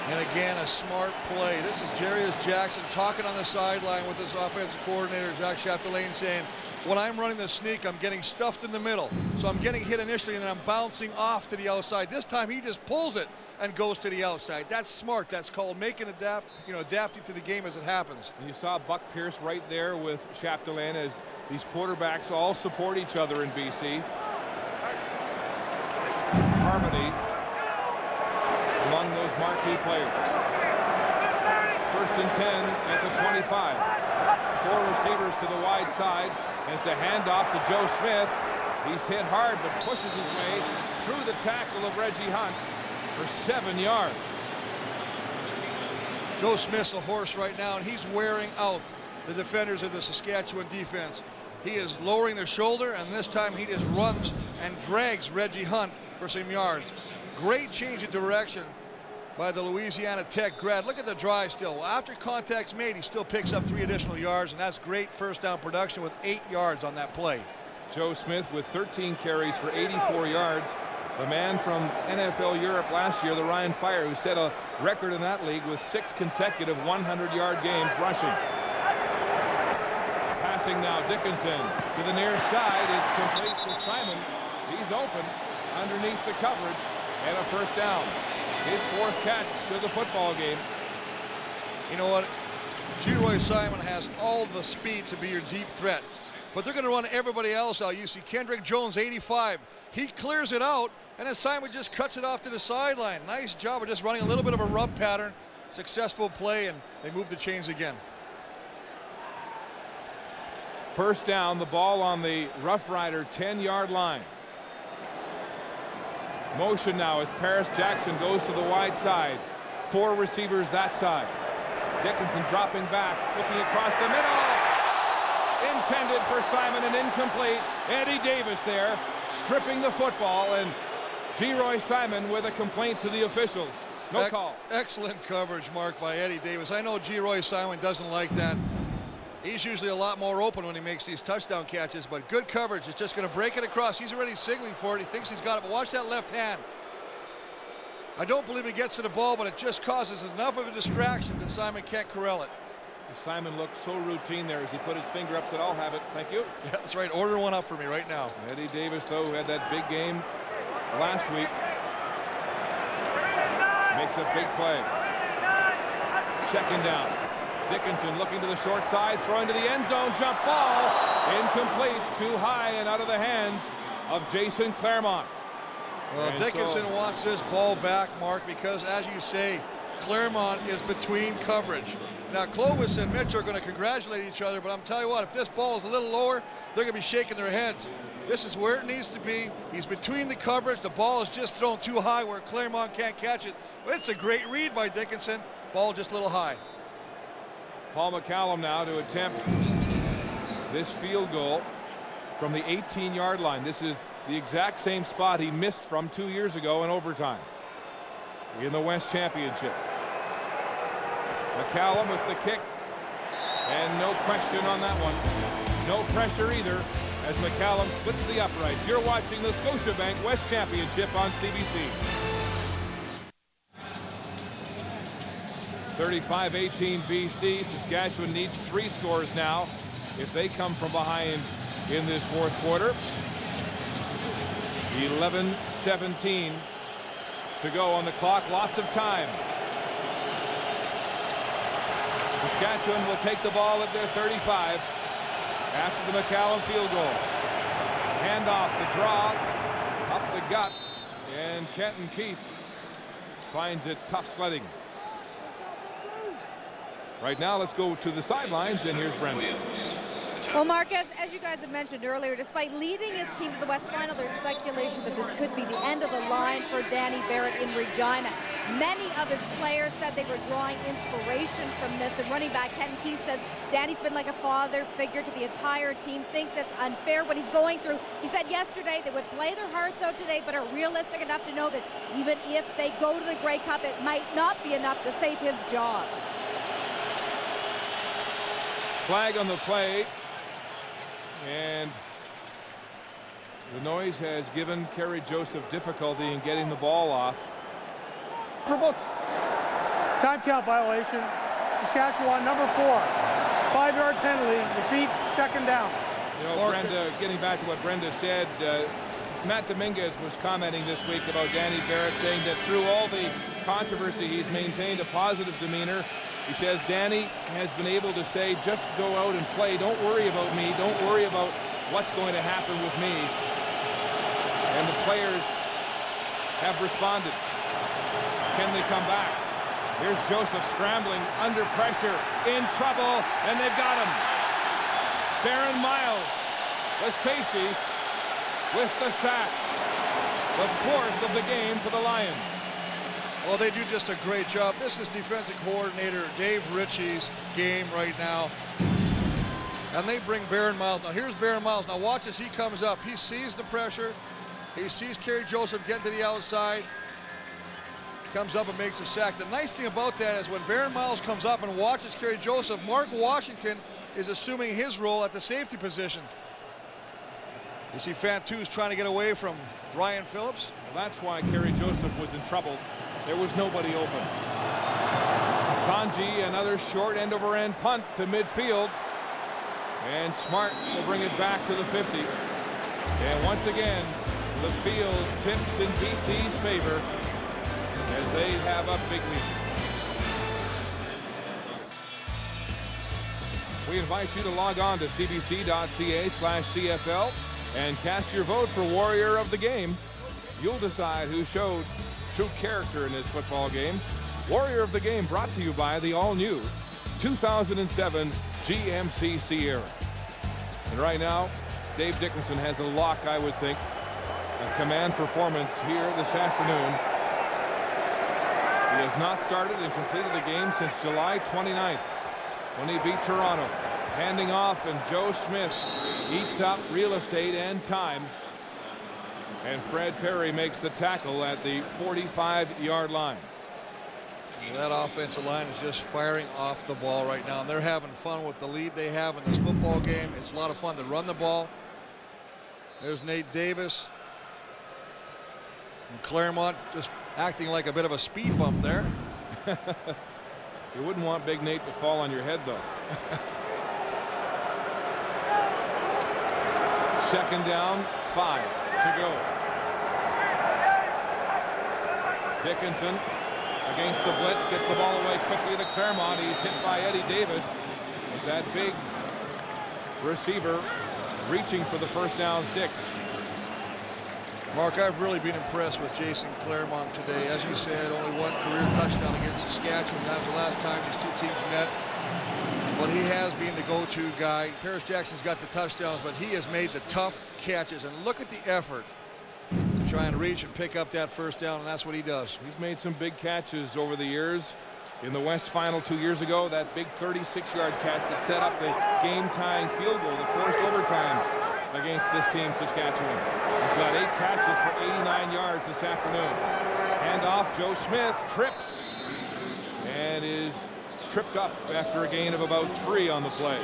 And again, a smart play. This is Jarius Jackson talking on the sideline with his offensive coordinator, Jacques Chapdelaine, saying, when I'm running the sneak, I'm getting stuffed in the middle. So I'm getting hit initially, and then I'm bouncing off to the outside. This time, he just pulls it and goes to the outside. That's smart. That's called making adapting to the game as it happens. And you saw Buck Pierce right there with Chapdelaine as these quarterbacks all support each other in BC. Harmony among those marquee players. First and 10 at the 25. 4 receivers to the wide side, and it's a handoff to Joe Smith. He's hit hard, but pushes his way through the tackle of Reggie Hunt for 7 yards. Joe Smith's a horse right now, and he's wearing out the defenders of the Saskatchewan defense. He is lowering the shoulder, and this time he just runs and drags Reggie Hunt for some yards. Great change of direction by the Louisiana Tech grad. Look at the drive still. Well, after contact's made, he still picks up 3 additional yards, and that's great first down production with 8 yards on that play. Joe Smith with 13 carries for 84 yards. The man from NFL Europe last year, the Ryan Fire, who set a record in that league with 6 consecutive 100-yard games rushing. Passing now, Dickinson to the near side is complete to Simon. He's open underneath the coverage, and a first down. His 4th catch of the football game. You know what? Leroy Simon has all the speed to be your deep threat, but they're going to run everybody else out. You see Kendrick Jones, 85. He clears it out, and then Simon just cuts it off to the sideline. Nice job of just running a little bit of a rub pattern. Successful play, and they move the chains again. First down, the ball on the Roughrider 10-yard line. Motion now as Paris Jackson goes to the wide side. 4 receivers that side. Dickinson dropping back, looking across the middle. Intended for Simon and incomplete. Eddie Davis there stripping the football, and Geroy Simon with a complaint to the officials. No call. Excellent coverage, Mark, by Eddie Davis. I know Geroy Simon doesn't like that. He's usually a lot more open when he makes these touchdown catches, but good coverage. It's just going to break it across. He's already signaling for it. He thinks he's got it, but watch that left hand. I don't believe he gets to the ball, but it just causes enough of a distraction that Simon can't corral it. Simon looked so routine there as he put his finger up, said, "I'll have it, thank you." Yeah, that's right. Order one up for me right now. Eddie Davis, though, who had that big game last week, makes a big play. Second down. Dickinson looking to the short side, throwing to the end zone, jump ball, incomplete, too high and out of the hands of Jason Claremont. Well, Dickinson wants this ball back, Mark, because, as you say, Claremont is between coverage. Now, Clovis and Mitch are going to congratulate each other, but I'm telling you what, if this ball is a little lower, they're going to be shaking their heads. This is where it needs to be. He's between the coverage. The ball is just thrown too high where Claremont can't catch it. But it's a great read by Dickinson. Ball just a little high. Paul McCallum now to attempt this field goal from the 18-yard line. This is the exact same spot he missed from 2 years ago in overtime in the West Championship. McCallum with the kick, and no question on that one. No pressure either as McCallum splits the uprights. You're watching the Scotiabank West Championship on CBC. 35-18 BC. Saskatchewan needs 3 scores now if they come from behind in this fourth quarter. 11-17 to go on the clock. Lots of time. Saskatchewan will take the ball at their 35 after the McCallum field goal. Handoff, the draw, up the gut, and Kenton Keith finds it tough sledding. Right now, let's go to the sidelines, and here's Brenda. Well, Marcus, as you guys have mentioned earlier, despite leading his team to the West Final, there's speculation that this could be the end of the line for Danny Barrett in Regina. Many of his players said they were drawing inspiration from this, and running back Kenton Keith says Danny's been like a father figure to the entire team, thinks it's unfair what he's going through. He said yesterday they would play their hearts out today, but are realistic enough to know that even if they go to the Grey Cup, it might not be enough to save his job. Flag on the play, and the noise has given Kerry Joseph difficulty in getting the ball off. Time count violation. Saskatchewan, number 4. 5-yard penalty. Repeat, second down. You know, Brenda, getting back to what Brenda said, Matt Dominguez was commenting this week about Danny Barrett, saying that through all the controversy, he's maintained a positive demeanor. He says Danny has been able to say, just go out and play. Don't worry about me. Don't worry about what's going to happen with me. And the players have responded. Can they come back? Here's Joseph scrambling under pressure, in trouble, and they've got him. Baron Miles, the safety, with the sack. The 4th of the game for the Lions. Well, they do just a great job. This is defensive coordinator Dave Ritchie's game right now. And they bring Baron Miles. Now, here's Baron Miles. Now, watch as he comes up. He sees the pressure. He sees Kerry Joseph get to the outside. Comes up and makes a sack. The nice thing about that is when Baron Miles comes up and watches Kerry Joseph, Mark Washington is assuming his role at the safety position. You see Fantu's trying to get away from Ryan Phillips. Well, that's why Kerry Joseph was in trouble. There was nobody open. Kanji, another short end-over-end punt to midfield. And Smart will bring it back to the 50. And once again, the field tips in BC's favor as they have a big lead. We invite you to log on to cbc.ca/CFL and cast your vote for Warrior of the Game. You'll decide who showed true character in this football game. Warrior of the Game brought to you by the all-new 2007 GMC Sierra. And right now, Dave Dickinson has a lock, I would think, of command performance here this afternoon. He has not started and completed the game since July 29th when he beat Toronto. Handing off, and Joe Smith eats up real estate and time And Fred Perry makes the tackle at the 45-yard line. That offensive line is just firing off the ball right now. And they're having fun with the lead they have in this football game. It's a lot of fun to run the ball. There's Nate Davis. And Claremont just acting like a bit of a speed bump there. You wouldn't want Big Nate to fall on your head, though. Second down, 5 to go. Dickinson against the blitz, gets the ball away quickly to Claremont. He's hit by Eddie Davis. With that big receiver reaching for the first down sticks. Mark, I've really been impressed with Jason Claremont today. As you said, only one career touchdown against Saskatchewan. That was the last time these two teams met. But he has been the go-to guy. Paris Jackson's got the touchdowns, but he has made the tough catches. And look at the effort to try and reach and pick up that first down, and that's what he does. He's made some big catches over the years. In the West Final 2 years ago, that big 36-yard catch that set up the game-tying field goal, the first overtime against this team, Saskatchewan. He's got 8 catches for 89 yards this afternoon. Hand off, Joe Smith trips and is tripped up after a gain of about 3 on the play.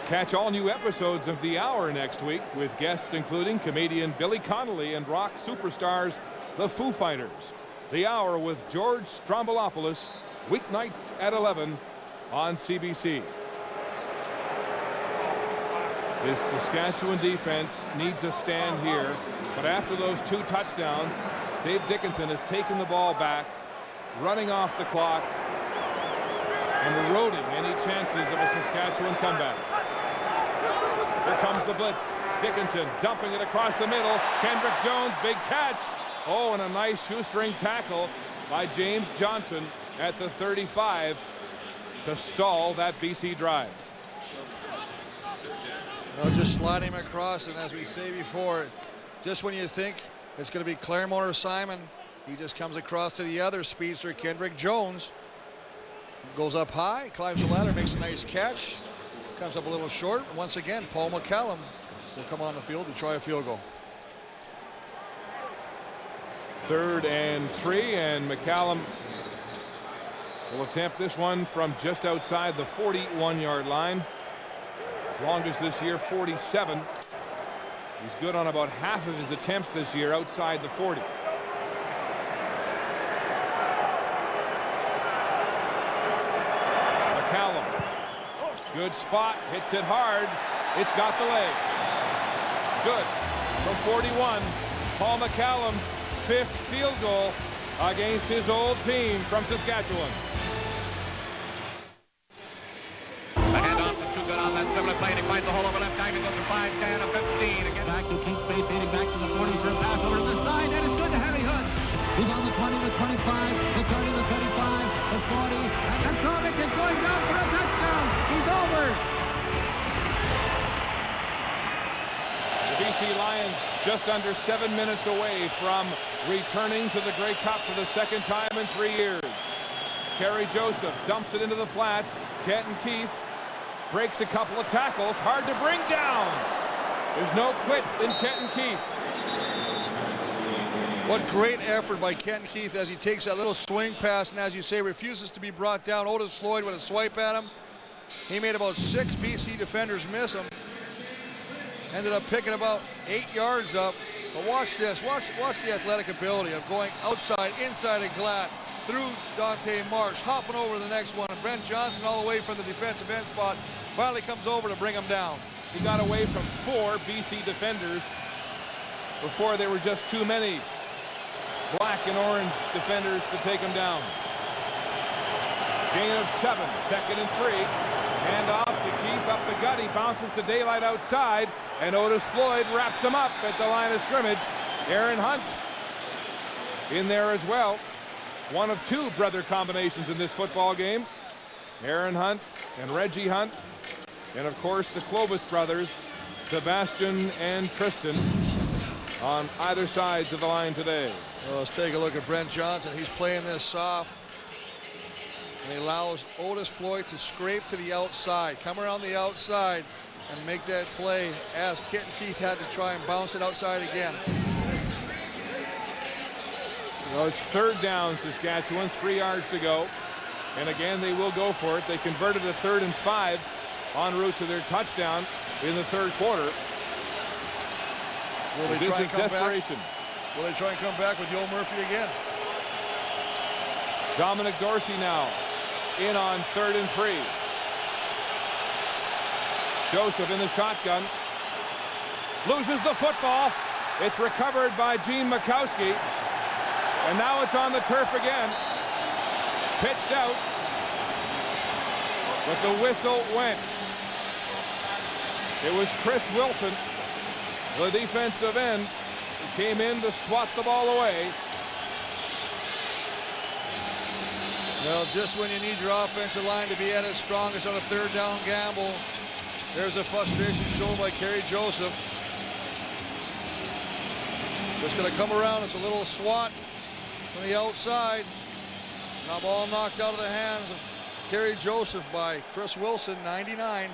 Catch all new episodes of The Hour next week with guests including comedian Billy Connolly and rock superstars the Foo Fighters. The Hour with George Stroumboulopoulos, weeknights at 11 on CBC. This Saskatchewan defense needs a stand here, but after those 2 touchdowns, Dave Dickinson has taken the ball back, running off the clock and eroding any chances of a Saskatchewan comeback. Here comes the blitz. Dickinson dumping it across the middle. Kendrick Jones, big catch. Oh, and a nice shoestring tackle by James Johnson at the 35 to stall that BC drive. Well, just slide him across, and as we say before, just when you think it's going to be Claremont or Simon, he just comes across to the other speedster, Kendrick Jones. Goes up high, climbs the ladder, makes a nice catch, comes up a little short. And once again, Paul McCallum will come on the field to try a field goal. 3rd and 3, and McCallum will attempt this one from just outside the 41-yard line. His longest this year, 47. He's good on about half of his attempts this year outside the 40. McCallum, good spot, hits it hard. It's got the legs. Good from 41. Paul McCallum's 5th field goal against his old team from Saskatchewan. The handoff is too good on that similar play, and he finds the hole over left tackle, goes to 5, 10, and 15. Again, back to Keith Space, heading back to the 40 for a pass over to the side, and it's good to Harry Hood. He's on the 20, the 25, the 30, the 35, the 40, and McCormick is going down for a touchdown. He's over. The BC Lions just under 7 minutes away from returning to the Grey Cup for the 2nd time in 3 years. Kerry Joseph dumps it into the flats. Kenton Keith breaks a couple of tackles. Hard to bring down. There's no quit in Kenton Keith. What great effort by Kenton Keith as he takes that little swing pass and, as you say, refuses to be brought down. Otis Floyd with a swipe at him. He made about 6 BC defenders miss him. Ended up picking about 8 yards up. But watch this. Watch the athletic ability of going outside, inside of Glatt, through Dante Marsh, hopping over the next one. And Brent Johnson all the way from the defensive end spot finally comes over to bring him down. He got away from 4 BC defenders before there were just too many black and orange defenders to take him down. Gain of 7, 2nd and 3. Hand off to Keith up the gut. He bounces to daylight outside, and Otis Floyd wraps him up at the line of scrimmage. Aaron Hunt in there as well. One of 2 brother combinations in this football game. Aaron Hunt and Reggie Hunt. And of course the Clovis brothers, Sebastian and Tristan, on either sides of the line today. Well, let's take a look at Brent Johnson. He's playing this soft. And he allows Otis Floyd to scrape to the outside, come around the outside, and make that play as Kit and Keith had to try and bounce it outside again. Well, it's third down, Saskatchewan, 3 yards to go. And again, they will go for it. They converted a 3rd and 5 en route to their touchdown in the third quarter. Will they this try is and come desperation. back? Will they try and come back with Joe Murphy again? Dominic Dorsey now in on 3rd and 3. Joseph in the shotgun. Loses the football. It's recovered by Gene Mikowski. And now it's on the turf again. Pitched out. But the whistle went. It was Chris Wilson, the defensive end, who came in to swat the ball away. Well, just when you need your offensive line to be at its strongest on a 3rd down gamble, there's a frustration shown by Kerry Joseph. Just going to come around. It's a little swat from the outside. Now ball knocked out of the hands of Kerry Joseph by Chris Wilson, 99.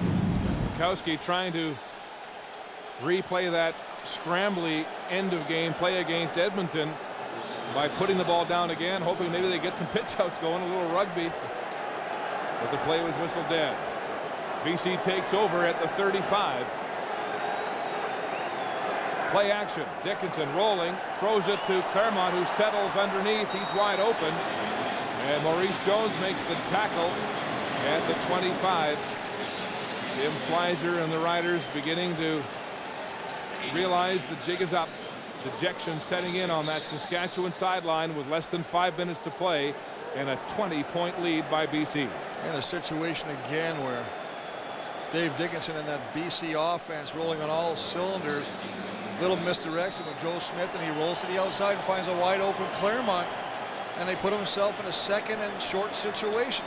Mikowski trying to replay that scrambly end of game play against Edmonton by putting the ball down again, hoping maybe they get some pitch outs going, a little rugby. But the play was whistled dead. BC takes over at the 35. Play action. Dickinson rolling, throws it to Claremont, who settles underneath. He's wide open. And Maurice Jones makes the tackle at the 25. Tim Fleiser and the Riders beginning to realize the jig is up. Dejection setting in on that Saskatchewan sideline with less than 5 minutes to play and a 20-point lead by BC. In a situation again where Dave Dickinson and that BC offense rolling on all cylinders. Little misdirection with Joe Smith, and he rolls to the outside and finds a wide open Claremont, and they put himself in a 2nd and short situation.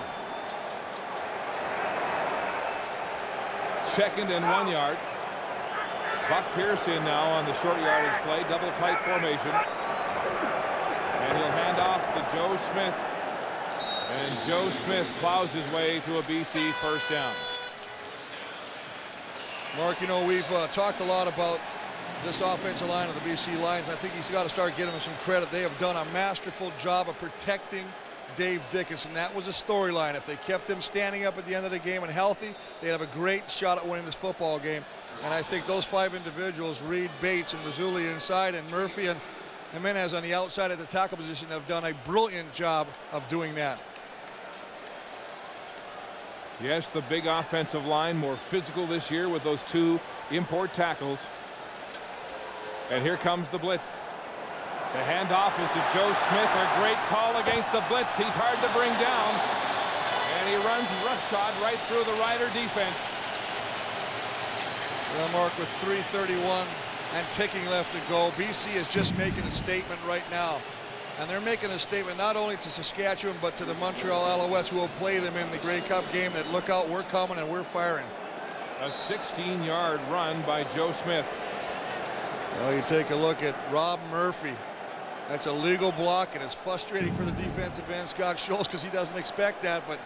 2nd and 1 yard. Buck Pearson now on the short yardage play, double tight formation. And he'll hand off to Joe Smith. And Joe Smith plows his way to a BC first down. Mark, you know, we've talked a lot about this offensive line of the BC Lions. I think he's got to start giving them some credit. They have done a masterful job of protecting Dave Dickinson. That was a storyline. If they kept him standing up at the end of the game and healthy, they'd have a great shot at winning this football game. And I think those 5 individuals, Reed, Bates, and Mazzulli inside, and Murphy and Jimenez on the outside of the tackle position, have done a brilliant job of doing that. Yes, the big offensive line more physical this year with those 2 import tackles. And here comes the blitz. The handoff is to Joe Smith. A great call against the blitz. He's hard to bring down. And he runs roughshod right through the Rider defense. Well, Mark, with 3:31 and ticking left to go, BC is just making a statement right now. And they're making a statement not only to Saskatchewan, but to the Montreal Alouettes, who will play them in the Grey Cup game, that look out, we're coming and we're firing. A 16-yard run by Joe Smith. Well, you take a look at Rob Murphy. That's a legal block, and it's frustrating for the defensive end, Scott Schultz, because he doesn't expect that, but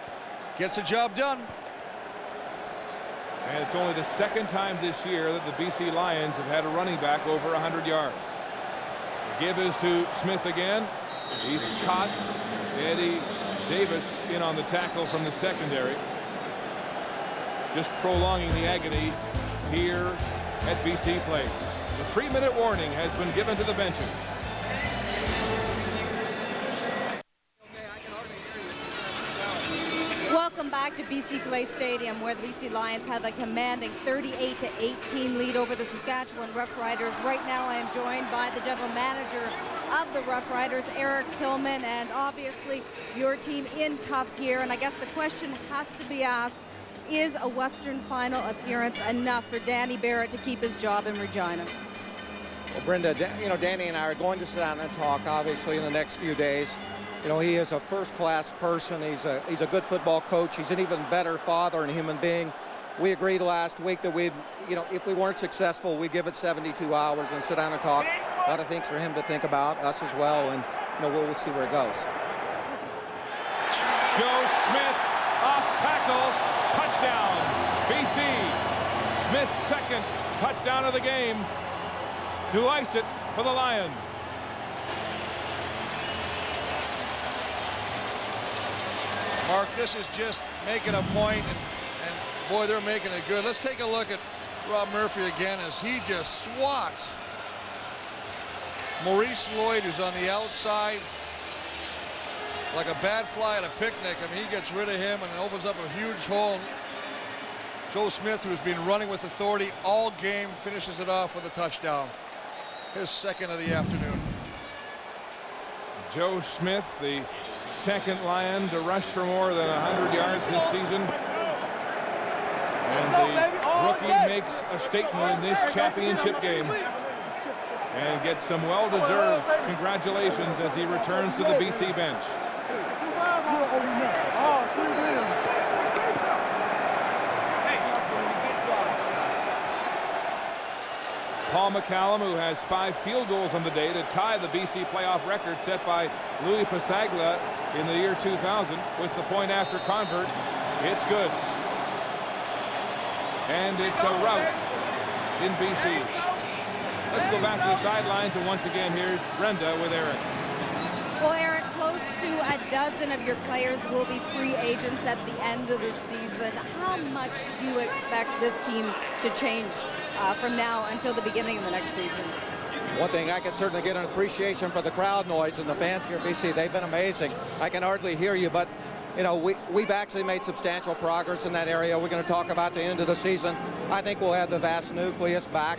gets the job done. And it's only the 2nd time this year that the BC Lions have had a running back over 100 yards. The give is to Smith again. He's caught. Eddie Davis in on the tackle from the secondary. Just prolonging the agony here at BC Place. The 3-minute warning has been given to the benches. Welcome back to BC Place Stadium, where the BC Lions have a commanding 38-18 lead over the Saskatchewan Roughriders. Right now I am joined by the general manager of the Roughriders, Eric Tillman, and obviously your team in tough here. And I guess the question has to be asked, is a Western final appearance enough for Danny Barrett to keep his job in Regina? Well, Brenda, you know, Danny and I are going to sit down and talk, obviously, in the next few days. You know, he is a first-class person. He's a good football coach. He's an even better father and human being. We agreed last week that we'd, you know, if we weren't successful, we'd give it 72 hours and sit down and talk. A lot of things for him to think about, us as well, and, you know, we'll see where it goes. Joe Smith off tackle, touchdown, BC. Smith's second touchdown of the game to ice it for the Lions. Mark, this is just making a point, and boy, they're making it good. Let's take a look at Rob Murphy again as he just swats Maurice Lloyd, who's on the outside like a bad fly at a picnic. I mean, he gets rid of him and opens up a huge hole. Joe Smith, who's been running with authority all game, finishes it off with a touchdown. His second of the afternoon. Joe Smith, the second Lion to rush for more than 100 yards this season. And the rookie makes a statement in this championship game and gets some well-deserved congratulations as he returns to the BC bench. Paul McCallum, who has 5 field goals on the day to tie the BC playoff record set by Louis Pasaglia in the year 2000 with the point after convert. It's good. And it's a rout in BC. Let's go back to the sidelines, and once again, here's Brenda with Eric. Well, Eric, close to a dozen of your players will be free agents at the end of the season. How much do you expect this team to change from now until the beginning of the next season? One thing, I can certainly get an appreciation for the crowd noise and the fans here at BC. They've been amazing. I can hardly hear you, but you know, we've actually made substantial progress in that area. We're going to talk about the end of the season. I think we'll have the vast nucleus back.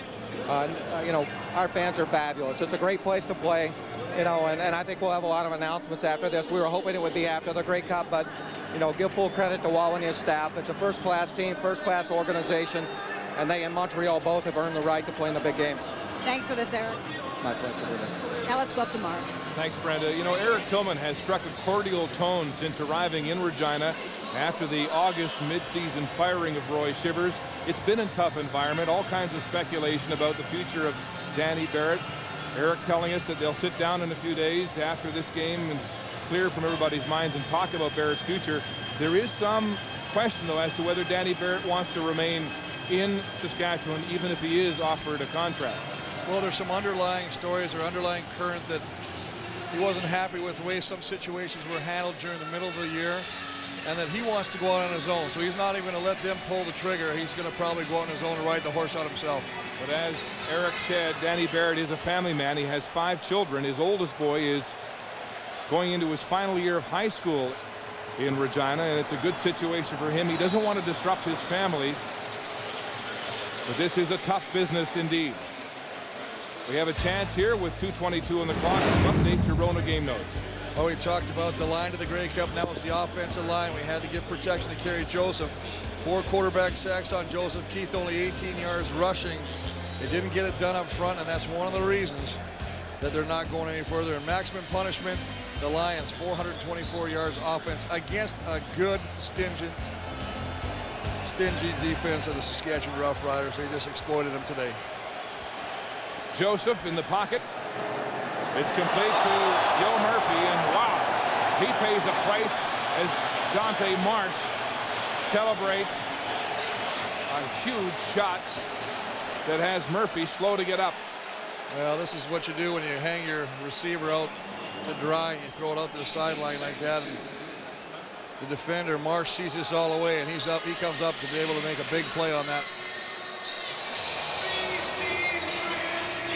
You know, our fans are fabulous. It's a great place to play, you know, and I think we'll have a lot of announcements after this. We were hoping it would be after the Grey Cup, but, you know, give full credit to Wall and his staff. It's a first-class team, first-class organization, and they in Montreal both have earned the right to play in the big game. Thanks for this, Eric. My pleasure. Now let's go up to Mark. Thanks, Brenda. You know, Eric Tillman has struck a cordial tone since arriving in Regina after the August midseason firing of Roy Shivers. It's been a tough environment, all kinds of speculation about the future of Danny Barrett. Eric telling us that they'll sit down in a few days after this game and it's clear from everybody's minds and talk about Barrett's future. There is some question, though, as to whether Danny Barrett wants to remain in Saskatchewan, even if he is offered a contract. Well, there's some underlying stories or underlying current that he wasn't happy with the way some situations were handled during the middle of the year, and that he wants to go out on his own. So he's not even going to let them pull the trigger. He's going to probably go out on his own and ride the horse out himself. But as Eric said, Danny Barrett is a family man. He has 5 children. His oldest boy is going into his final year of high school in Regina, and it's a good situation for him. He doesn't want to disrupt his family, but this is a tough business indeed. We have a chance here with 2:22 on the clock to update your Rona game notes. Oh, we talked about the line to the Grey Cup. Now it's the offensive line. We had to give protection to Kerry Joseph. 4 quarterback sacks on Joseph. Keith only 18 yards rushing. They didn't get it done up front, and that's one of the reasons that they're not going any further. In maximum punishment, the Lions 424 yards offense against a good stingy defense of the Saskatchewan Roughriders. They just exploited them today. Joseph in the pocket. It's complete to Yo Murphy, and wow, he pays a price as Dante Marsh celebrates a huge shot that has Murphy slow to get up. Well, this is what you do when you hang your receiver out to dry and you throw it out to the sideline like that. And the defender, Marsh, sees this all the way, and he's up. He comes up to be able to make a big play on that.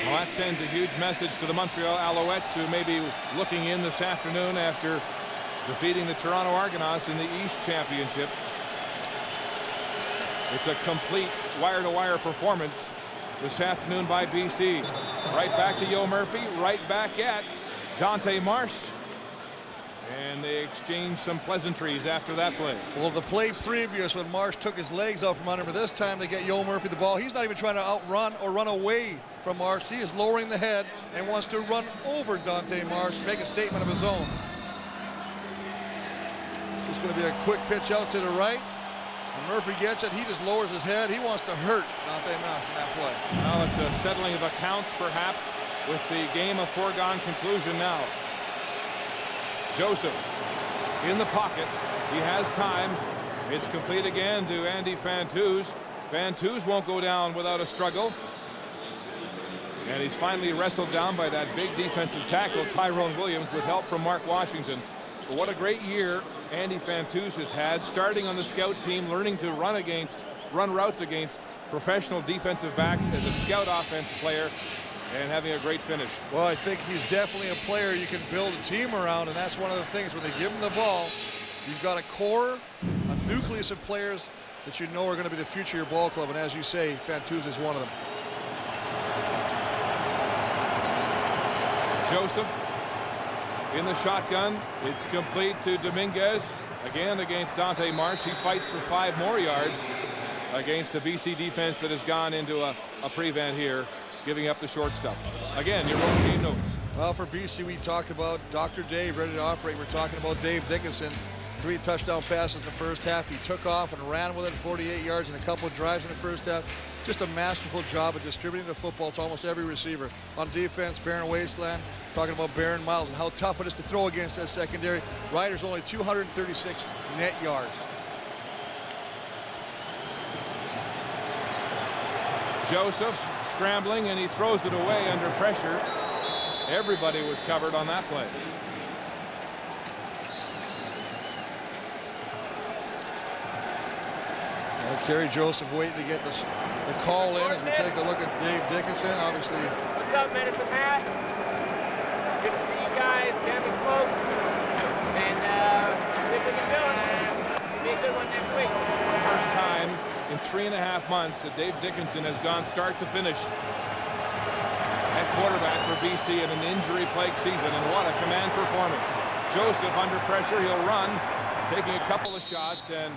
Well, that sends a huge message to the Montreal Alouettes, who may be looking in this afternoon after defeating the Toronto Argonauts in the East Championship. It's a complete wire-to-wire performance this afternoon by BC. Right back to Yo Murphy, right back at Dante Marsh. And they exchanged some pleasantries after that play. Well, the play previous when Marsh took his legs out from under him, this time they get Yo Murphy the ball. He's not even trying to outrun or run away from Marsh. He is lowering the head and wants to run over Dante Marsh, make a statement of his own. Just going to be a quick pitch out to the right. When Murphy gets it, he just lowers his head. He wants to hurt Dante Marsh in that play. Well, it's a settling of accounts, perhaps, with the game of foregone conclusion now. Joseph in the pocket. He has time. It's complete again to Andy Fantuz. Vantuz won't go down without a struggle. And he's finally wrestled down by that big defensive tackle, Tyrone Williams, with help from Mark Washington. But what a great year Andy Vantuz has had, starting on the scout team, learning to run routes against professional defensive backs as a scout offense player, and having a great finish. Well, I think he's definitely a player you can build a team around, and that's one of the things when they give him the ball. You've got a core, a nucleus of players that you know are going to be the future of your ball club, and as you say, Vantuz is one of them. Joseph in the shotgun. It's complete to Dominguez. Again against Dante Marsh. He fights for 5 more yards against a BC defense that has gone into a prevent here, giving up the short stuff. Again, your own game notes. Well, for BC, we talked about Dr. Dave ready to operate. We're talking about Dave Dickinson. 3 touchdown passes in the first half. He took off and ran with it, 48 yards and a couple of drives in the first half. Just a masterful job of distributing the football to almost every receiver. On defense, Baron Wasteland, talking about Baron Miles and how tough it is to throw against that secondary. Riders only 236 net yards. Joseph scrambling, and he throws it away under pressure. Everybody was covered on that play. Kerry Joseph waiting to get the call in as we take a look at Dave Dickinson. Obviously. What's up, Medicine Hat? Good to see you guys, Tammy's folks. And see if we can do it. It'll be a good one next week. First time in 3.5 months that Dave Dickinson has gone start to finish at quarterback for BC in an injury-plagued season, and what a command performance. Joseph under pressure, he'll run, taking a couple of shots, and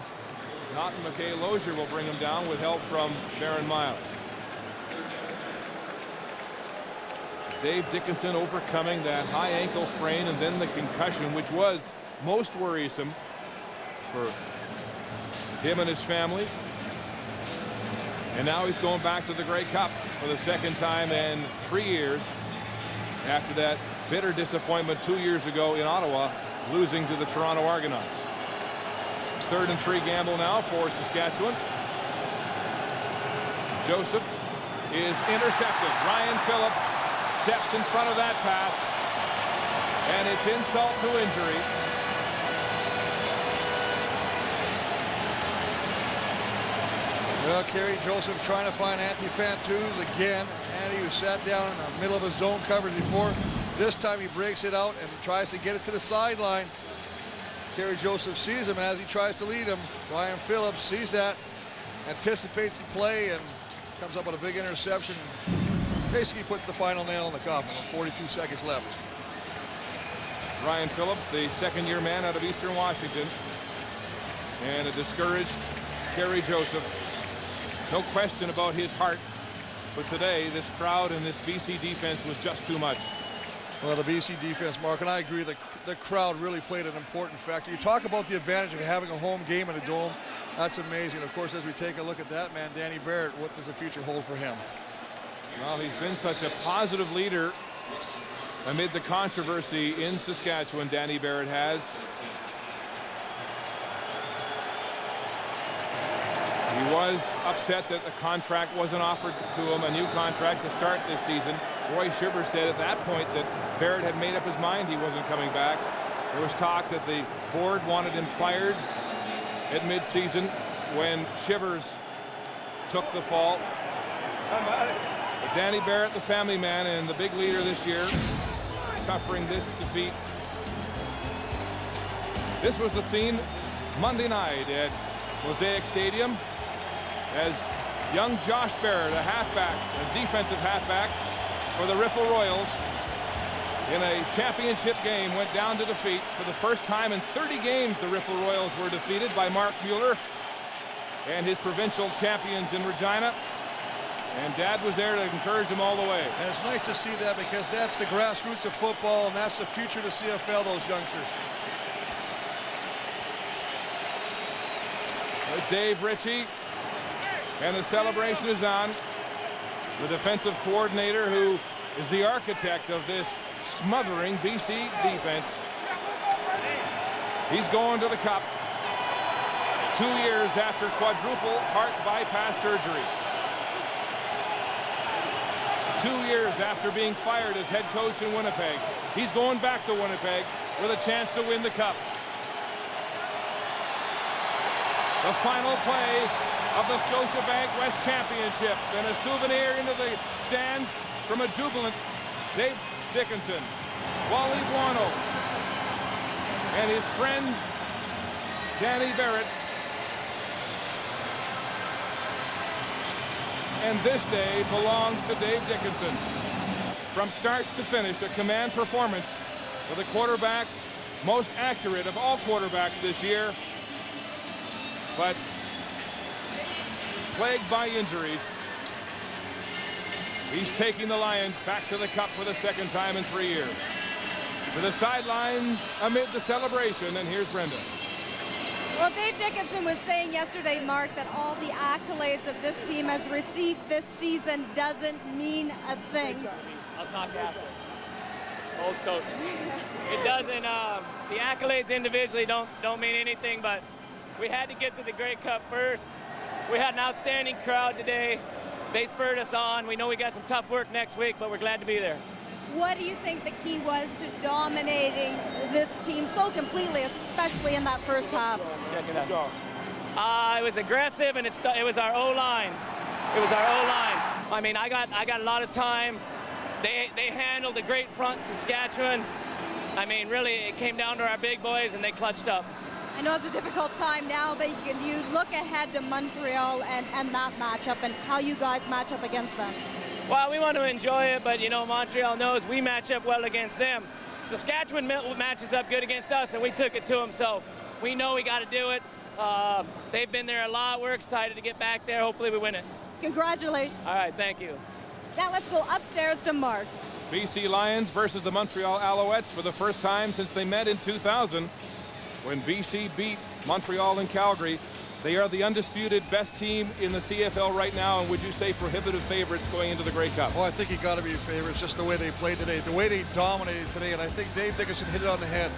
Naughton McKay-Lozier will bring him down with help from Baron Miles. Dave Dickinson overcoming that high ankle sprain and then the concussion, which was most worrisome for him and his family. And now he's going back to the Grey Cup for the second time in 3 years after that bitter disappointment 2 years ago in Ottawa, losing to the Toronto Argonauts. 3rd and 3 gamble now for Saskatchewan. Joseph is intercepted. Ryan Phillips steps in front of that pass, and it's insult to injury. Well, Kerry Joseph trying to find Anthony Vantuz again. Andy, who sat down in the middle of his zone coverage before. This time he breaks it out and tries to get it to the sideline. Kerry Joseph sees him, and as he tries to lead him, Ryan Phillips sees that, anticipates the play, and comes up with a big interception. Basically puts the final nail in the coffin with 42 seconds left. Ryan Phillips, the second-year man out of Eastern Washington, and a discouraged Kerry Joseph. No question about his heart, but today this crowd and this BC defense was just too much. Well, the BC defense, Mark, and I agree, the crowd really played an important factor. You talk about the advantage of having a home game in a dome. That's amazing. Of course, as we take a look at that man, Danny Barrett, what does the future hold for him? Well, he's been such a positive leader amid the controversy in Saskatchewan. Danny Barrett has. He was upset that the contract wasn't offered to him, a new contract to start this season. Roy Shivers said at that point that Barrett had made up his mind he wasn't coming back. There was talk that the board wanted him fired at midseason when Shivers took the fall. But Danny Barrett, the family man and the big leader this year, suffering this defeat. This was the scene Monday night at Mosaic Stadium as young Josh Barrett, a halfback, a defensive halfback for the Riffle Royals, in a championship game went down to defeat. For the first time in 30 games, the Riffle Royals were defeated by Mark Mueller and his provincial champions in Regina. And Dad was there to encourage him all the way. And it's nice to see that, because that's the grassroots of football, and that's the future of the CFL, those youngsters. There's Dave Ritchie, and the celebration is on. The defensive coordinator, who is the architect of this smothering BC defense. He's going to the cup. 2 years after quadruple heart bypass surgery. 2 years after being fired as head coach in Winnipeg, he's going back to Winnipeg with a chance to win the cup. The final play of the Scotiabank West Championship, and a souvenir into the stands from a jubilant Dave Dickinson, Wally Buono, and his friend Danny Barrett. And this day belongs to Dave Dickinson. From start to finish, a command performance for the quarterback, most accurate of all quarterbacks this year, but plagued by injuries. He's taking the Lions back to the cup for the second time in 3 years. To the sidelines amid the celebration, and here's Brenda. Well, Dave Dickinson was saying yesterday, Mark, that all the accolades that this team has received this season doesn't mean a thing. I'll talk after. Old coach. It doesn't, the accolades individually don't mean anything, but we had to get to the Grey Cup first. We had an outstanding crowd today. They spurred us on. We know we got some tough work next week, but we're glad to be there. What do you think the key was to dominating this team so completely, especially in that first half? Check it out. It was aggressive, and it was our O-line. It was our O-line. I mean, I got a lot of time. They handled a great front, Saskatchewan. I mean, really, it came down to our big boys, and they clutched up. I know it's a difficult time now, but can you look ahead to Montreal and that matchup and how you guys match up against them? Well, we want to enjoy it, but, you know, Montreal knows we match up well against them. Saskatchewan matches up good against us, and we took it to them, so we know we got to do it. They've been there a lot. We're excited to get back there. Hopefully we win it. Congratulations. All right, thank you. Now let's go upstairs to Mark. BC Lions versus the Montreal Alouettes for the first time since they met in 2000 when BC beat Montreal and Calgary. They are the undisputed best team in the CFL right now, and would you say prohibitive favorites going into the Grey Cup? Well, I think you got to be favorites just the way they played today, the way they dominated today, and I think Dave Dickinson hit it on the head.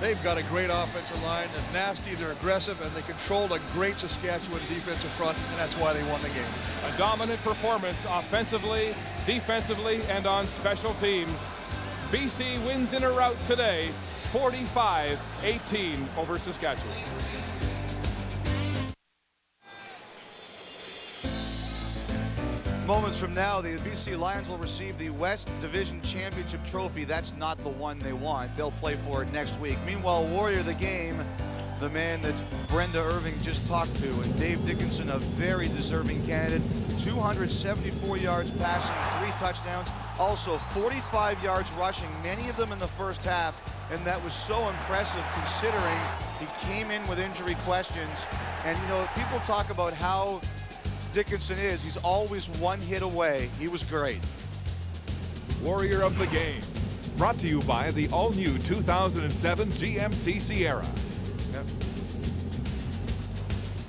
They've got a great offensive line. They're nasty, they're aggressive, and they controlled a great Saskatchewan defensive front, and that's why they won the game. A dominant performance offensively, defensively, and on special teams. BC wins in a rout today, 45-18 over Saskatchewan. Moments from now, the BC Lions will receive the West Division Championship trophy. That's not the one they want. They'll play for it next week. Meanwhile, Warrior of the game, the man that Brenda Irving just talked to, and Dave Dickinson, a very deserving candidate. 274 yards passing, 3 touchdowns, also 45 yards rushing, many of them in the first half, and that was so impressive considering he came in with injury questions. And, you know, people talk about how Dickinson is. He's always one hit away. He was great. Warrior of the game. Brought to you by the all-new 2007 GMC Sierra. Yep.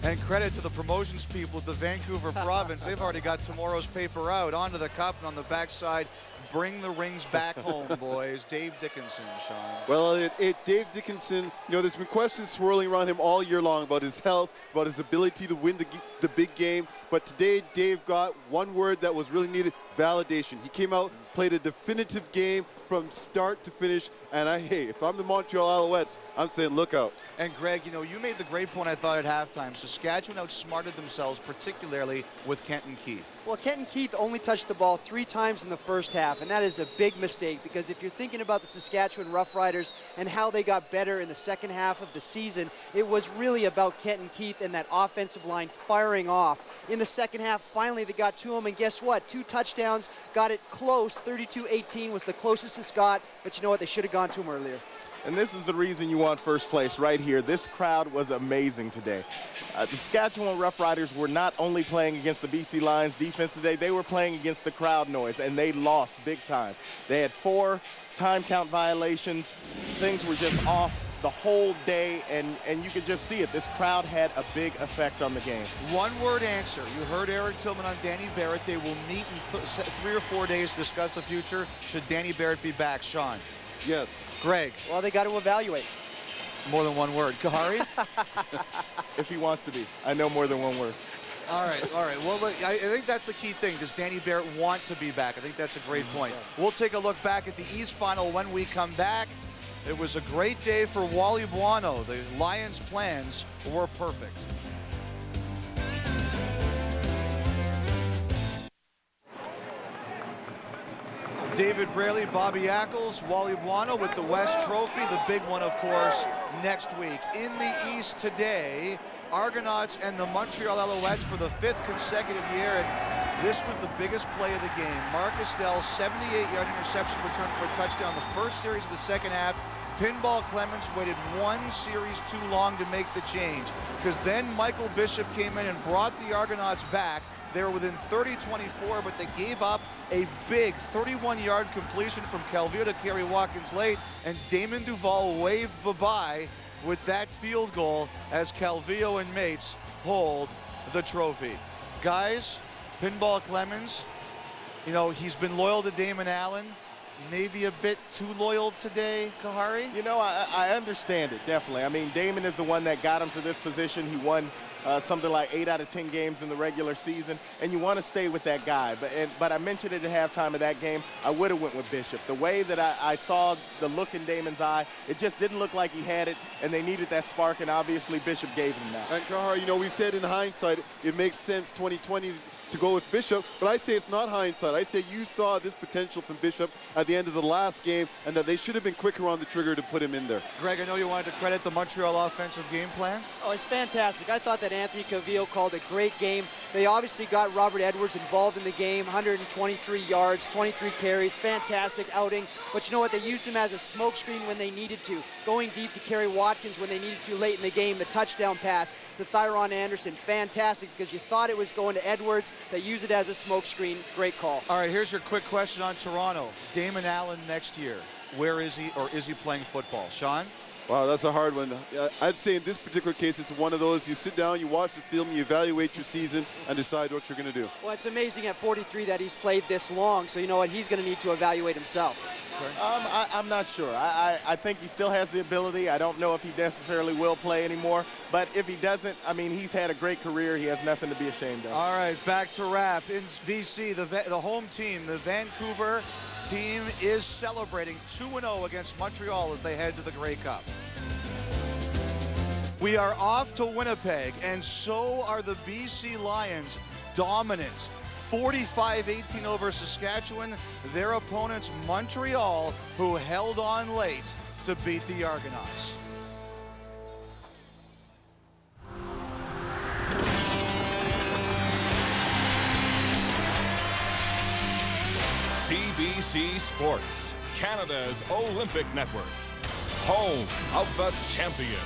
And credit to the promotions people at the Vancouver province. They've already got tomorrow's paper out. Onto the cup, and on the backside, bring the rings back home, boys. Dave Dickinson, Sean. Well, Dave Dickinson, you know, there's been questions swirling around him all year long about his health, about his ability to win the big game. But today, Dave got one word that was really needed: validation. He came out, played a definitive game from start to finish. And hey, if I'm the Montreal Alouettes, I'm saying look out. And Greg, you know, you made the great point, I thought, at halftime. Saskatchewan outsmarted themselves, particularly with Kenton Keith. Well, Kenton Keith only touched the ball 3 times in the first half, and that is a big mistake, because if you're thinking about the Saskatchewan Roughriders and how they got better in the second half of the season, it was really about Kenton Keith and that offensive line firing off. In the second half, finally they got to him, and guess what? 2 touchdowns, got it close. 32-18 was the closest it's got, but you know what? They should have gone to him earlier. And this is the reason you want first place right here. This crowd was amazing today. The Saskatchewan Roughriders were not only playing against the BC Lions defense today, they were playing against the crowd noise, and they lost big time. They had 4 time count violations. Things were just off the whole day, and you could just see it. This crowd had a big effect on the game. One-word answer. You heard Eric Tillman on Danny Barrett. They will meet in 3 or 4 days to discuss the future. Should Danny Barrett be back, Sean? Yes. Greg? Well, they got to evaluate. More than one word. Kahari? If he wants to be. I know more than one word. All right. Well, look, I think that's the key thing. Does Danny Barrett want to be back? I think that's a great point. We'll take a look back at the East Final when we come back. It was a great day for Wally Buono. The Lions' plans were perfect. David Braley, Bobby Ackles, Wally Buono with the West Trophy. The big one, of course, next week. In the East today, Argonauts and the Montreal Alouettes for the 5th consecutive year. And this was the biggest play of the game. Marcus Dell, 78-yard interception return for a touchdown. The first series of the second half. Pinball Clements waited one series too long to make the change, because then Michael Bishop came in and brought the Argonauts back. They were within 30-24, but they gave up a big 31-yard completion from Calvillo to Kerry Watkins late, and Damon Duval waved bye-bye with that field goal as Calvillo and mates hold the trophy. Guys, Pinball Clemens, you know, he's been loyal to Damon Allen. Maybe a bit too loyal today, Kahari? You know, I understand it, definitely. I mean, Damon is the one that got him to this position. He won something like 8 out of 10 games in the regular season, and you want to stay with that guy. But I mentioned it at halftime of that game, I would have went with Bishop. The way that I saw the look in Damon's eye, it just didn't look like he had it, and they needed that spark, and obviously Bishop gave him that. And Kahari, you know, we said in hindsight, it makes sense 2020 to go with Bishop, but I say it's not hindsight. I say you saw this potential from Bishop at the end of the last game, and that they should have been quicker on the trigger to put him in there. Greg, I know you wanted to credit the Montreal offensive game plan. Oh, it's fantastic. I thought that Anthony Calvillo called a great game. They obviously got Robert Edwards involved in the game, 123 yards, 23 carries, fantastic outing. But you know what? They used him as a smokescreen when they needed to, going deep to Kerry Watkins when they needed to late in the game. The touchdown pass to Thyron Anderson, fantastic, because you thought it was going to Edwards. They use it as a smokescreen. Great call. All right, here's your quick question on Toronto. Damon Allen next year. Where is he, or is he playing football? Sean? Wow, that's a hard one. I'd say in this particular case, it's one of those, you sit down, you watch the film, you evaluate your season, and decide what you're going to do. Well, it's amazing at 43 that he's played this long, so you know what? He's going to need to evaluate himself. I'm not sure. I think he still has the ability. I don't know if he necessarily will play anymore. But if he doesn't, I mean, he's had a great career. He has nothing to be ashamed of. All right, back to wrap. In BC, the home team, the Vancouver team, is celebrating 2-0 against Montreal as they head to the Grey Cup. We are off to Winnipeg, and so are the BC Lions. Dominant. 45-18 over Saskatchewan. Their opponents, Montreal, who held on late to beat the Argonauts. CBC Sports, Canada's Olympic Network, home of the champions.